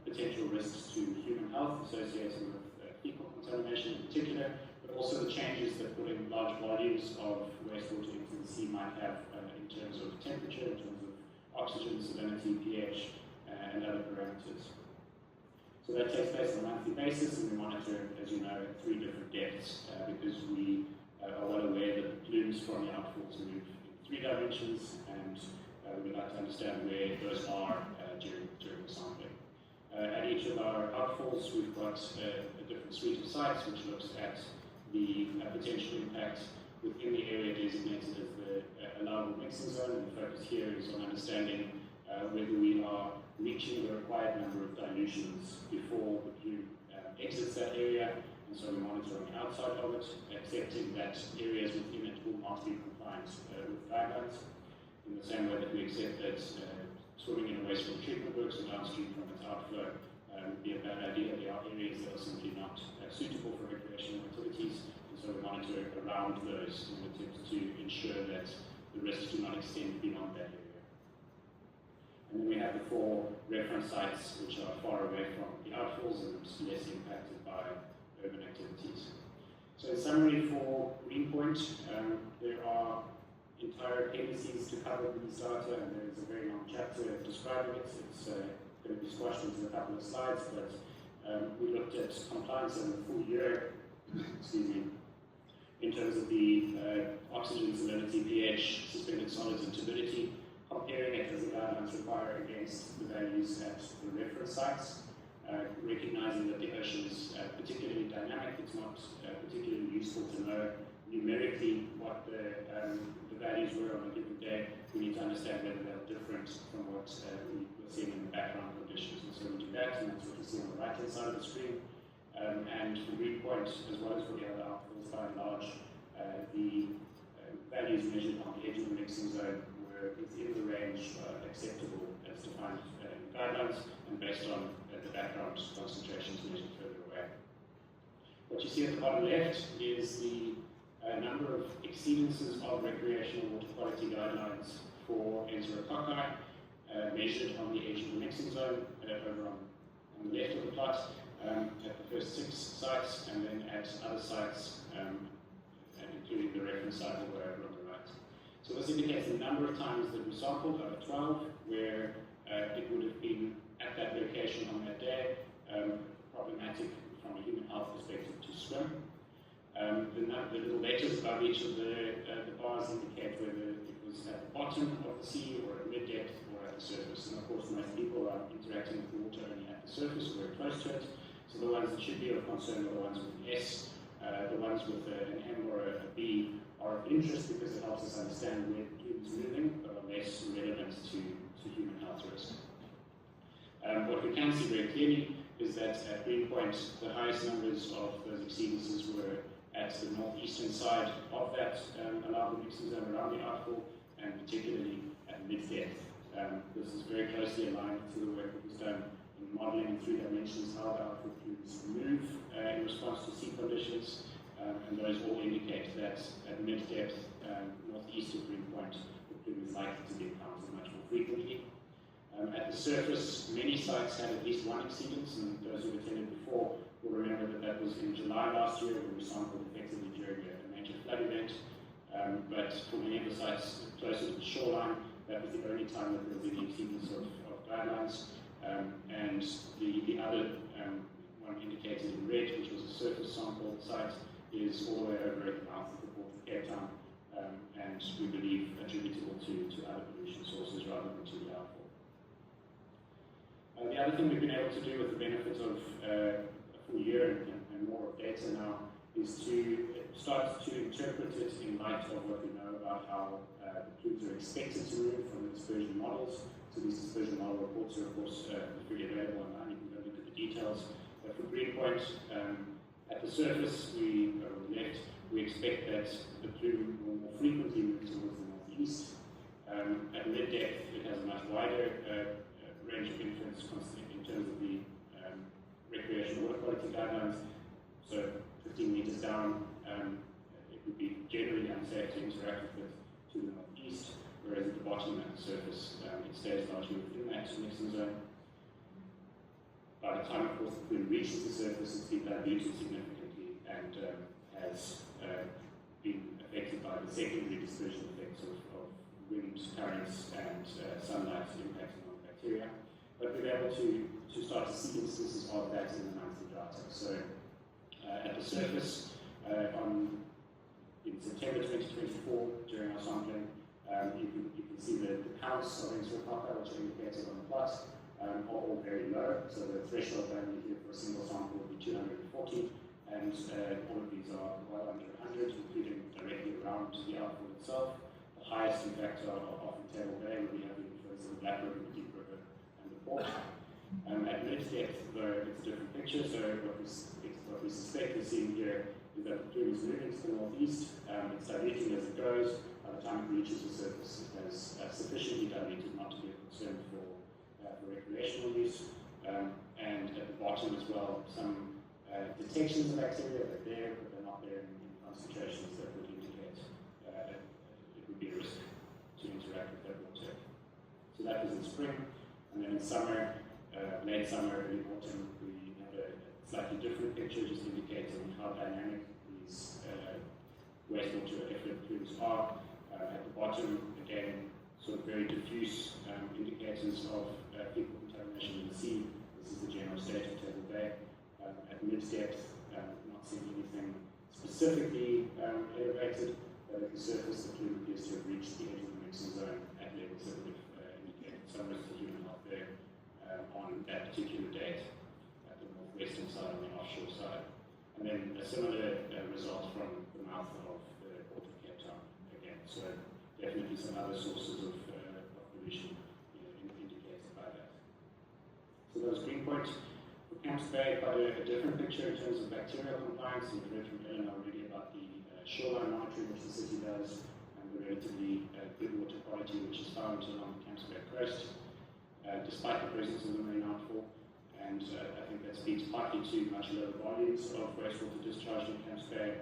potential risks to human health associated with fecal contamination in particular, but also the changes that putting large volumes of wastewater into the sea might have in terms of temperature, in terms of oxygen, salinity, pH, and other parameters. So that takes place on a monthly basis, and we monitor, as you know, at 3 different depths because we are well aware that the plumes from the outfalls move in 3 dimensions, and we would like to understand where those are during the sampling. At each of our outfalls, we've got a different suite of sites which looks at the potential impact within the area designated as the allowable mixing zone, and the focus here is on understanding whether we are reaching the required number of dilutions before the plume exits that area, and so we monitor on the outside of it, accepting that areas within it will not be compliant with guidelines, in the same way that we accept that swimming in a wastewater treatment works or downstream from its outflow would be a bad idea. There are areas that are simply not suitable for recreational activities, and so we monitor around those in an attempt to ensure that the risks do not extend beyond that area. And then we have the 4 reference sites which are far away from the outfalls and less impacted by urban activities. So in summary for Greenpoint, there are entire appendices to cover these data, and there is a very long chapter describing it. It's going to be squashed into a couple of slides, but we looked at compliance in the full year, excuse me, in terms of the oxygen, salinity, pH, suspended solids, and turbidity, comparing it as the guidelines require against the values at the reference sites, recognizing that the ocean is particularly dynamic. It's not particularly useful to know numerically what the values were on a given day. We need to understand whether they're different from what we were seeing in the background conditions. And so we do that, and that's what you see on the right-hand side of the screen. And for Greenpoint, as well as for the other outfalls, by and large, the values measured on the edge of the mixing zone were within the range acceptable as defined in guidelines and based on the background concentrations measured further away. What you see at the bottom left is the number of exceedances of recreational water quality guidelines for enterococci measured on the edge of the mixing zone over on the left of the plot at the first 6 sites, and then at other sites, including the reference site all the way over on the right. So this indicates the number of times that we sampled, out of 12, where it would have been at that location on that day problematic from a human health perspective to swim. The little letters above each of the bars indicate whether it was at the bottom of the sea or at mid-depth or at the surface. And of course, most people are interacting with the water only at the surface or very close to it. So the ones that should be of concern are the ones with an S. The ones with an M or a B are of interest because it helps us understand where the fluid is moving, but are less relevant to human health risk. What we can see very clearly is that at Greenpoint, the highest numbers of those exceedances were at the northeastern side of that allowable mixing zone around the outfall, and particularly at mid-depth. This is very closely aligned to the work that was done in modelling in 3 dimensions how the outfall fluids move in response to sea conditions, and those all indicate that at mid-depth, northeast of Greenpoint, the plume is likely to be encountered much more frequently. At the surface, many sites had at least one exceedance, and those who attended before will remember that that was in July last year when we sampled effectively during a major flood event. But for many of the sites closer to the shoreline, that was the only time that there was any exceedance of guidelines. And the other one indicated in red, which was a surface sample site, is all the way over at the mouth of the port of Cape Town, and we believe attributable to other pollution sources rather than to the outfall. The other thing we've been able to do with the benefit of a full year and more of data now is to start to interpret it in light of what we know about how the plumes are expected to move from the dispersion models. So these dispersion model reports are, of course, freely available online. You can go look at the details. But for Greenpoint, at the surface, on the left, we expect that the plume will more frequently move towards the northeast. At mid-depth, it has a much wider range of influence in terms of the recreational water quality guidelines. So 15 meters down, it would be generally unsafe to interact with it to the northeast, whereas at the bottom at the surface, it stays largely within that mixing zone. By the time, of course, the plume reaches the surface, it's been diluted significantly and has been affected by the secondary dispersion effects of wind currents and sunlight impacting on the bacteria. But we're able to start to see instances of that in the monthly data. So at the surface, in September 2024, during our sampling, you can see the counts of enterococci, which are indicated on the plot, are all very low. So the threshold value here for a single sample would be 240, and all of these are well under 100, including directly around the outfall itself. The highest, in fact, are off in Table Bay, where we have the influence of the Black River, the Deep River, and the Port. At mid-depth, though, it's a different picture. So what we suspect we're seeing here is that the plume is moving to the northeast. It's diluting as it goes. By the time it reaches the surface, it has sufficiently diluted not to be a concern for recreational use. And at the bottom as well, some detections of bacteria are there, but they're not there in concentrations that would indicate it would be a risk to interact with that water. So that was in spring, and then in summer, late summer, early autumn, we have a slightly different picture, just indicating how dynamic these wastewater effluent plumes are. At the bottom, again, sort of very diffuse indicators of fecal contamination in the sea. This is the general state of Table Bay. At mid-depth, not seeing anything specifically elevated, but at the surface, the plume appears to have reached the edge of the mixing zone at levels that would have indicated some risk to human health there on that particular date, at the northwestern side and the offshore side. And then a similar result from the mouth of the Port of Cape Town again. So definitely some other sources of pollution indicated by that. So those green points for Camps Bay, quite a different picture in terms of bacterial compliance. You've heard from Ellen already about the shoreline monitoring which the city does, and the relatively good water quality which is found along the Camps Bay coast, despite the presence of the Marine Outfall. And I think that speaks partly to much lower volumes of wastewater discharge in Camps Bay,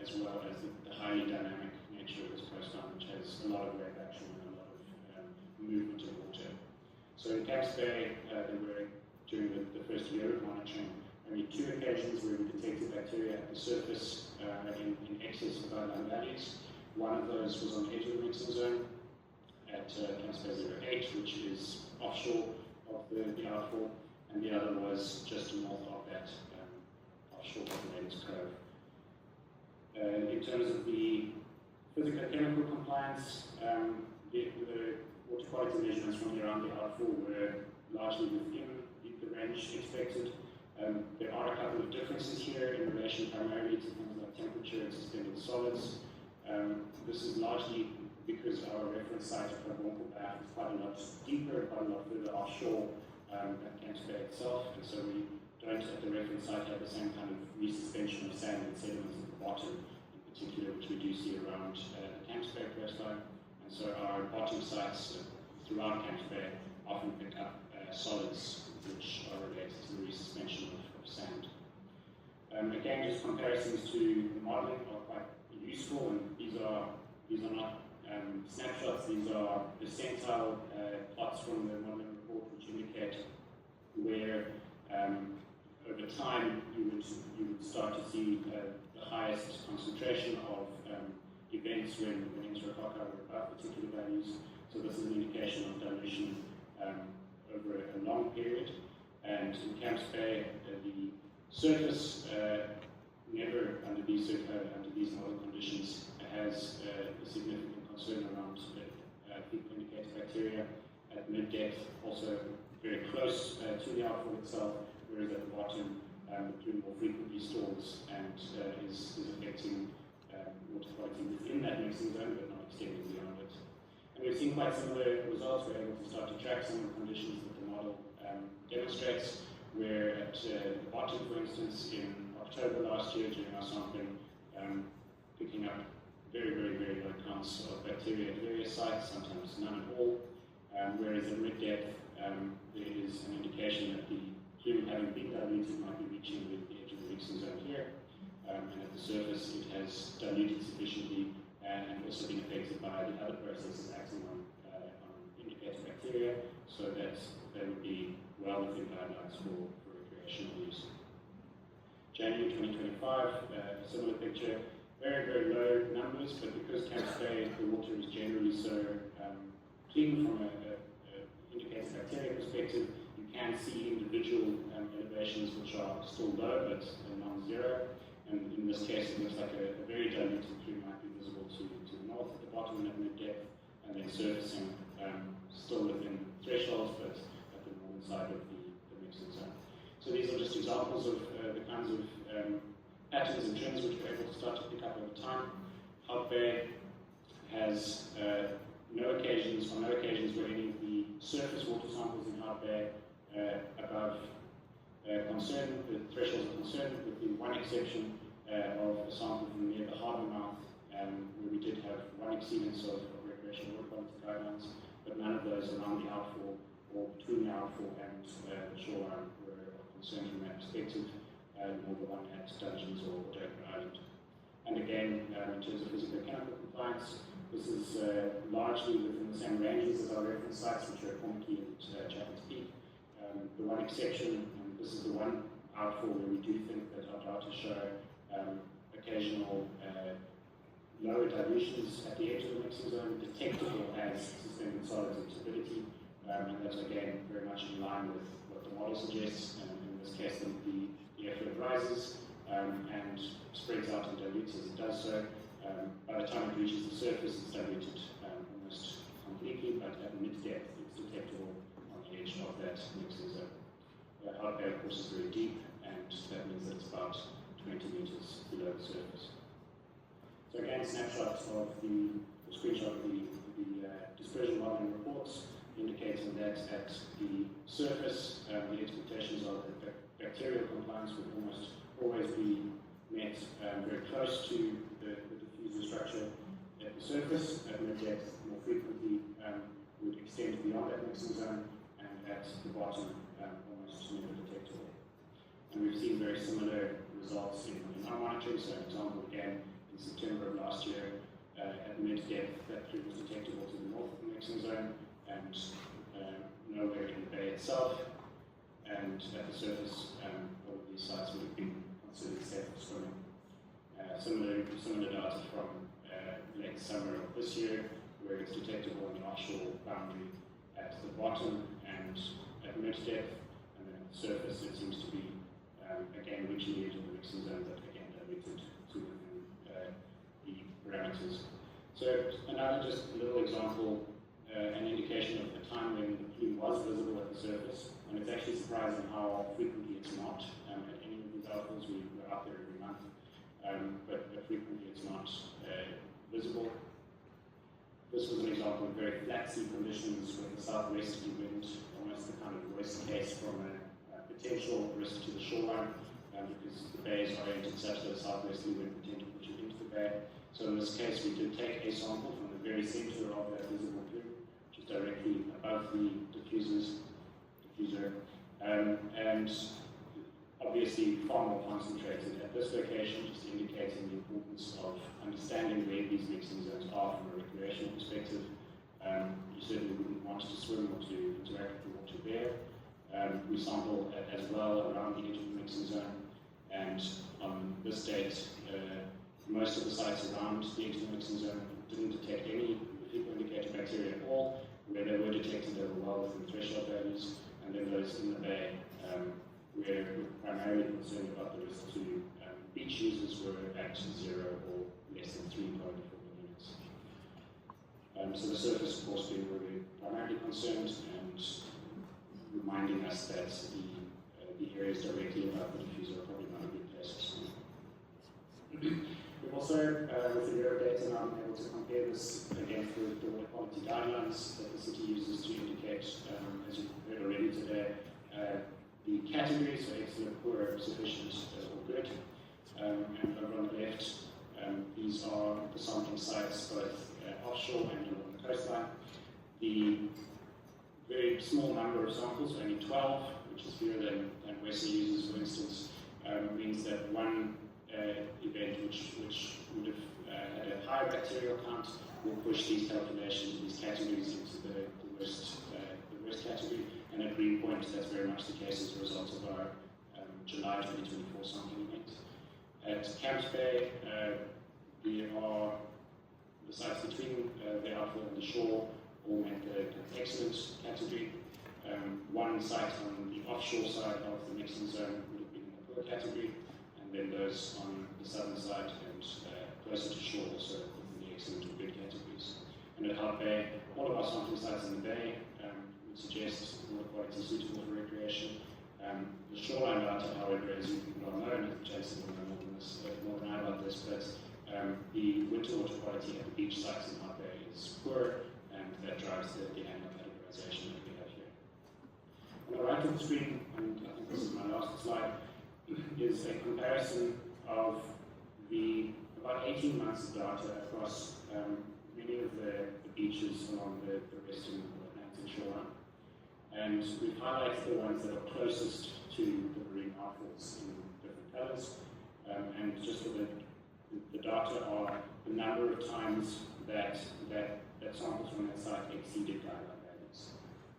as well as the highly dynamic nature of this coastline, which has a lot of wave action and a lot of movement of water. So in Camps Bay, there were, during the first year of monitoring, only 2 occasions where we detected bacteria at the surface in excess of guideline values. One of those was on the edge of the mixing zone at Camps Bay 08, which is offshore of the outfall, and the other was just north of that, offshore of the Ladies Cove. In terms of the physical chemical compliance, the water quality measurements from around the outfall were largely within the range expected. There are a couple of differences here in relation primarily to things like temperature and suspended solids. This is largely because our reference site at Kabonko Bath is quite a lot deeper, quite a lot further offshore than Camps Bay itself, and so we don't at the reference site have the same kind of resuspension of sand and sediments at the bottom, in particular, which we do see around the Camps Bay coastline. And so our bottom sites throughout Camps Bay often pick up solids which are related to the resuspension of sand. Again, just comparisons to the modelling are quite useful, and these are not snapshots, these are percentile plots from the modelling report which indicate where over time you would start to see the highest concentration of events when enterococci were above particular values. So this is an indication of dilution over a long period. And in Camps Bay, the surface never under these model conditions has a significant concern around fecal indicator bacteria. At mid-depth, also very close to the outfall itself, whereas at the bottom, the plume more frequently stalls and is affecting water quality within that mixing zone, but not extending beyond it. And we've seen quite similar results. We're able to start to track some of the conditions that the model demonstrates, where at the bottom, for instance, in October last year during our sampling, picking up very, very, very low counts of bacteria at various sites, sometimes none at all, whereas at mid-depth, there is an indication that the plume having been diluted might be reaching the edge of the mixing zone here, and at the surface it has diluted sufficiently and also been affected by the other processes acting on indicator bacteria, so that they would be well within guidelines for recreational use. January 2025, a similar picture, very, very low numbers, but because Camps Bay, the water is generally so clean from an indicator bacteria perspective, you can see individual elevations which are still low but non-zero. And in this case, it looks like a very diluted plume might be visible to the north at the bottom and at mid-depth, and then surfacing still within thresholds, but at the northern side of the mixing zone. So these are just examples of the kinds of patterns and trends which we're able to start to pick up over time. Hout Bay has no occasions where any of the surface water samples in Hout Bay above concern, the thresholds of concern, with the one exception of a sample from near the harbour mouth, where we did have one exceedance of recreational water quality guidelines, but none of those around the outfall or between the outfall and the shoreline were of concern from that perspective, nor the one at Dungeons or Dover Island. And again, in terms of physical chemical compliance, this is largely within the same ranges as our reference sites, which are Ponky and Chapman's Peak. The one exception, and this is the one outfall where we do think that our data show occasional lower dilutions at the edge of the mixing zone, detectable as suspended solids and turbidity, and that's again very much in line with what the model suggests, and in this case the effluent rises and spreads out and dilutes as it does so. By the time it reaches the surface, it's diluted almost completely, but at mid-depth it's detectable on the edge of that mixing zone. Out there, of course, is very deep, and that means that it's about 20 meters below the surface. So again, snapshots of the screenshot of the dispersion modeling reports indicating that at the surface, the expectations are that bacterial compliance would almost always be met very close to the diffuser structure at the surface. At mid-depth, more frequently would extend beyond that mixing zone, and at the bottom, almost never detectable. And we've seen very similar results in our monitoring. So, an example again, in September of last year, at mid-depth, that fluid was detectable to the north of the mixing zone and nowhere in the bay itself. And at the surface, all of these sites would have been considered safe for swimming. Similar data from late summer of this year, where it's detectable in the offshore boundary at the bottom and at mid-depth, and then at the surface it seems to be again reaching the edge of the mixing zone, but again diluted to within the parameters. So another just little example, an indication of the time when the plume was visible at the surface, and it's actually surprising how frequently it's not. At any of these outfalls, we're out there every month, but frequently it's not visible. This was an example of very flat sea conditions with a southwesterly wind, almost the kind of worst case from a potential risk to the shoreline, because the bay is oriented such that a southwesterly wind would tend to push it into the bay. So in this case, we did take a sample from the very center of that visible plume, which is directly above the diffuser, and obviously far more concentrated at this location, just indicating the importance of understanding where these mixing zones are from a recreational perspective. You certainly wouldn't want to swim or to interact with the water there. We sample as well around the edge of the mixing zone, and on this date, most of the sites around the edge of the mixing zone didn't detect any fecal indicator bacteria at all. Where they were detected, they were well within threshold values, and then those in the bay, we're primarily concerned about the risk to beach users were at 0 or less than 3 per units. So the surface, of course, being where we're primarily concerned, and reminding us that the areas directly above the diffuser are probably not a good place to swim. We've also, with the Euro data, now been able to compare this against the water quality guidelines that the city uses to indicate, as you've heard already today, the categories, so excellent, poor, sufficient, or good. And over on the left, these are the sampling sites both offshore and along the coastline. The very small number of samples, only 12, which is fewer than Western users, for instance, means that one event which would have had a higher bacterial count will push these calculations, these categories into the worst category. And at Green Point, that's very much the case as a result of our July 2024 sampling event. At Camps Bay, we are the sites between the outfall and the shore all met the excellent category. One site on the offshore side of the mixing zone would have been in the poor category, and then those on the southern side and closer to shore also within the excellent or good categories. And at Hout Bay, all of our sampling sites in the bay would suggest water quality suitable for recreation. The shoreline data, however, as you well know, and Jason will know more than I about this, but the winter water quality at the beach sites in Hout Bay is poor, and that drives the animal categorization that we have here. On the right of the screen, and I think this is my last slide, is a comparison of the about 18 months of data across many of the beaches along the western Atlantic shoreline. And we've highlighted the ones that are closest to the Marine Outfalls in different colors. And just for the data are the number of times that samples from that site exceeded guideline values.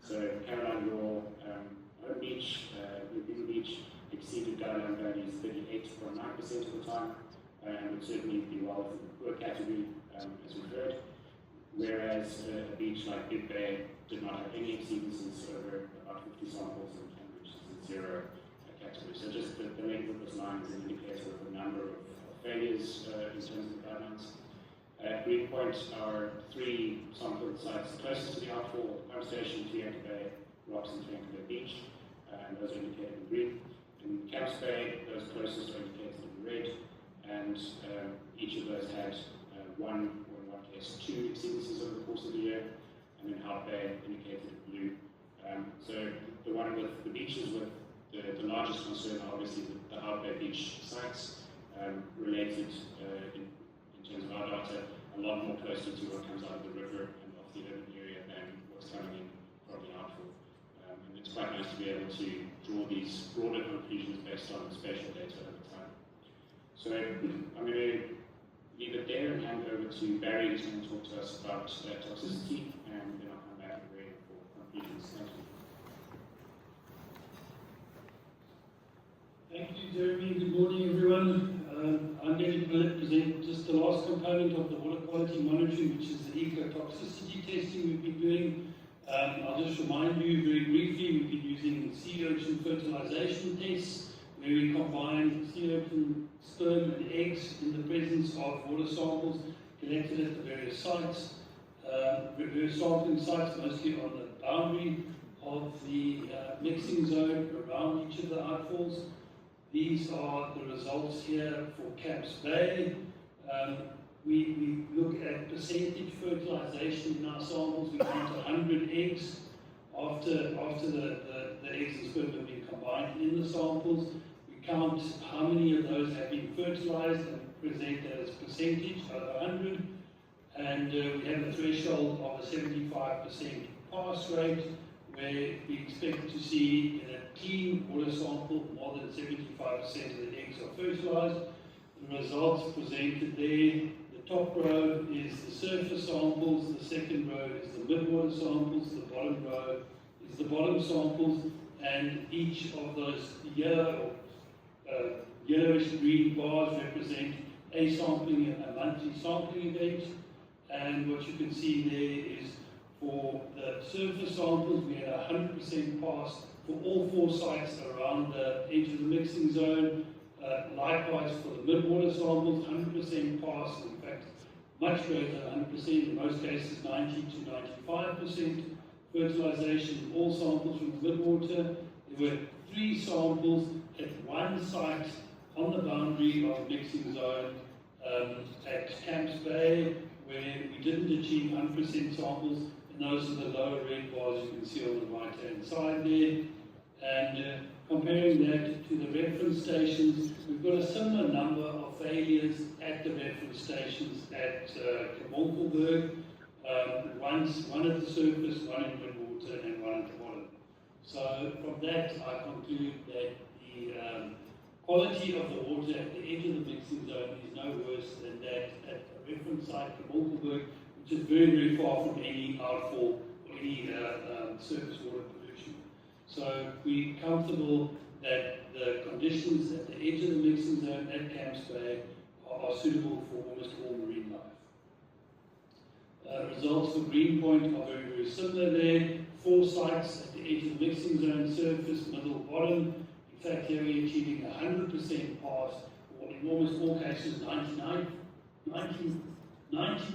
So Caroline Royal, Home Beach, Lagoon Beach exceeded guideline values 38.9% of the time. would certainly be well within the poor category, as we've heard. Whereas a beach like Big Bay did not have any exceedances over about 50 samples, and Cambridge is in zero category. So just the length of this line is an indicator of the number of failures in terms of the guidelines. At Greenpoint, our 3 sample sites closest to the outfall, pump station, Tuyanka Bay, Rocks and Tuyanka Bay Beach, and those are indicated in green. In Camps Bay, those closest are indicated in red, and each of those had one, or in one case, 2 exceedances over the course of the year, and then Hout Bay indicated in blue. So the one with the beaches with the largest concern are obviously the Hout Bay beach sites, related in terms of our data, a lot more closely to what comes out of the river and off the urban area than what's coming in from the outfall. And it's quite nice to be able to draw these broader conclusions based on spatial data over time. So I'm going to leave it there and hand over to Barry, who's going to talk to us about toxicity, and then I'll come back and read for conclusions. Thank you. Thank you, Jeremy. Good morning, everyone. I'm going to present just the last component of the water quality monitoring, which is the ecotoxicity testing we've been doing. I'll just remind you very briefly, we've been using sea urchin fertilization tests, where we combine sea urchin sperm and eggs in the presence of water samples collected at the various sites. Various sampling sites, mostly on the boundary of the mixing zone around each of the outfalls. These are the results here for Camps Bay. We look at percentage fertilization in our samples. We count 100 eggs after the eggs and sperm have been combined in the samples. We count how many of those have been fertilized and present that as percentage out of 100. And we have a threshold of a 75% pass rate, where we expect to see in a clean water sample more than 75% of the eggs are fertilized. The results presented there, the top row is the surface samples, the second row is the midwater samples, the bottom row is the bottom samples, and each of those yellow or yellowish green bars represent a monthly sampling event. And what you can see there is for the surface samples, we had 100% pass for all 4 sites around the edge of the mixing zone. Likewise for the midwater samples, 100% pass, in fact much greater than 100%, in most cases 90 to 95% fertilization in all samples from the midwater. There were 3 samples at one site on the boundary of the mixing zone at Camps Bay, where we didn't achieve 100% samples, and those are the lower red bars you can see on the right-hand side there. And comparing that to the reference stations, we've got a similar number of failures at the reference stations at Kemonkelberg, one at the surface, one in midwater, and one at the bottom. So from that, I conclude that the quality of the water at the edge of the mixing zone is no worse than that at the reference site, Kemonkelberg, which is very, very far from any outfall or any surface water pollution. So we're comfortable that the conditions at the edge of the mixing zone at Camps Bay are suitable for almost all marine life. Results for Greenpoint are very, very similar there. 4 sites at the edge of the mixing zone, surface, middle, bottom. In fact, here we're achieving 100% pass, or in almost all cases 90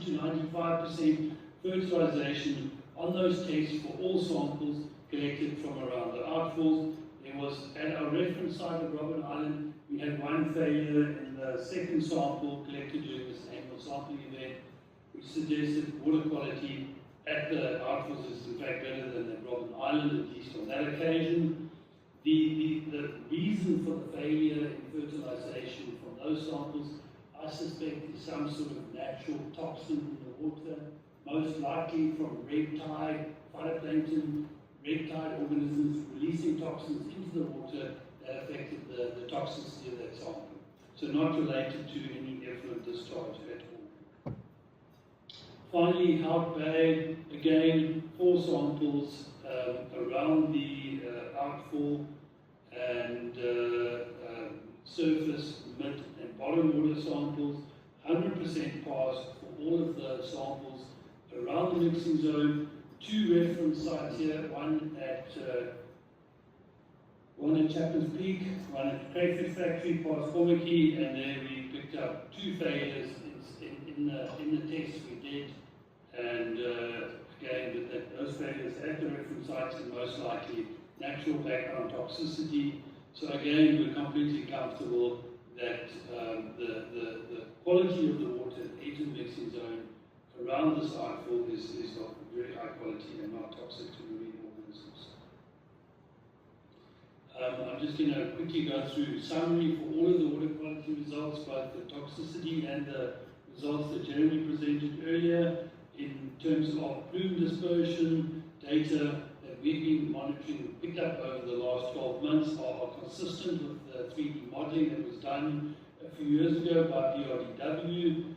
to 95% fertilization on those tests for all samples collected from around the outfalls. There was, at our reference site at Robben Island, we had 1 failure in the second sample collected during this annual sampling event, which suggested water quality at the outfalls is in fact better than at Robben Island, at least on that occasion. The reason for the failure in fertilization from those samples, I suspect, is some sort of natural toxin in the water, most likely from red tide, phytoplankton, red tide organisms releasing toxins into the water that affected the toxicity of that sample. So not related to any effluent discharge at all. Finally, Hout Bay, again, 4 samples around the outfall and surface, mid and bottom water samples, 100% pass for all of the samples around the mixing zone. 2 reference sites here, one at Chapman's Peak, one at Crayfish Factory, past Komaki, and there we picked up 2 failures in the tests we did, and again, those failures at the reference sites and most likely natural background toxicity. So again, we're completely comfortable that the quality of the water at the edge of the mixing zone around this outfall is of very high quality and not toxic to marine organisms. I'm just going to quickly go through summary for all of the water quality results, both the toxicity and the results that Jeremy presented earlier. In terms of plume dispersion, data that we've been monitoring, picked up over the last 12 months are consistent with the 3D modeling that was done a few years ago by BRDW.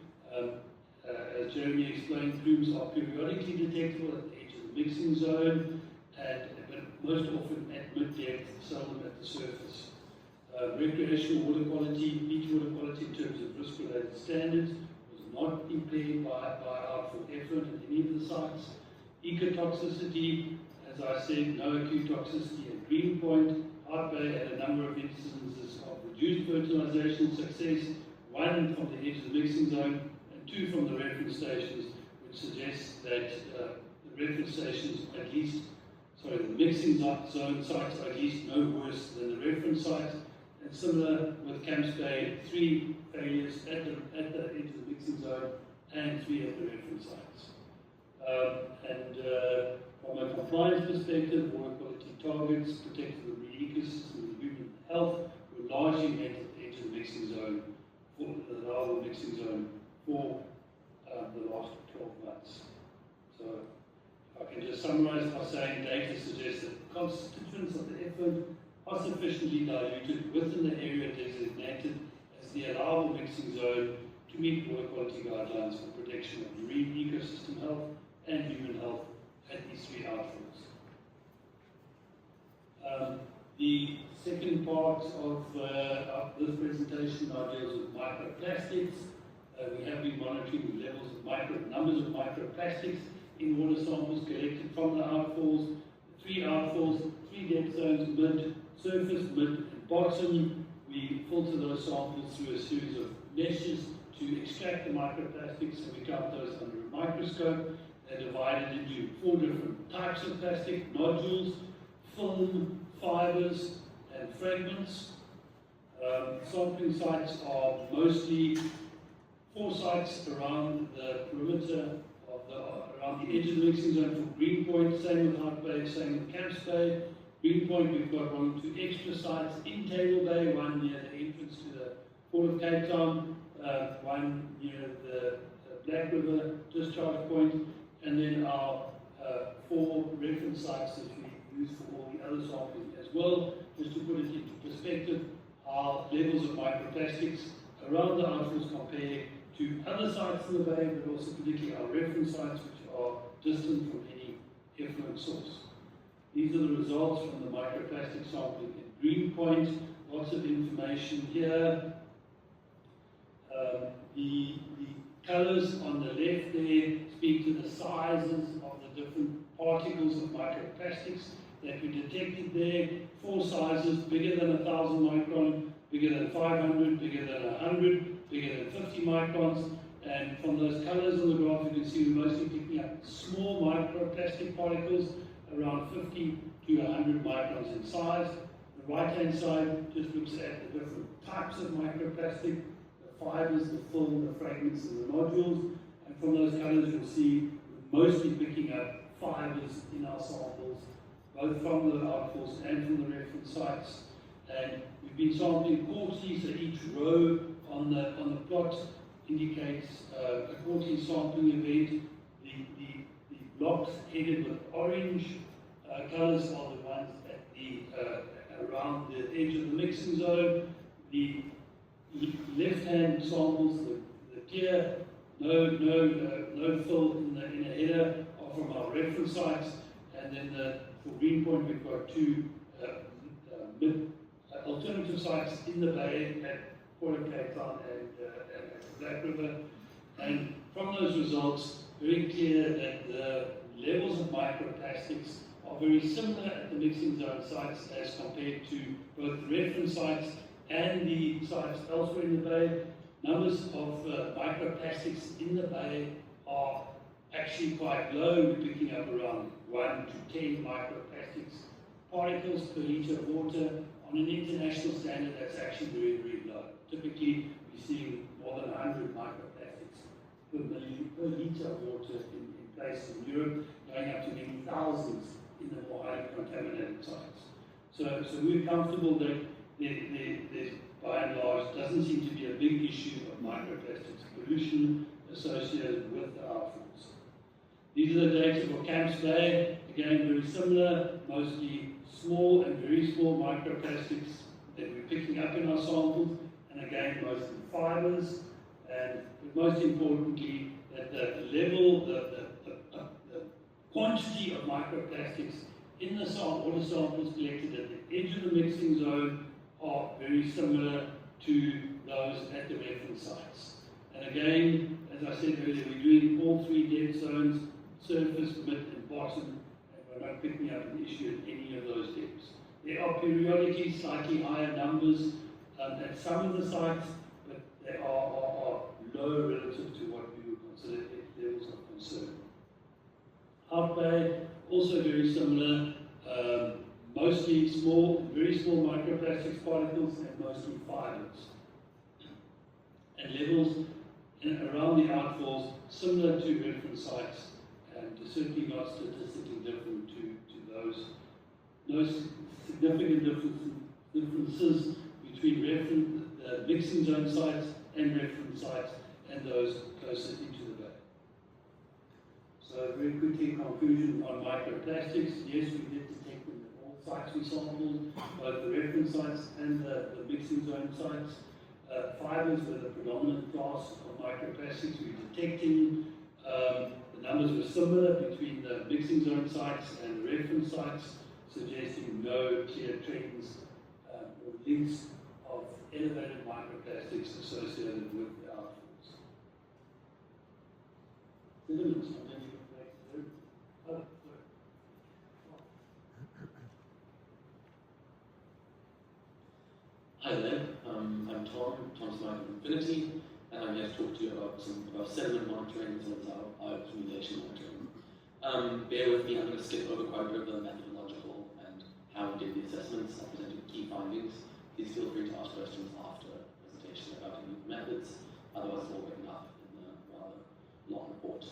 As Jeremy explained, plumes are periodically detectable at the edge of the mixing zone, but most often at mid-depth, seldom at the surface. Recreational water quality, beach water quality in terms of risk-related standards was not impaired by outfall effluent at any of the sites. Ecotoxicity, as I said, no acute toxicity at Greenpoint. Hart Bay had a number of instances of reduced fertilization success, 1 from the edge of the mixing zone and 2 from the reference stations, which suggests that the reference stations the mixing zone sites are at least no worse than the reference sites. And similar with Camps Bay, 3 failures at the edge of the mixing zone and 3 at the reference sites. From a compliance perspective, water quality targets, protecting the marine ecosystem and human health were largely met at the edge of the mixing zone, for the larval mixing zone for the last 12 months. So I can just summarize by saying data suggests that the constituents of the effluent are sufficiently diluted within the area designated as the allowable mixing zone to meet water quality guidelines for protection of marine ecosystem health and human health at these 3 outfalls. The second part of this presentation now deals with microplastics. We have been monitoring the levels of numbers of microplastics in water samples collected from the outfalls. The 3 outfalls, 3 depth zones, mid, surface, mid, and bottom. We filter those samples through a series of meshes to extract the microplastics, and we count those under a microscope. They're divided into 4 different types of plastic: nodules, film, fibers, and fragments. Sampling sites are mostly 4 sites around the perimeter around the edge of the mixing zone for Greenpoint, same with Hart Bay, same with Camps Bay. Greenpoint, we've got 1 or 2 extra sites in Table Bay, 1 near the entrance to the Port of Cape Town, 1 near the Black River discharge point, and then our 4 reference sites that we use for all the other sampling as well. Just to put it into perspective, our levels of microplastics around the outfalls compare to other sites in the bay, but also particularly our reference sites, which are distant from any effluent source. These are the results from the microplastic sampling at Greenpoint. Lots of information here. The colours on the left there speak to the sizes of the different particles of microplastics that we detected there. 4 sizes: bigger than 1,000 micron, bigger than 500, bigger than 100, bigger than 50 microns. And from those colours on the graph, you can see we're mostly picking up small microplastic particles around 50 to 100 microns in size. The right-hand side just looks at the different types of microplastic: the fibers, the film, the fragments, and the nodules. And from those colours, you'll see we're mostly picking up fibers in our samples, both from the outfalls and from the reference sites. And we've been sampling quarterly, so each row on the plot indicates a quarterly sampling event. The blocks headed with orange colours are the ones at around the edge of the mixing zone. The left-hand samples, the clear, no fill in a header, are from our reference sites. And then for Greenpoint, we've got 2 alternative sites in the bay at Port of Cape Town and Black River. And from those results, very clear that the levels of microplastics are very similar at the mixing zone sites as compared to both the reference sites and the sites elsewhere in the bay. Numbers of microplastics in the bay are actually quite low. We're picking up around 1 to 10 microplastics particles per litre of water. On an international standard, that's actually very, very low. Typically, we're seeing more than 100 microplastics per litre of water in places in Europe, going up to many thousands in the more highly contaminated sites. So we're comfortable that there, by and large, doesn't seem to be a big issue of microplastics pollution associated with the outfalls. These are the data for Camps Bay. Again, very similar, mostly small and very small microplastics that we're picking up in our samples, and again, mostly fibers, and most importantly, that the level, the quantity of microplastics in the water samples collected at the edge of the mixing zone are very similar to those at the reference sites. And again, as I said earlier, we're doing all three depth zones, surface, mid, and bottom, and we're not picking up an issue at any of those depths. There are periodically slightly higher numbers at some of the sites, but they are low relative to what we would consider levels of concern. Out Bay, also very similar, mostly small, very small microplastics particles and mostly fibers. And levels around the outfalls similar to reference sites, and certainly not statistically different to those. No significant differences between mixing zone sites and reference sites and those closer into the bay. So very quickly, conclusion on microplastics. Yes, we did detect them at all sites we sampled, both the reference sites and the mixing zone sites. Fibers were the predominant class of microplastics we were detecting. The numbers were similar between the mixing zone sites and the reference sites, suggesting no clear trends or links of elevated microplastics associated with the outfalls. Hi there, I'm Tom Smythe of Infinity, and I'm here to talk to you about sediment monitoring as well as our accumulation monitoring. Bear with me, I'm going to skip over quite a bit of the methodological and how we did the assessments. I'll present you key findings. Please feel free to ask questions after the presentation about any of the methods, otherwise it's all written up in the rather long report.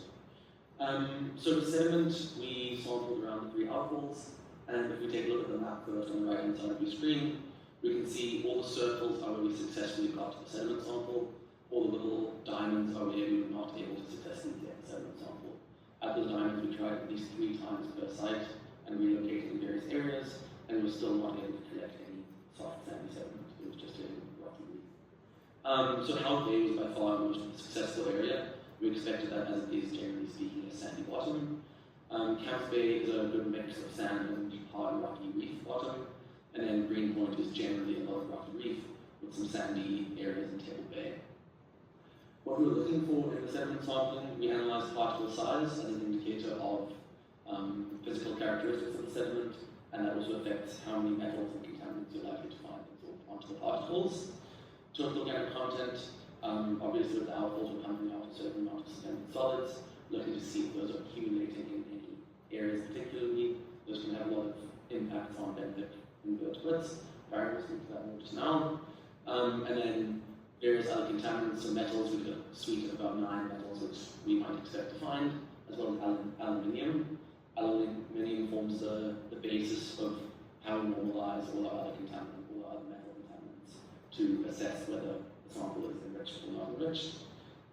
So for sediment, we sampled around the 3 outfalls, and if we take a look at the map first on the right-hand side of your screen, we can see all the circles are where we successfully got the sediment sample, all the little diamonds are where we were not able to successfully get the sediment sample. At those diamonds, we tried at least 3 times per site and relocated in various areas, and we were still not able to collect any soft sandy sediment. It was just a rocky reef. So Hout Bay was by far the most successful area. We expected that as it is, generally speaking, a sandy bottom. Camps Bay is a good mix of sand and hard rocky reef bottom. And then Greenpoint is generally a lot of rocky reef with some sandy areas in Table Bay. What we were looking for in the sediment sampling, we analysed particle size as an indicator of physical characteristics of the sediment, and that also affects how many metals and contaminants you're likely to find onto the particles. Total organic content, obviously with the outfalls we're pumping out a certain amount of suspended solids, looking to see if those are accumulating in any areas particularly. Those can have a lot of impacts on benthic invertebrates, variables, we'll do that more just now. And then various other contaminants and metals, we've got a suite of about 9 metals which we might expect to find, as well as aluminium. Aluminium forms the basis of how we normalize all our other contaminants, all our other metal contaminants, to assess whether the sample is enriched or not enriched.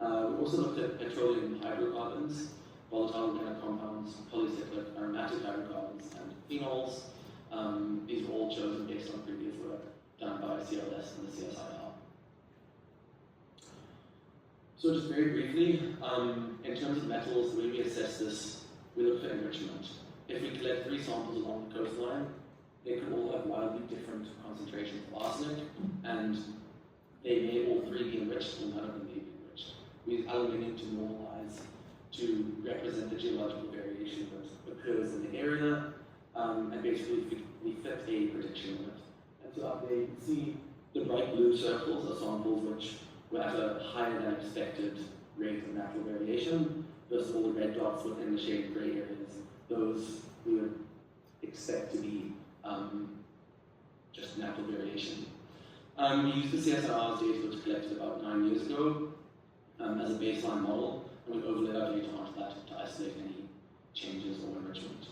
We also looked at petroleum hydrocarbons, volatile organic compounds, polycyclic aromatic hydrocarbons, and phenols. These were all chosen based on previous work done by CLS and the CSIR. So just very briefly, in terms of metals, the way we assess this, we look for enrichment. If we collect 3 samples along the coastline, they could all have wildly different concentrations of arsenic, and they may all three be enriched or none of them may be enriched. We use aluminium to normalize to represent the geological variation that occurs in the area, and basically we fit a prediction in it. And so up there you can see the bright blue circles are samples which were at a higher than expected rate of natural variation, versus all the red dots within the shaded grey areas. Those we would expect to be just natural variation. We used the CSIR's data which was collected about 9 years ago as a baseline model, and we overlaid our data onto that to isolate any changes or enrichment.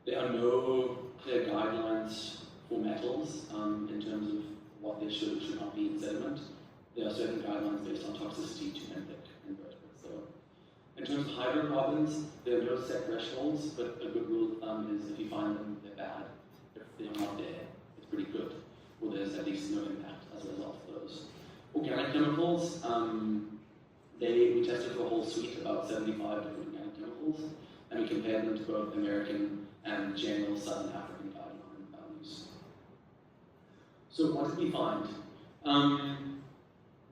There are no clear guidelines for metals in terms of what they should or should not be in sediment. There are certain guidelines based on toxicity to benthic invertebrates. So, in terms of hydrocarbons, there are no set thresholds, but a good rule of thumb is if you find them, they're bad. If they're not there, it's pretty good. Well, there's at least no impact as a result of those. Organic chemicals, we tested for a whole suite, about 75 different organic chemicals, and we compared them to both American and general Southern African guideline values. So what did we find?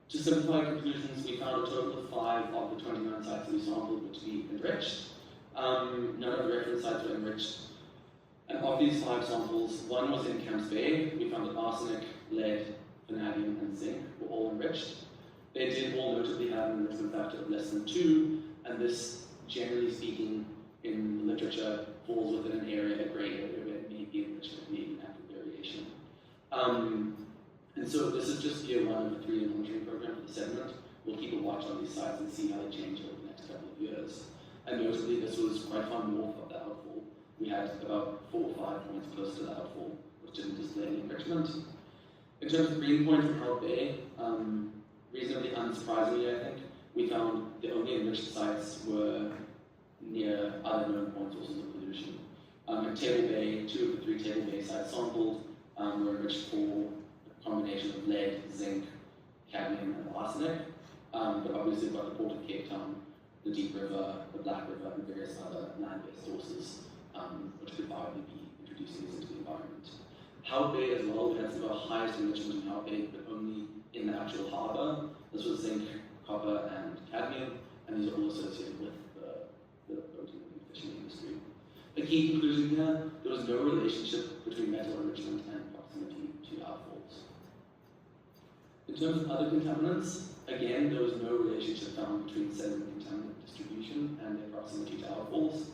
To simplify conclusions, we found a total of 5 of the 29 sites we sampled which we enriched. None of the reference sites were enriched. And of these 5 samples, one was in Camps Bay. We found that arsenic, lead, vanadium, and zinc were all enriched. They did all notably have an enrichment factor of less than 2, and this, generally speaking, in the literature, falls within an area, a grey area, where it may be enrichment, maybe natural variation. And so this is just year 1 of a 3-year monitoring program for the sediment. We'll keep a watch on these sites and see how they change over the next couple of years. And notably, this was quite far north of the outfall. We had about 4 or 5 points close to the outfall, which didn't display any enrichment. In terms of green points in Howard Bay, reasonably unsurprisingly, I think, we found the only enriched sites were near other known point sources of pollution. In Table Bay, 2 of the 3 Table Bay sites sampled were enriched for a combination of lead, zinc, cadmium, and arsenic. But obviously, we've got the Port of Cape Town, the Deep River, the Black River, and various other land-based sources which could viably be introducing this into the environment. Howard Bay as well, we had some of our highest enrichment in Howard Bay, but only in the actual harbour. This was zinc, copper, and cadmium, and these are all associated with the boating and fishing industry. A key conclusion here, there was no relationship between metal enrichment and proximity to outfalls. In terms of other contaminants, again, there was no relationship found between sediment contaminant distribution and their proximity to outfalls.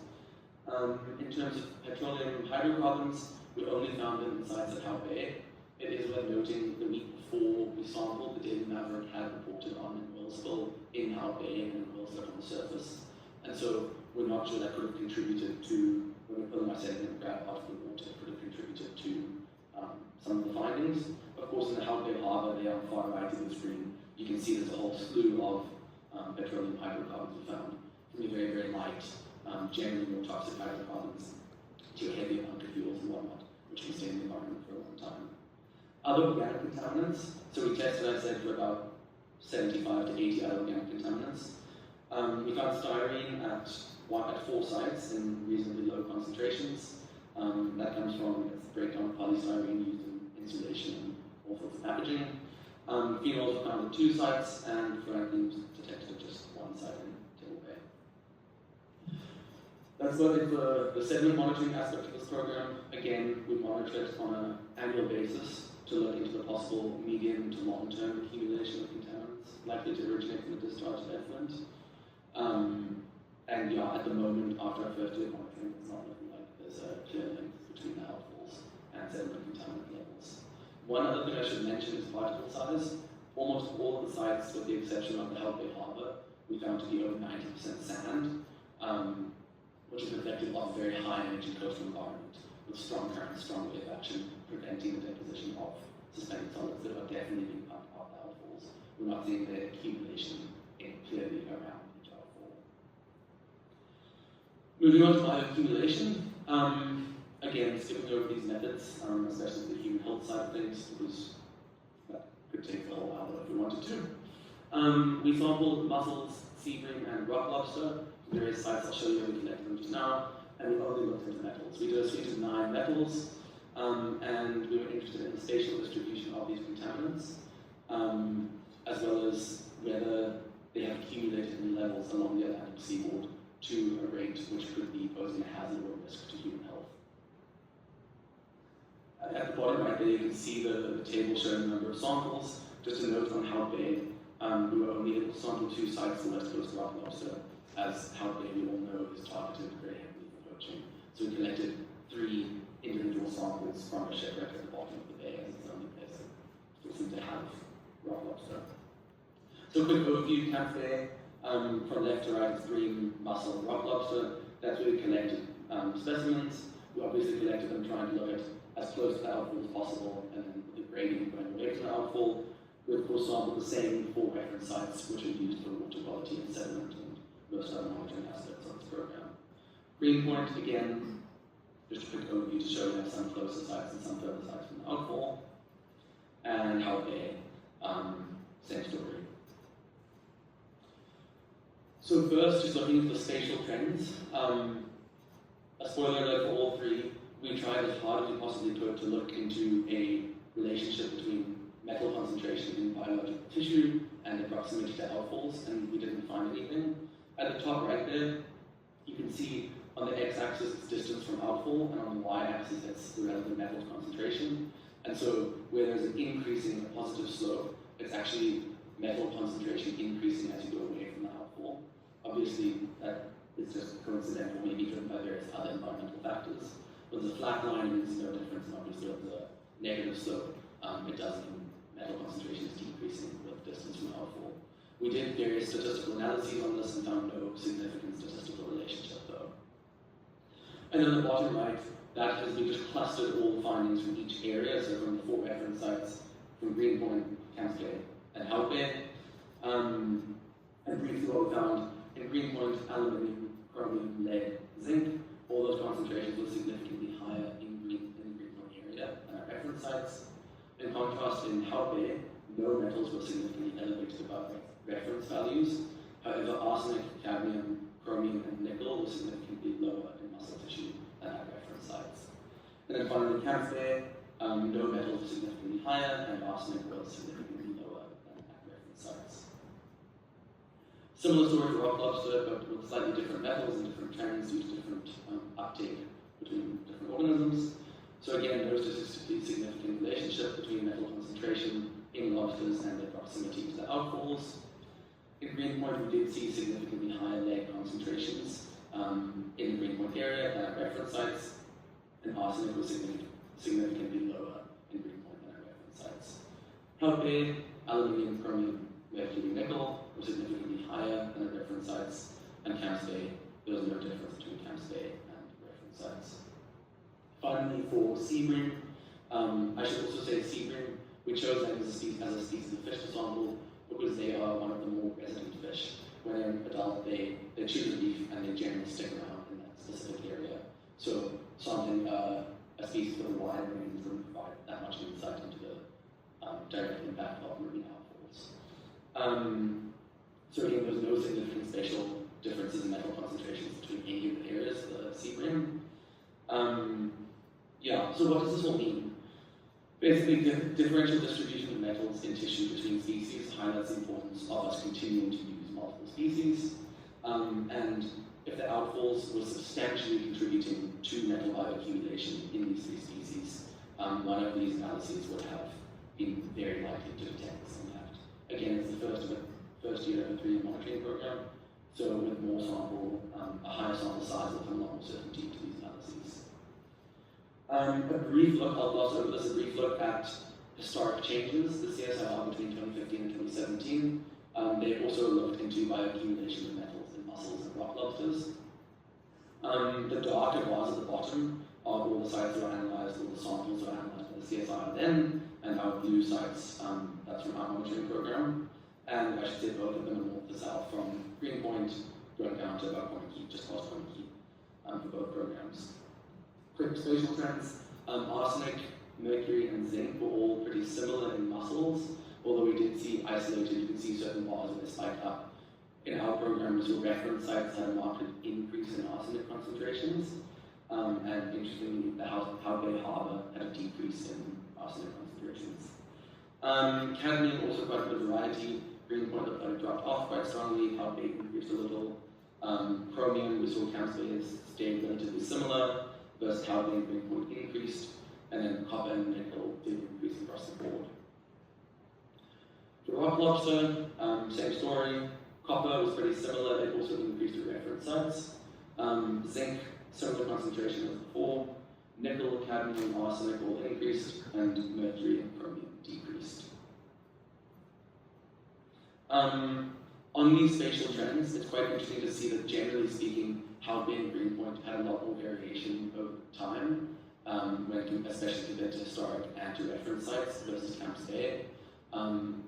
In terms of petroleum hydrocarbons, we only found them in sites at Howard Bay. It is worth noting the week before we sampled, the Daily Maverick had reported on an oil spill in Howard Bay and an oil spill on the surface. And so we're not sure that could have contributed to, when we're pulling our sediment grab out of the water, it could have contributed to some of the findings. Of course, in the Howard Bay Harbour, they are far right of the screen. You can see there's a whole slew of petroleum hydrocarbons we found, from the very, very light, generally more toxic hydrocarbons, to heavier bunker fuels and whatnot, which can stay in the environment for a long time. Other organic contaminants, so we tested, I said, for about 75 to 80 other organic contaminants. We found styrene at 4 sites in reasonably low concentrations. That comes from its breakdown of polystyrene used in insulation and all sorts of packaging. Phenols were found at 2 sites, and fluorine detected at just 1 site in Table Bay. That's about it for the sediment monitoring aspect of this program. Again, we monitor it on an annual basis to look into the possible medium to long-term accumulation of contaminants likely to originate from the discharge of effluent. And yeah, at the moment, after our first year of monitoring, it's not looking like there's a clear link between the outfalls and sediment contaminant levels. One other thing I should mention is particle size. Almost all of the sites, with the exception of the Howard Bay Harbour, we found to be over 90% sand, which is reflective of a very high energy coastal environment with strong currents, strong wave action, preventing the deposition of suspended solids that are definitely being pumped out the outfalls. We're not seeing the accumulation clearly around each outfall. Moving on to bioaccumulation. Again, skipping over these methods, especially the human health side of things, because that could take a whole hour if we wanted to. We sampled mussels, sea bream, and rock lobster from various sites. I'll show you how we collected them just now. And we only looked into metals. We did a suite of 9 metals. and we were interested in the spatial distribution of these contaminants, as well as whether they have accumulated in levels along the Atlantic seaboard to a rate which could be posing a hazard or risk to human health. At the bottom right there, you can see the table showing the number of samples. Just a note on Hout Bay, we were only able to sample 2 sites, the West Coast rock lobster, as Hout Bay, we all know, is targeted very heavily for poaching. So we collected 3 individual samples from a shipwreck at the bottom of the bay, as it's the only place that still seems to have rock lobster. So a quick overview, Camp Bay, from left to right is green mussel and rock lobster. That's where we collected specimens. We obviously collected them trying to look at as close to the outfall as possible, and then with the gradient going away from the outfall. We of course sampled the same 4 reference sites which are used for water quality and sediment and most other monitoring aspects of this program. Greenpoint, again, just a quick overview to show we have some closer sites and some further sites from the outfall. And Hout Bay, same story. So first, just looking at the spatial trends. A spoiler alert for all 3. We tried as hard as we possibly could to look into a relationship between metal concentration in biological tissue and the proximity to outfalls, and we didn't find anything. At the top right there, you can see on the x-axis it's distance from outfall, and on the y-axis it's the relative metal concentration. And so where there's an increasing positive slope, it's actually metal concentration increasing as you go away from the outfall. Obviously, that is just coincidental, maybe driven by various other environmental factors. When there's a flat line, there's no difference, and obviously with the negative slope, it does mean metal concentration is decreasing with distance from outfall. We did various statistical analyses on this and found no significant statistical relationship though. And on the bottom right, that has been just clustered all the findings from each area, so from the 4 reference sites, from Greenpoint, Camps Bay, and Hout Bay. And briefly what we found, in Greenpoint, aluminium, chromium, lead, zinc, all those concentrations were significantly higher in the Greenpoint area than our reference sites. In contrast, in Hout Bay, no metals were significantly elevated above reference values. However, arsenic, cadmium, chromium, and nickel were significantly lower in muscle tissue than our reference sites. And then finally, Camps Bay, no metals were significantly higher, and arsenic was significantly lower than at reference sites. Similar story for rock lobster, but with slightly different metals and different trends due to different uptake between different organisms. So again, no statistically significant relationship between metal concentration in lobsters and their proximity to the outfalls. In Greenpoint, we did see significantly higher lead concentrations in the Greenpoint area than at reference sites, and arsenic was significantly lower in Greenpoint than at reference sites. Hout Bay, aluminium, chromium, mercury, nickel were significantly higher than at reference sites, and Camps Bay, there was no difference between Camps Bay and reference sites. Finally, for sea bream, I should also say sea bream, we chose them as a species of fish to sample because they are one of the more resident fish. When they're an adult, they chew the reef and they generally stick around in that specific area. So sampling a species with a wide range wouldn't provide that much insight into the direct impact of marine outfalls. So again, there's no significant spatial differences in metal concentrations between any of the areas of the sea bream. So what does this all mean? Basically, differential distribution of metals in tissue between species highlights the importance of us continuing to use multiple species. And if the outfalls were substantially contributing to metal bioaccumulation in these 3 species, one of these analyses would have been very likely to detect this impact. Again, it's the first year of a 3-year monitoring program, so with more sample, a higher sample size will come along with certainty to these analyses. A brief look, I'll gloss over this, a brief look at historic changes, the CSIR between 2015 and 2017. They've also looked into bioaccumulation of metals in mussels and rock lobsters. The darker bars at the bottom are all the sites that were analysed, all the samples that were analysed by the CSIR then, and our blue sites, that's from our monitoring program. And I should say both of them are north to south, from Greenpoint going down to about Point Keep, just past Point Keep, for both programs. Quick spatial trends, arsenic, mercury, and zinc were all pretty similar in mussels, although we did see isolated, you can see certain bars where they spiked up. In our programs, your reference sites had a marked increase in arsenic concentrations, and interestingly, the Hout Bay Harbour had a increase in arsenic concentrations. Cadmium, also quite a bit of variety. Green point looked like it dropped off quite strongly, Hout Bay increased a little. Chromium, we saw Camps Bay has stayed relatively similar, versus Hout Bay and Green point increased, and then copper and nickel did increase across the board. For rock lobster, same story. Copper was pretty similar, it also increased at reference sites. Zinc, similar concentration as before. Nickel, cadmium, arsenic all increased, and mercury and chromium decreased. On these spatial trends, it's quite interesting to see that generally speaking, Hout Bay and Green Point had a lot more variation over time, especially compared to historic and to reference sites versus Camps Bay.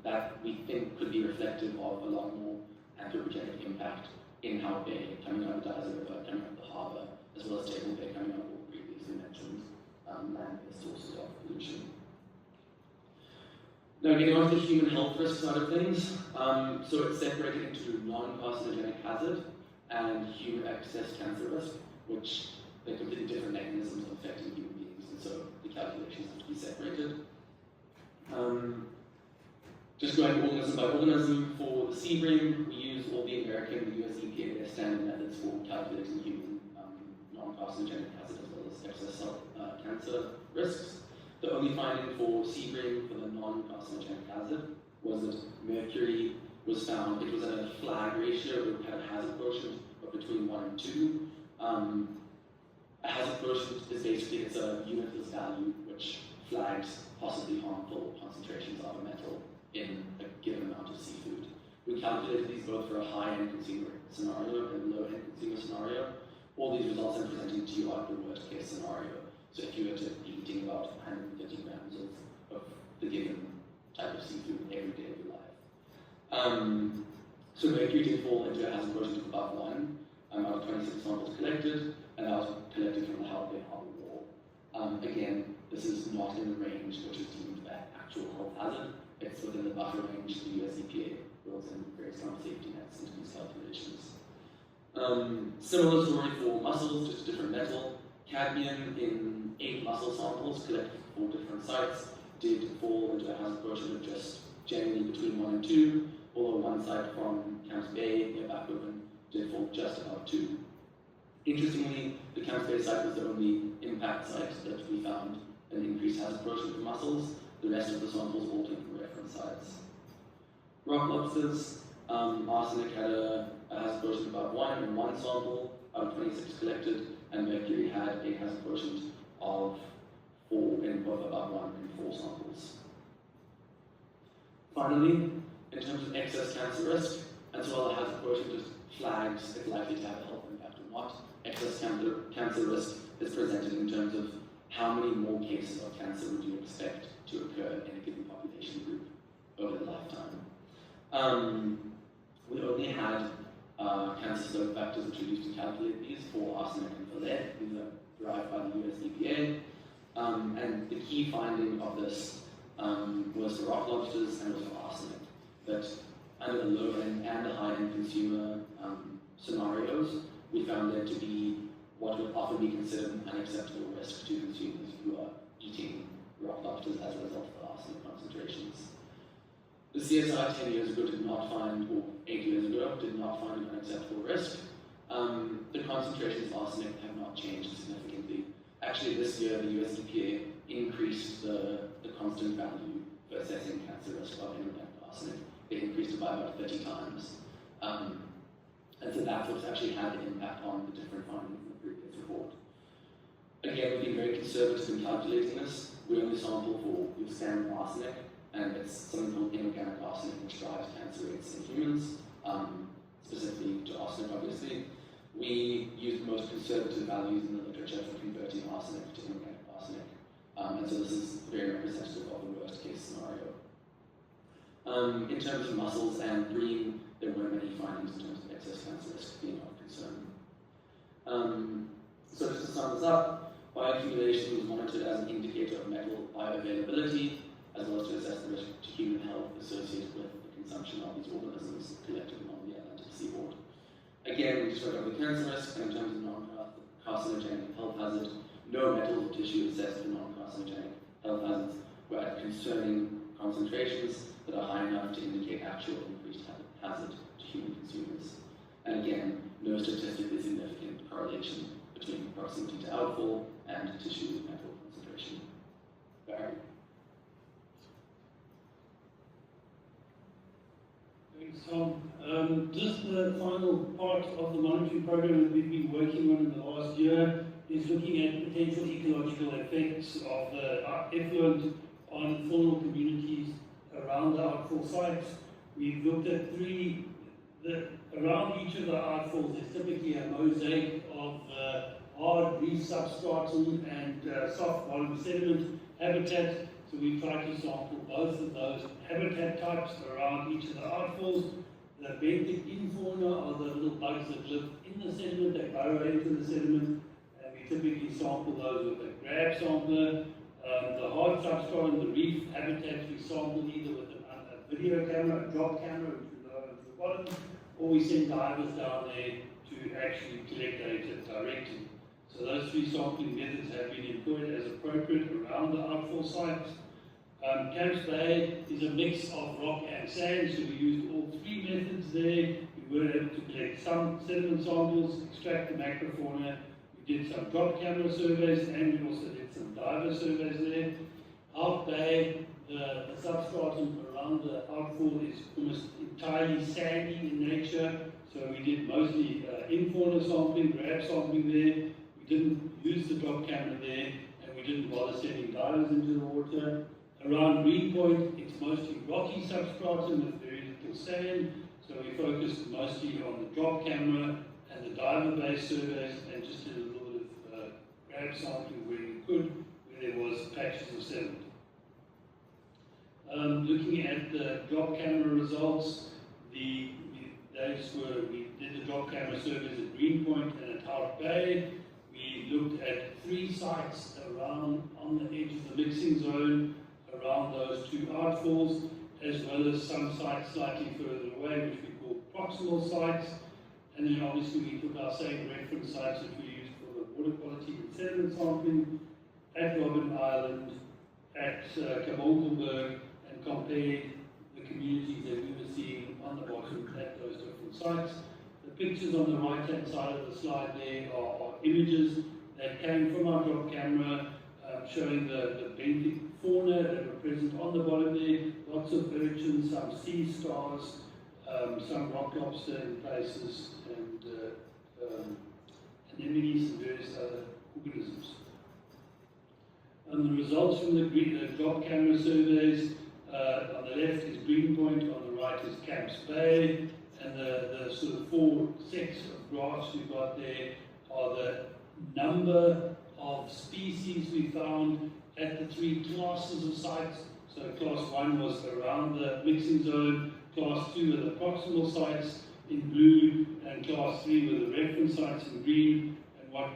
That we think could be reflective of a lot more anthropogenic impact in Hout Bay, coming out of the Dyser River, coming out of the harbour, as well as Table Bay, coming out of all previously mentioned land-based sources of pollution. Now, getting on to the human health risk side of things, so it's separated into non-carcinogenic hazard and human excess cancer risk, which they're completely different mechanisms of affecting human beings, and so the calculations have to be separated. Just going organism by organism, for the sea bream, we use all the American, the US EPA, their standard methods for calculating human non-carcinogenic hazard as well as excess cell cancer risks. The only finding for sea bream for the non-carcinogenic hazard was that mercury was found, it was at a flag ratio, it had a hazard quotient of between 1 and 2. A hazard quotient is basically, it's a unitless value which flags possibly harmful concentrations of a metal in a given amount of seafood. We calculated these both for a high-end consumer scenario and a low-end consumer scenario. All these results I'm presenting to you are the worst-case scenario. So if you were to be eating about 150 grams of the given type of seafood every day of your life. So mercury did fall into a hazard quotient of above 1 out of 26 samples collected, and that was collected from the Hout Bay Harbour Wall. Again, this is not in the range which is deemed an actual health hazard. It's within the buffer range the US EPA builds in very strong safety nets into these calculations. Similar story for mussels, just different metal. Cadmium in 8 mussel samples collected from 4 different sites did fall into a hazard quotient of just generally between 1 and 2, although one site from Camps Bay near Backwoven did fall just above 2. Interestingly, the Camps Bay site was the only impact site that we found an increased hazard quotient for mussels. The rest of the samples all came from reference sites. Rock lobsters, arsenic had a hazard quotient above 1 in 1 sample out of 26 collected, and mercury had a hazard quotient of 4 in both above 1 in 4 samples. Finally, in terms of excess cancer risk, as well as hazard quotient just flags if likely to have a health impact or not. Excess cancer risk is presented in terms of how many more cases of cancer would you expect to occur in a given population group over the lifetime. We only had cancer slope factors which we used to calculate these for arsenic and for lead. These are derived by the US EPA. And the key finding of this was for rock lobsters and was for arsenic. That under the low end and the high end consumer scenarios, we found there to be what would often be considered an unacceptable risk to consumers who are eating rock lobsters as a result of arsenic concentrations. The CSI 10 years ago did not find, or 8 years ago, did not find an unacceptable risk. The concentrations of arsenic have not changed significantly. Actually, this year, the US EPA increased the constant value for assessing cancer risk of inorganic arsenic. It increased it by about 30 times. And so that's what's actually had an impact on the different findings in the previous report. Again, we've been very conservative in calculating this. We only sample for the standard arsenic, and it's something called inorganic arsenic, which drives cancer rates in humans, specifically to arsenic, obviously. We use the most conservative values in the literature for converting arsenic to inorganic arsenic. And so this is very representative of the worst case scenario. In terms of mussels and bream, there weren't many findings in terms of excess cancer risk being of concern. So just to sum this up, bioaccumulation was monitored as an indicator of metal bioavailability, as well as to assess the risk to human health associated with the consumption of these organisms collected along the Atlantic seaboard. Again, we just went over the cancer risk, and in terms of non-carcinogenic health hazard, no metals or tissue assessed for non-carcinogenic health hazards were at concerning concentrations that are high enough to indicate actual increased hazard to human consumers. And again, no statistically significant correlation between proximity to outfall and tissue metal concentration. Barry? Thanks, Tom. Just the final part of the monitoring program that we've been working on in the last year is looking at potential ecological effects of the effluent on faunal communities around the outfall sites. We've looked at around each of the outfalls there's typically a mosaic of hard reef substratum and soft bottom sediment habitat. So we tried to sample both of those habitat types around each of the outfalls. The benthic infauna are the little bugs that live in the sediment, they burrow into the sediment, and we typically sample those with a grab sampler. The hard substratum, the reef habitats, we sample either with a video camera, a drop camera, which we lower into the bottom, or we send divers down there to actually collect data directly. So those three sampling methods have been employed as appropriate around the outfall sites. Camps Bay is a mix of rock and sand, so we used all three methods there. We were able to collect some sediment samples, extract the macrofauna. We did some drop camera surveys, and we also did some diver surveys there. Out Bay, the substratum around the outfall is almost entirely sandy in nature, so we did mostly in-fauna sampling, grab sampling there. We didn't use the drop camera there, and we didn't bother sending divers into the water. Around Greenpoint, it's mostly rocky substratum with very little sand, so we focused mostly on the drop camera and the diver-based surveys, and just did a little bit of grab sampling where we could, where there was patches of sediment. Looking at the drop camera results, we did the drop camera surveys at Greenpoint and at Hout Bay. We looked at 3 sites around on the edge of the mixing zone around those 2 outfalls, as well as some sites slightly further away, which we call proximal sites. And then obviously we took our same reference sites that we used for the water quality and sediment sampling at Robben Island, at Kabonkelberg, and compared the communities that we were seeing on the bottom at those different sites. The pictures on the right-hand side of the slide there are images that came from our drop camera, showing the benthic fauna that were present on the bottom there. Lots of urchins, some sea stars, some rock lobster in places, and anemones and various other organisms. And the results from the drop camera surveys, on the left is Greenpoint, on the right is Camps Bay, and the sort of 4 sets of graphs we've got there are the number of species we found at the 3 classes of sites. So class 1 was around the mixing zone, class 2 were the proximal sites in blue, and class 3 were the reference sites in green. And what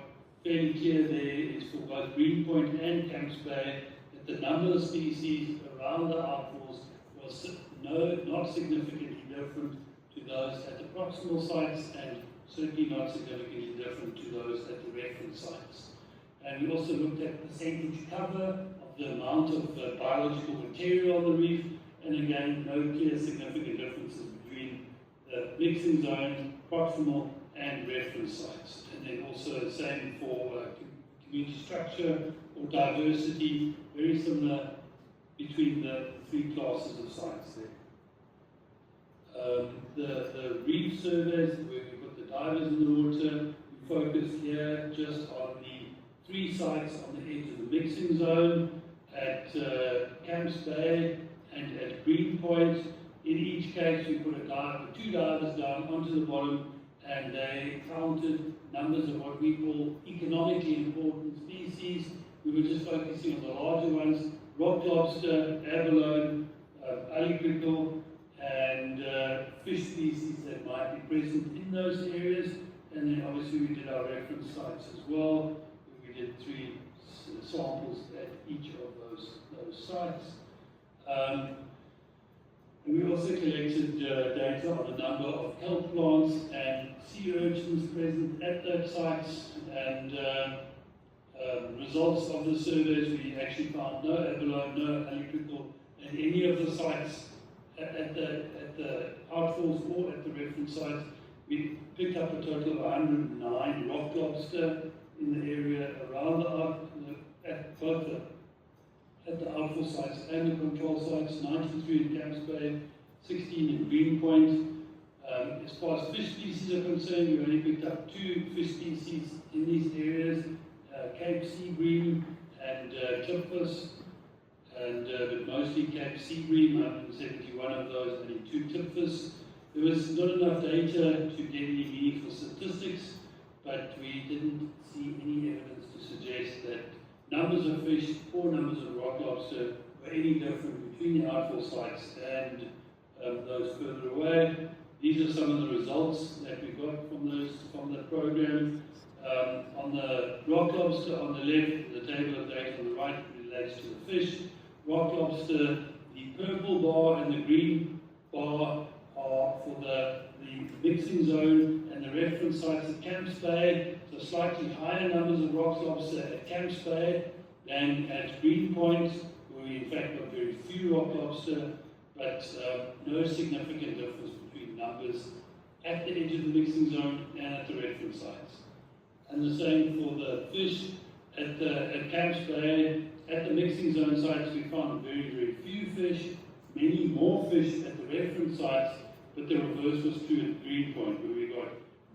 fairly clear there is for both Greenpoint and Camps Bay that the number of species around the outfalls was not significantly different to those at the proximal sites, and certainly not significantly different to those at the reference sites. And we also looked at percentage cover of the amount of biological material on the reef, and again, no clear significant differences between the mixing zone, proximal, and reference sites. And then also the same for community structure or diversity, very similar between the 3 classes of sites there. The reef surveys, where we put the divers in the water, we focused here just on the 3 sites on the edge of the mixing zone at Camps Bay and at Greenpoint. In each case, we put 2 divers down onto the bottom, and they counted numbers of what we call economically important species. We were just focusing on the larger ones: rock lobster, abalone, alicrickle, and fish species that might be present in those areas. And then obviously we did our reference sites as well. We did 3 samples at each of those sites. And we also collected data on the number of kelp plants and sea urchins present at those sites, and results of the surveys, we actually found no abalone, no electrical at any of the sites at the outfalls or at the reference sites. We picked up a total of 109 rock lobster in the area around at both at the outfall sites and the control sites, 93 in Camps Bay, 16 in Greenpoint. As far as fish species are concerned, we only picked up 2 fish species in these areas, Cape Sea Bream and tipfish, but mostly Cape Sea Bream, 171 of those, only 2 tipfish. There was not enough data to get any meaningful statistics, but we didn't see any evidence to suggest that numbers of fish or numbers of rock lobster were any different between the outfall sites and those further away. These are some of the results that we got from the program. On the rock lobster on the left, the table of data on the right relates to the fish. Rock lobster, the purple bar and the green bar are for the mixing zone and the reference sites at Camps Bay, so slightly higher numbers of rock lobster at Camps Bay than at Greenpoint, where we in fact got very few rock lobster, but no significant difference between numbers at the edge of the mixing zone and at the reference sites. And the same for the fish at Camps Bay. At the mixing zone sites, we found very, very few fish, many more fish at the reference sites, but the reverse was true at Greenpoint, where we got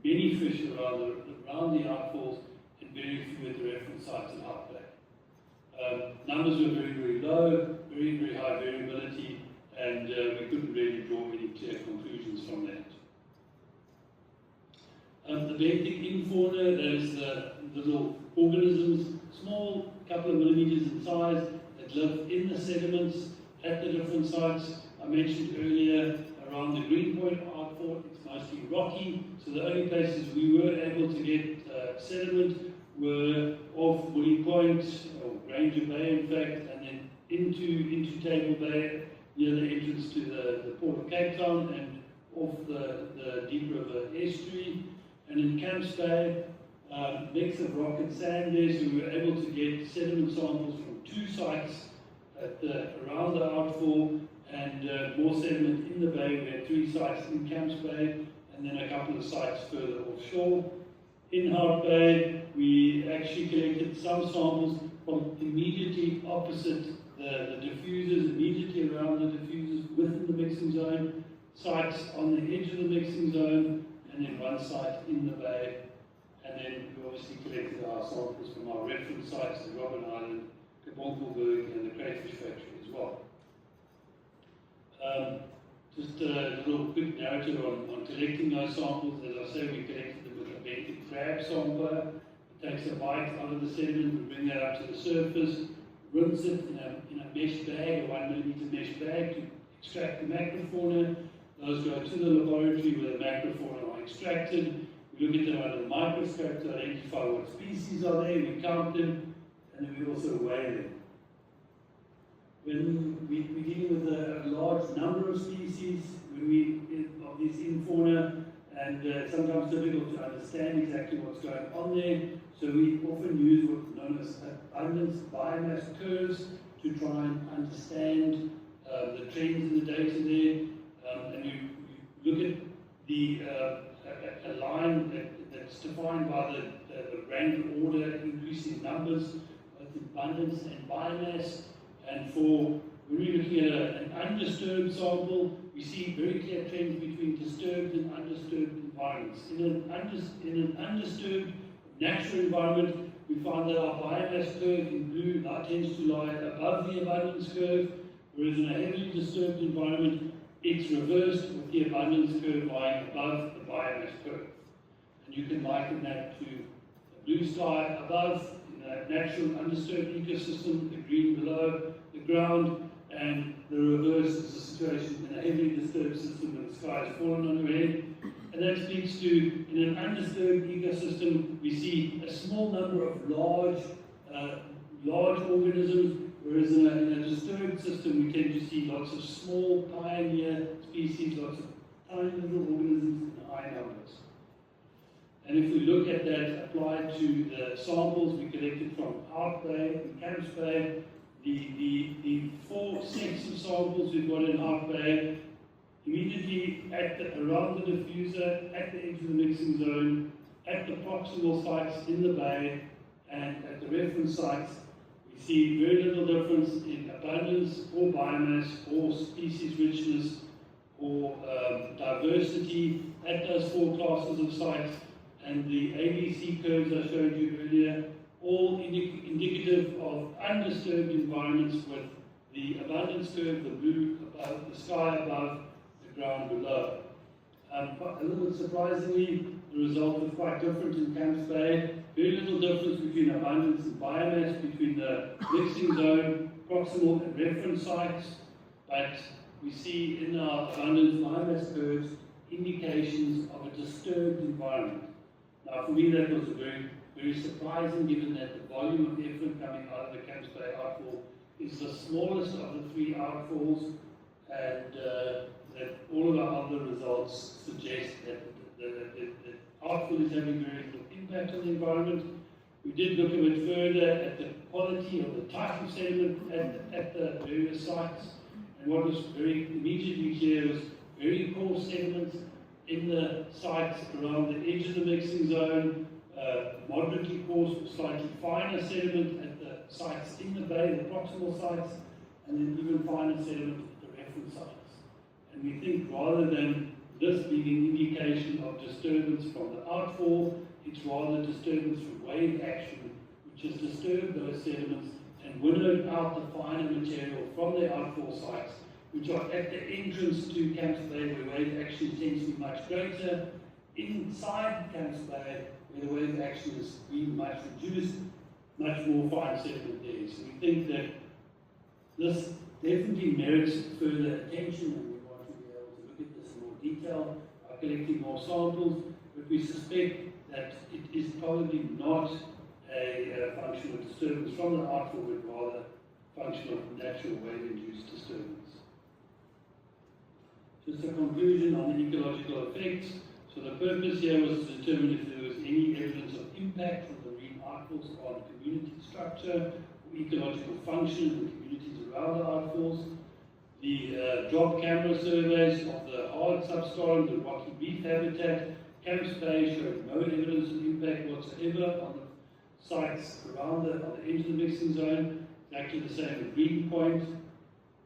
many fish around the outfalls and very few at the reference sites in Hart Bay. Numbers were very, very low, very, very high variability, and we couldn't really draw any clear conclusions from that. The benthic infauna, there's the little organisms, small, couple of millimeters in size, that live in the sediments at the different sites. I mentioned earlier around the Greenpoint outfall, it's mostly rocky, so the only places we were able to get sediment were off Woolly Point, or Granger Bay in fact, and then into Table Bay, near the entrance to the Port of Cape Town, and off the Deep River estuary. And in Camps Bay, mix of rock and sand there, so we were able to get sediment samples from 2 sites around the outfall, and more sediment in the bay. We had 3 sites in Camps Bay, and then a couple of sites further offshore. In Hart Bay, we actually collected some samples from immediately opposite the diffusers, immediately around the diffusers within the mixing zone, sites on the edge of the mixing zone, and then 1 site in the bay. And then we obviously collected our samples from our reference sites, the Robben Island, Kabonkelberg, and the Crayfish Factory as well. Just a little quick narrative on collecting those samples. As I say, we collected them with a benthic crab sampler. It takes a bite out of the sediment, we bring that up to the surface, rinse it in a mesh bag, a 1 millimeter mesh bag, to extract the macrofauna. Those go to the laboratory where the macrofauna are extracted. We look at them under the microscope to identify what species are there, we count them, and then we also weigh them. When we're dealing with a large number of species of these infauna, and sometimes difficult to understand exactly what's going on there, so we often use what's known as abundance biomass curves to try and understand the trends in the data there. And you look at a line that's defined by the random order, increasing numbers, both abundance and biomass. And when we're looking at an undisturbed sample, we see very clear trends between disturbed and undisturbed environments. In an undisturbed natural environment, we find that our biomass curve in blue tends to lie above the abundance curve, whereas in a heavily disturbed environment, it's reversed with the abundance curve lying above the biomass curve. And you can liken that to the blue sky above in a natural undisturbed ecosystem, the green below the ground, and the reverse is the situation in a heavily disturbed system where the sky has fallen on your head. And that speaks to, in an undisturbed ecosystem, we see a small number of large organisms, whereas in a disturbed system, we tend to see lots of small pioneer species, lots of tiny little organisms in high numbers. And if we look at that applied to the samples we collected from Hart Bay and Camps Bay, the 4 sets of samples we've got in Hart Bay, immediately around the diffuser, at the edge of the mixing zone, at the proximal sites in the bay, and at the reference sites, we see very little difference in abundance or biomass or species richness or diversity at those 4 classes of sites. And the ABC curves I showed you earlier, all indicative of undisturbed environments with the abundance curve, the blue above, the sky above, the ground below. A little bit surprisingly, the result was quite different in Camps Bay. Very little difference between abundance and biomass between the mixing zone, proximal and reference sites, but we see in our abundance biomass curves indications of a disturbed environment. Now, for me, that was very, very surprising, given that the volume of effluent coming out of the Camps Bay outfall is the smallest of the 3 outfalls, and that all of our other results suggest that the outfall is having very little impact on the environment. We did look a bit further at the quality of the type of sediment at the various sites, and what was very immediately clear was very coarse sediments in the sites around the edge of the mixing zone, moderately coarse or slightly finer sediment at the sites in the bay, the proximal sites, and then even finer sediment at the reference sites. And we think rather than this being an indication of disturbance from the outfall, it's rather disturbance from wave action, which has disturbed those sediments and winnowed out the finer material from the outfall sites, which are at the entrance to Camps Bay, where wave action tends to be much greater. Inside Camps Bay, where the wave action has been much reduced, much more fine sediment there. So we think that this definitely merits further attention, and we want to be able to look at this in more detail by collecting more samples, but we suspect that it is probably not a function of disturbance from the outfall, but rather a function of natural wave-induced disturbance. Just a conclusion on the ecological effects. So the purpose here was to determine if there was any evidence of impact from the marine outfalls on community structure or ecological function in the communities around the outfalls. The drop camera surveys of the hard substratum, the rocky reef habitat, Camps Bay showed no evidence of impact whatsoever on the sites around on the edge of the mixing zone. Exactly the same at Green Point.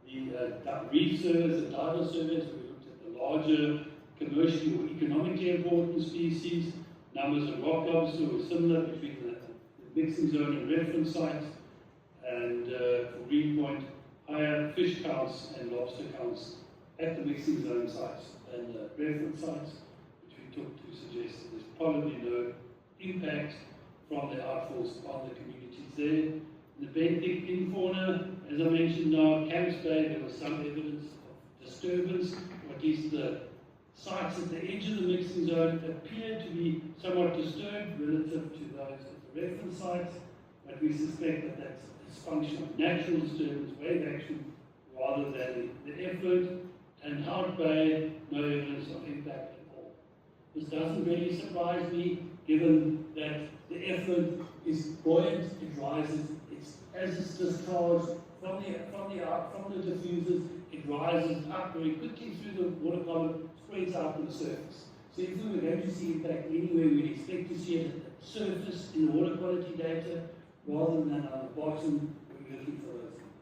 The reef surveys, the diver surveys, we looked at the larger commercially or economically important species. Numbers of rock lobster were similar between the mixing zone and reference sites. And for Green Point, higher fish counts and lobster counts at the mixing zone sites than the reference sites, which we took to suggest that there's probably no impact from the outfalls on the communities there. The benthic fauna, as I mentioned now, Camps Bay, there was some evidence of disturbance, or at least the sites at the edge of the mixing zone appear to be somewhat disturbed relative to those at the reference sites, but we suspect that that's a function of natural disturbance, wave action, rather than the effluent. And Hart Bay, no evidence of impact at all. This doesn't really surprise me, given that the effluent is buoyant, it rises, as it's discharged from the diffusers, it rises up very quickly through the water column, spreads out to the surface. So if we were going to see impact anywhere, we'd expect to see it at the surface in the water quality data, rather than on the bottom where we're looking for those impacts.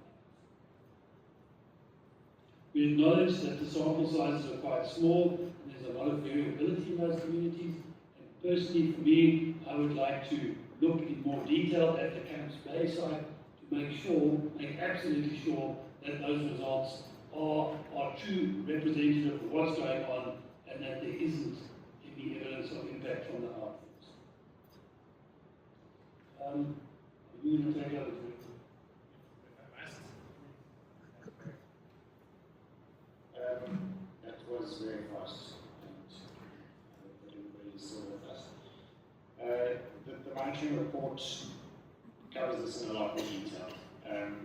We acknowledge that the sample sizes are quite small, and there's a lot of variability in those communities. And personally, for me, I would like to look in more detail at the Camps Bay site, make absolutely sure that those results are true representative of what's going on, and that there isn't any evidence of impact from the outfalls. Are you going to take over? That was very fast, and I hope that everybody is still with us. The monitoring report covers this in a lot more detail.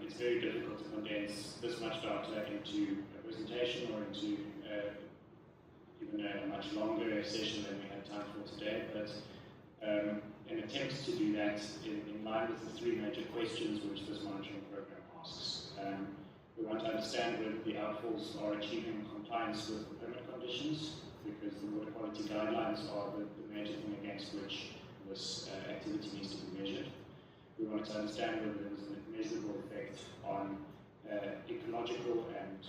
It's very difficult to condense this much data into a presentation or into even a much longer session than we have time for today, but an attempt to do that in line with the three major questions which this monitoring program asks. We want to understand whether the outfalls are achieving compliance with the permit conditions, because the water quality guidelines are the major thing against which this activity needs to be measured. We want to understand whether there is a measurable effect on ecological and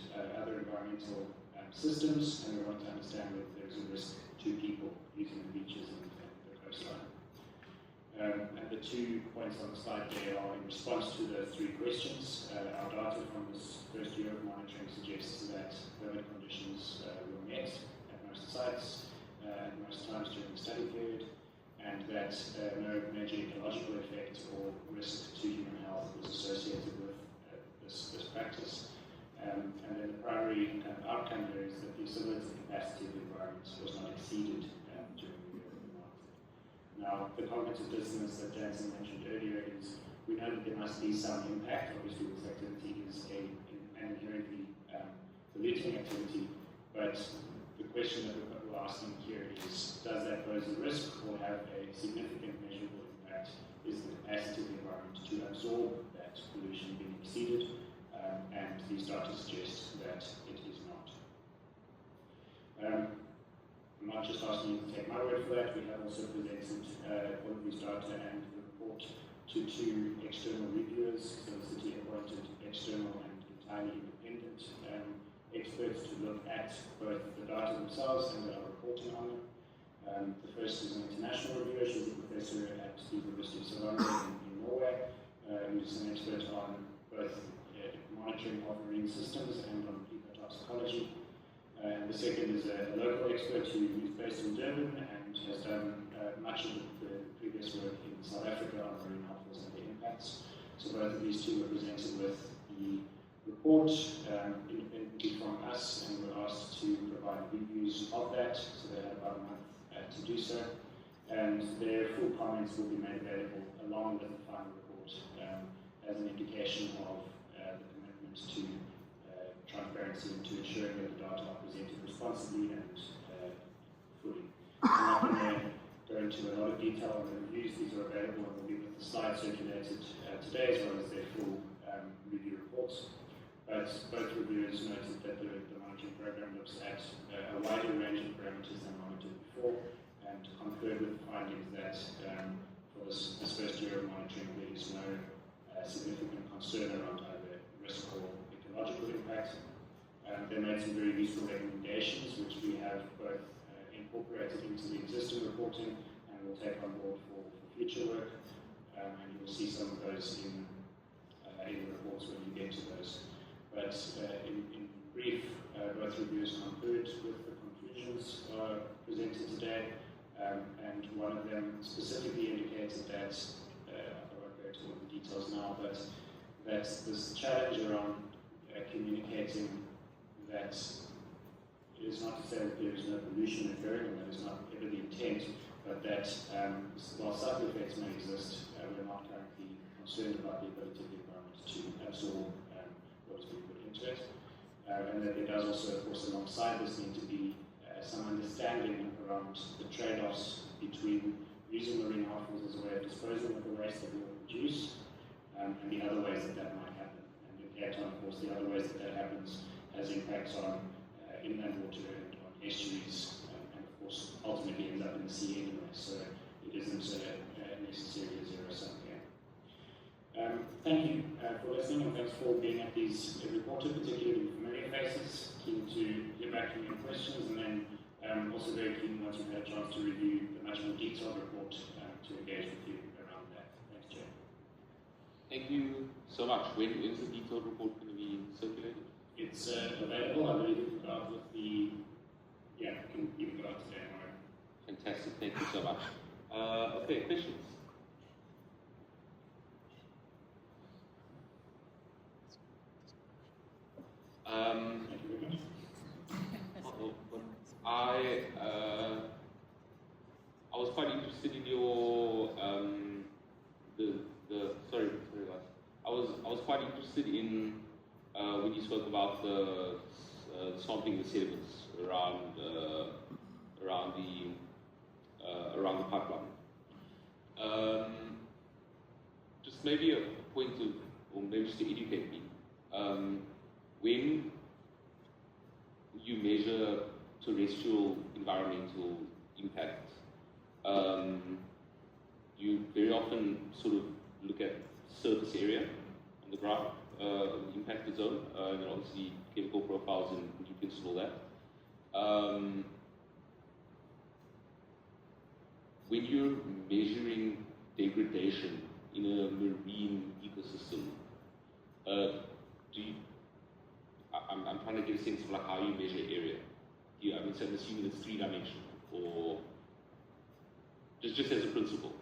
other environmental systems, and we want to understand whether there is a risk to people using the beaches and the coastline. And the 2 points on the slide there are in response to the 3 questions. Our data from this first year of monitoring suggests that permit conditions were met at most sites, at most times during the study period, and that no major ecological effect or risk to human health was associated with this practice. And then the primary outcome there is that the assimilative capacity of the environment was not exceeded during the year of the monitoring. Now, the cognitive dissonance that Jansen mentioned earlier is, we know that there must be some impact. Obviously, this activity is an inherently polluting activity, but the question that we're asking here is, does that pose a risk or have a significant measurable impact? Is the capacity of the environment to absorb that pollution being exceeded? And these data suggest that it is not. I'm not just asking you to take my word for that. We have also presented all of these data and the report to 2 external reviewers, so the city appointed external and entirely independent experts to look at both the data themselves and our reporting on them. The first is an international reviewer. She's a professor at the University of Stavanger in Norway, who's an expert on both monitoring of marine systems and on ecotoxicology. And the second is a local expert who's based in Durban and has done much of the previous work in South Africa on marine outfalls and their impacts. So both of these 2 were presented with the report independently from us, and were asked to provide reviews of that. So they had about a month to do so, and their full comments will be made available along with the final report as an indication of the commitment to transparency and to ensuring that the data are presented responsibly and fully. I'm not going to go into a lot of detail on the reviews. These are available and will be with the slides circulated today, as well as their full review reports. But both reviewers noted that the monitoring program looks at a wider range of parameters than monitored before, and concurred with the findings that for this first year of monitoring, there is no significant concern around either risk or ecological impact. They made some very useful recommendations, which we have both incorporated into the existing reporting and will take on board for future work. And you will see some of those in the reports when you get to those. But in brief, both reviews concurred with the conclusions presented today, and one of them specifically indicated that, I won't go into all the details now, but that this challenge around communicating that it is not to say that there is no pollution occurring, and that is not ever the intent, but that while subtle effects may exist, we're not currently concerned about the ability of the environment to absorb what is being put into it. And that there does also, of course, alongside this need to be some understanding around the trade-offs between using marine outfalls as a way of disposing of the waste that we will produce, and the other ways that that might happen. And in Cape Town, of course, the other ways that that happens has impacts on inland water and on estuaries, and of course, ultimately ends up in the sea anyway. So it isn't necessarily a zero-sum game. Thank you for listening, and thanks for being at these every quarter, particularly familiar faces. Keen to hear back from your questions, and then also very keen once you've had a chance to review the much more detailed report to engage with you around that. Thanks, Jay. Thank you so much. When is the detailed report going to be circulated? It's available. I believe it will go out with the, you can go out today. Fantastic. Thank you so much. Okay, questions? Thank you very much. I was quite interested in your sorry guys. I was quite interested in when you spoke about the sampling the sediments around the pipeline. Just maybe a point of, or maybe just to educate me. When you measure terrestrial environmental impact, you very often sort of look at surface area on the ground, the impacted zone, and obviously chemical profiles and nutrients and all that. When you're measuring degradation in a marine ecosystem, I'm trying to get a sense of like how you measure area. So I'm assuming it's 3-dimensional, or just as a principle.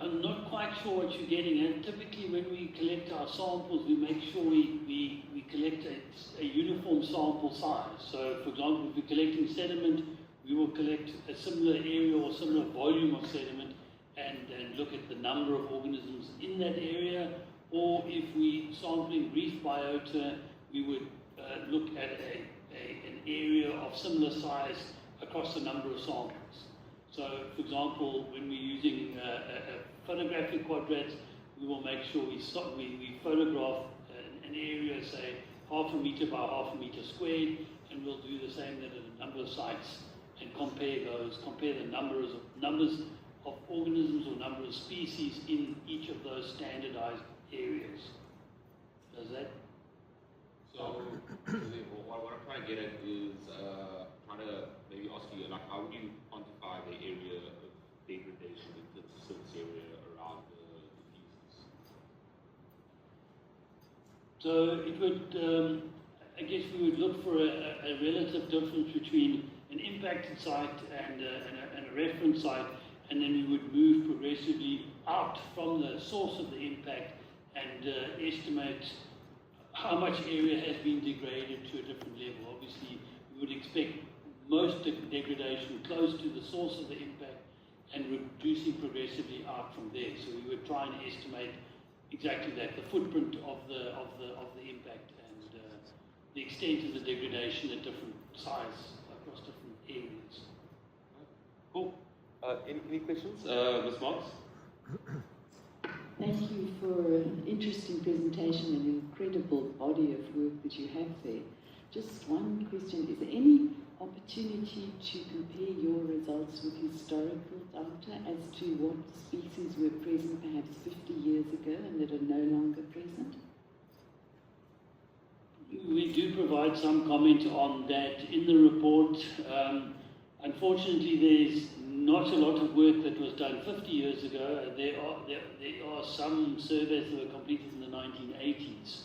I'm not quite sure what you're getting at. Typically, when we collect our samples, we make sure we collect a uniform sample size. So, for example, if we're collecting sediment, we will collect a similar area or similar volume of sediment and look at the number of organisms in that area. Or if we're sampling reef biota, we would look at an area of similar size across a number of samples. So, for example, when we're using a photographic quadrat, we will make sure we photograph an area, say, 0.5 meter by 0.5 meter squared, and we'll do the same then at a number of sites and compare the numbers of organisms or number of species in each of those standardized areas. Does that? So, what I'm trying to get at is trying to maybe ask you, like, how would you quantify the area of degradation in terms of surface area around the species? So it would, I guess we would look for a relative difference between an impacted site and a reference site, and then we would move progressively out from the source of the impact and estimate how much area has been degraded to a different level. Obviously, we would expect most degradation close to the source of the impact and reducing progressively out from there. So we would try and estimate exactly that, the footprint of the impact and the extent of the degradation at different size across different areas. Cool. Any questions? Ms. Marks? Thank you for an interesting presentation and incredible body of work that you have there. Just one question, is there any opportunity to compare your results with historical data as to what species were present perhaps 50 years ago and that are no longer present? We do provide some comment on that in the report. Unfortunately, there's not a lot of work that was done 50 years ago. There are some surveys that were completed in the 1980s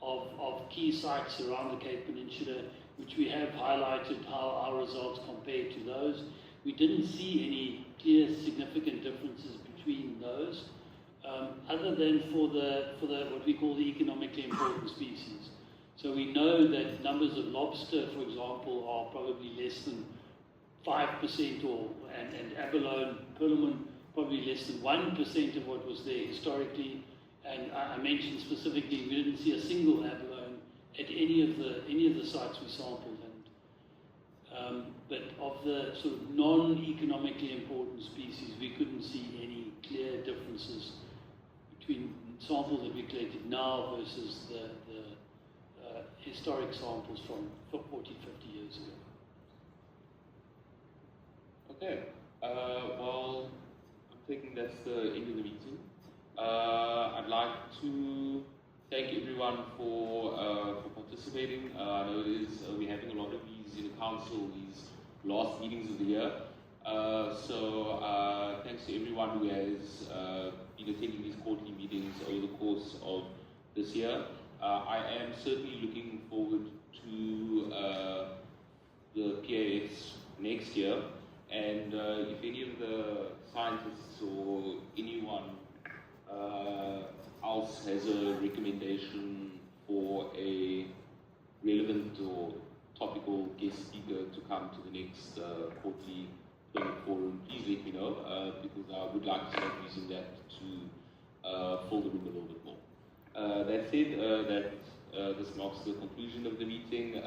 of key sites around the Cape Peninsula, which we have highlighted how our results compare to those. We didn't see any clear significant differences between those, other than for the what we call the economically important species. So we know that numbers of lobster, for example, are probably less than 5%, and abalone, perlman, probably less than 1% of what was there historically. And I mentioned specifically we didn't see a single abalone at any of the sites we sampled. And but of the sort of non-economically important species, we couldn't see any clear differences between samples that we collected now versus the historic samples from 40, 50 years ago. Okay, well, I'm thinking that's the end of the meeting. I'd like to thank everyone for participating. I know we're having a lot of these in the council, these last meetings of the year. So thanks to everyone who has been attending these quarterly meetings over the course of this year. I am certainly looking forward to the PAS next year. And if any of the scientists or anyone else has a recommendation for a relevant or topical guest speaker to come to the next quarterly forum, please let me know, because I would like to start using that to fill the room a little bit more. That said, this marks the conclusion of the meeting.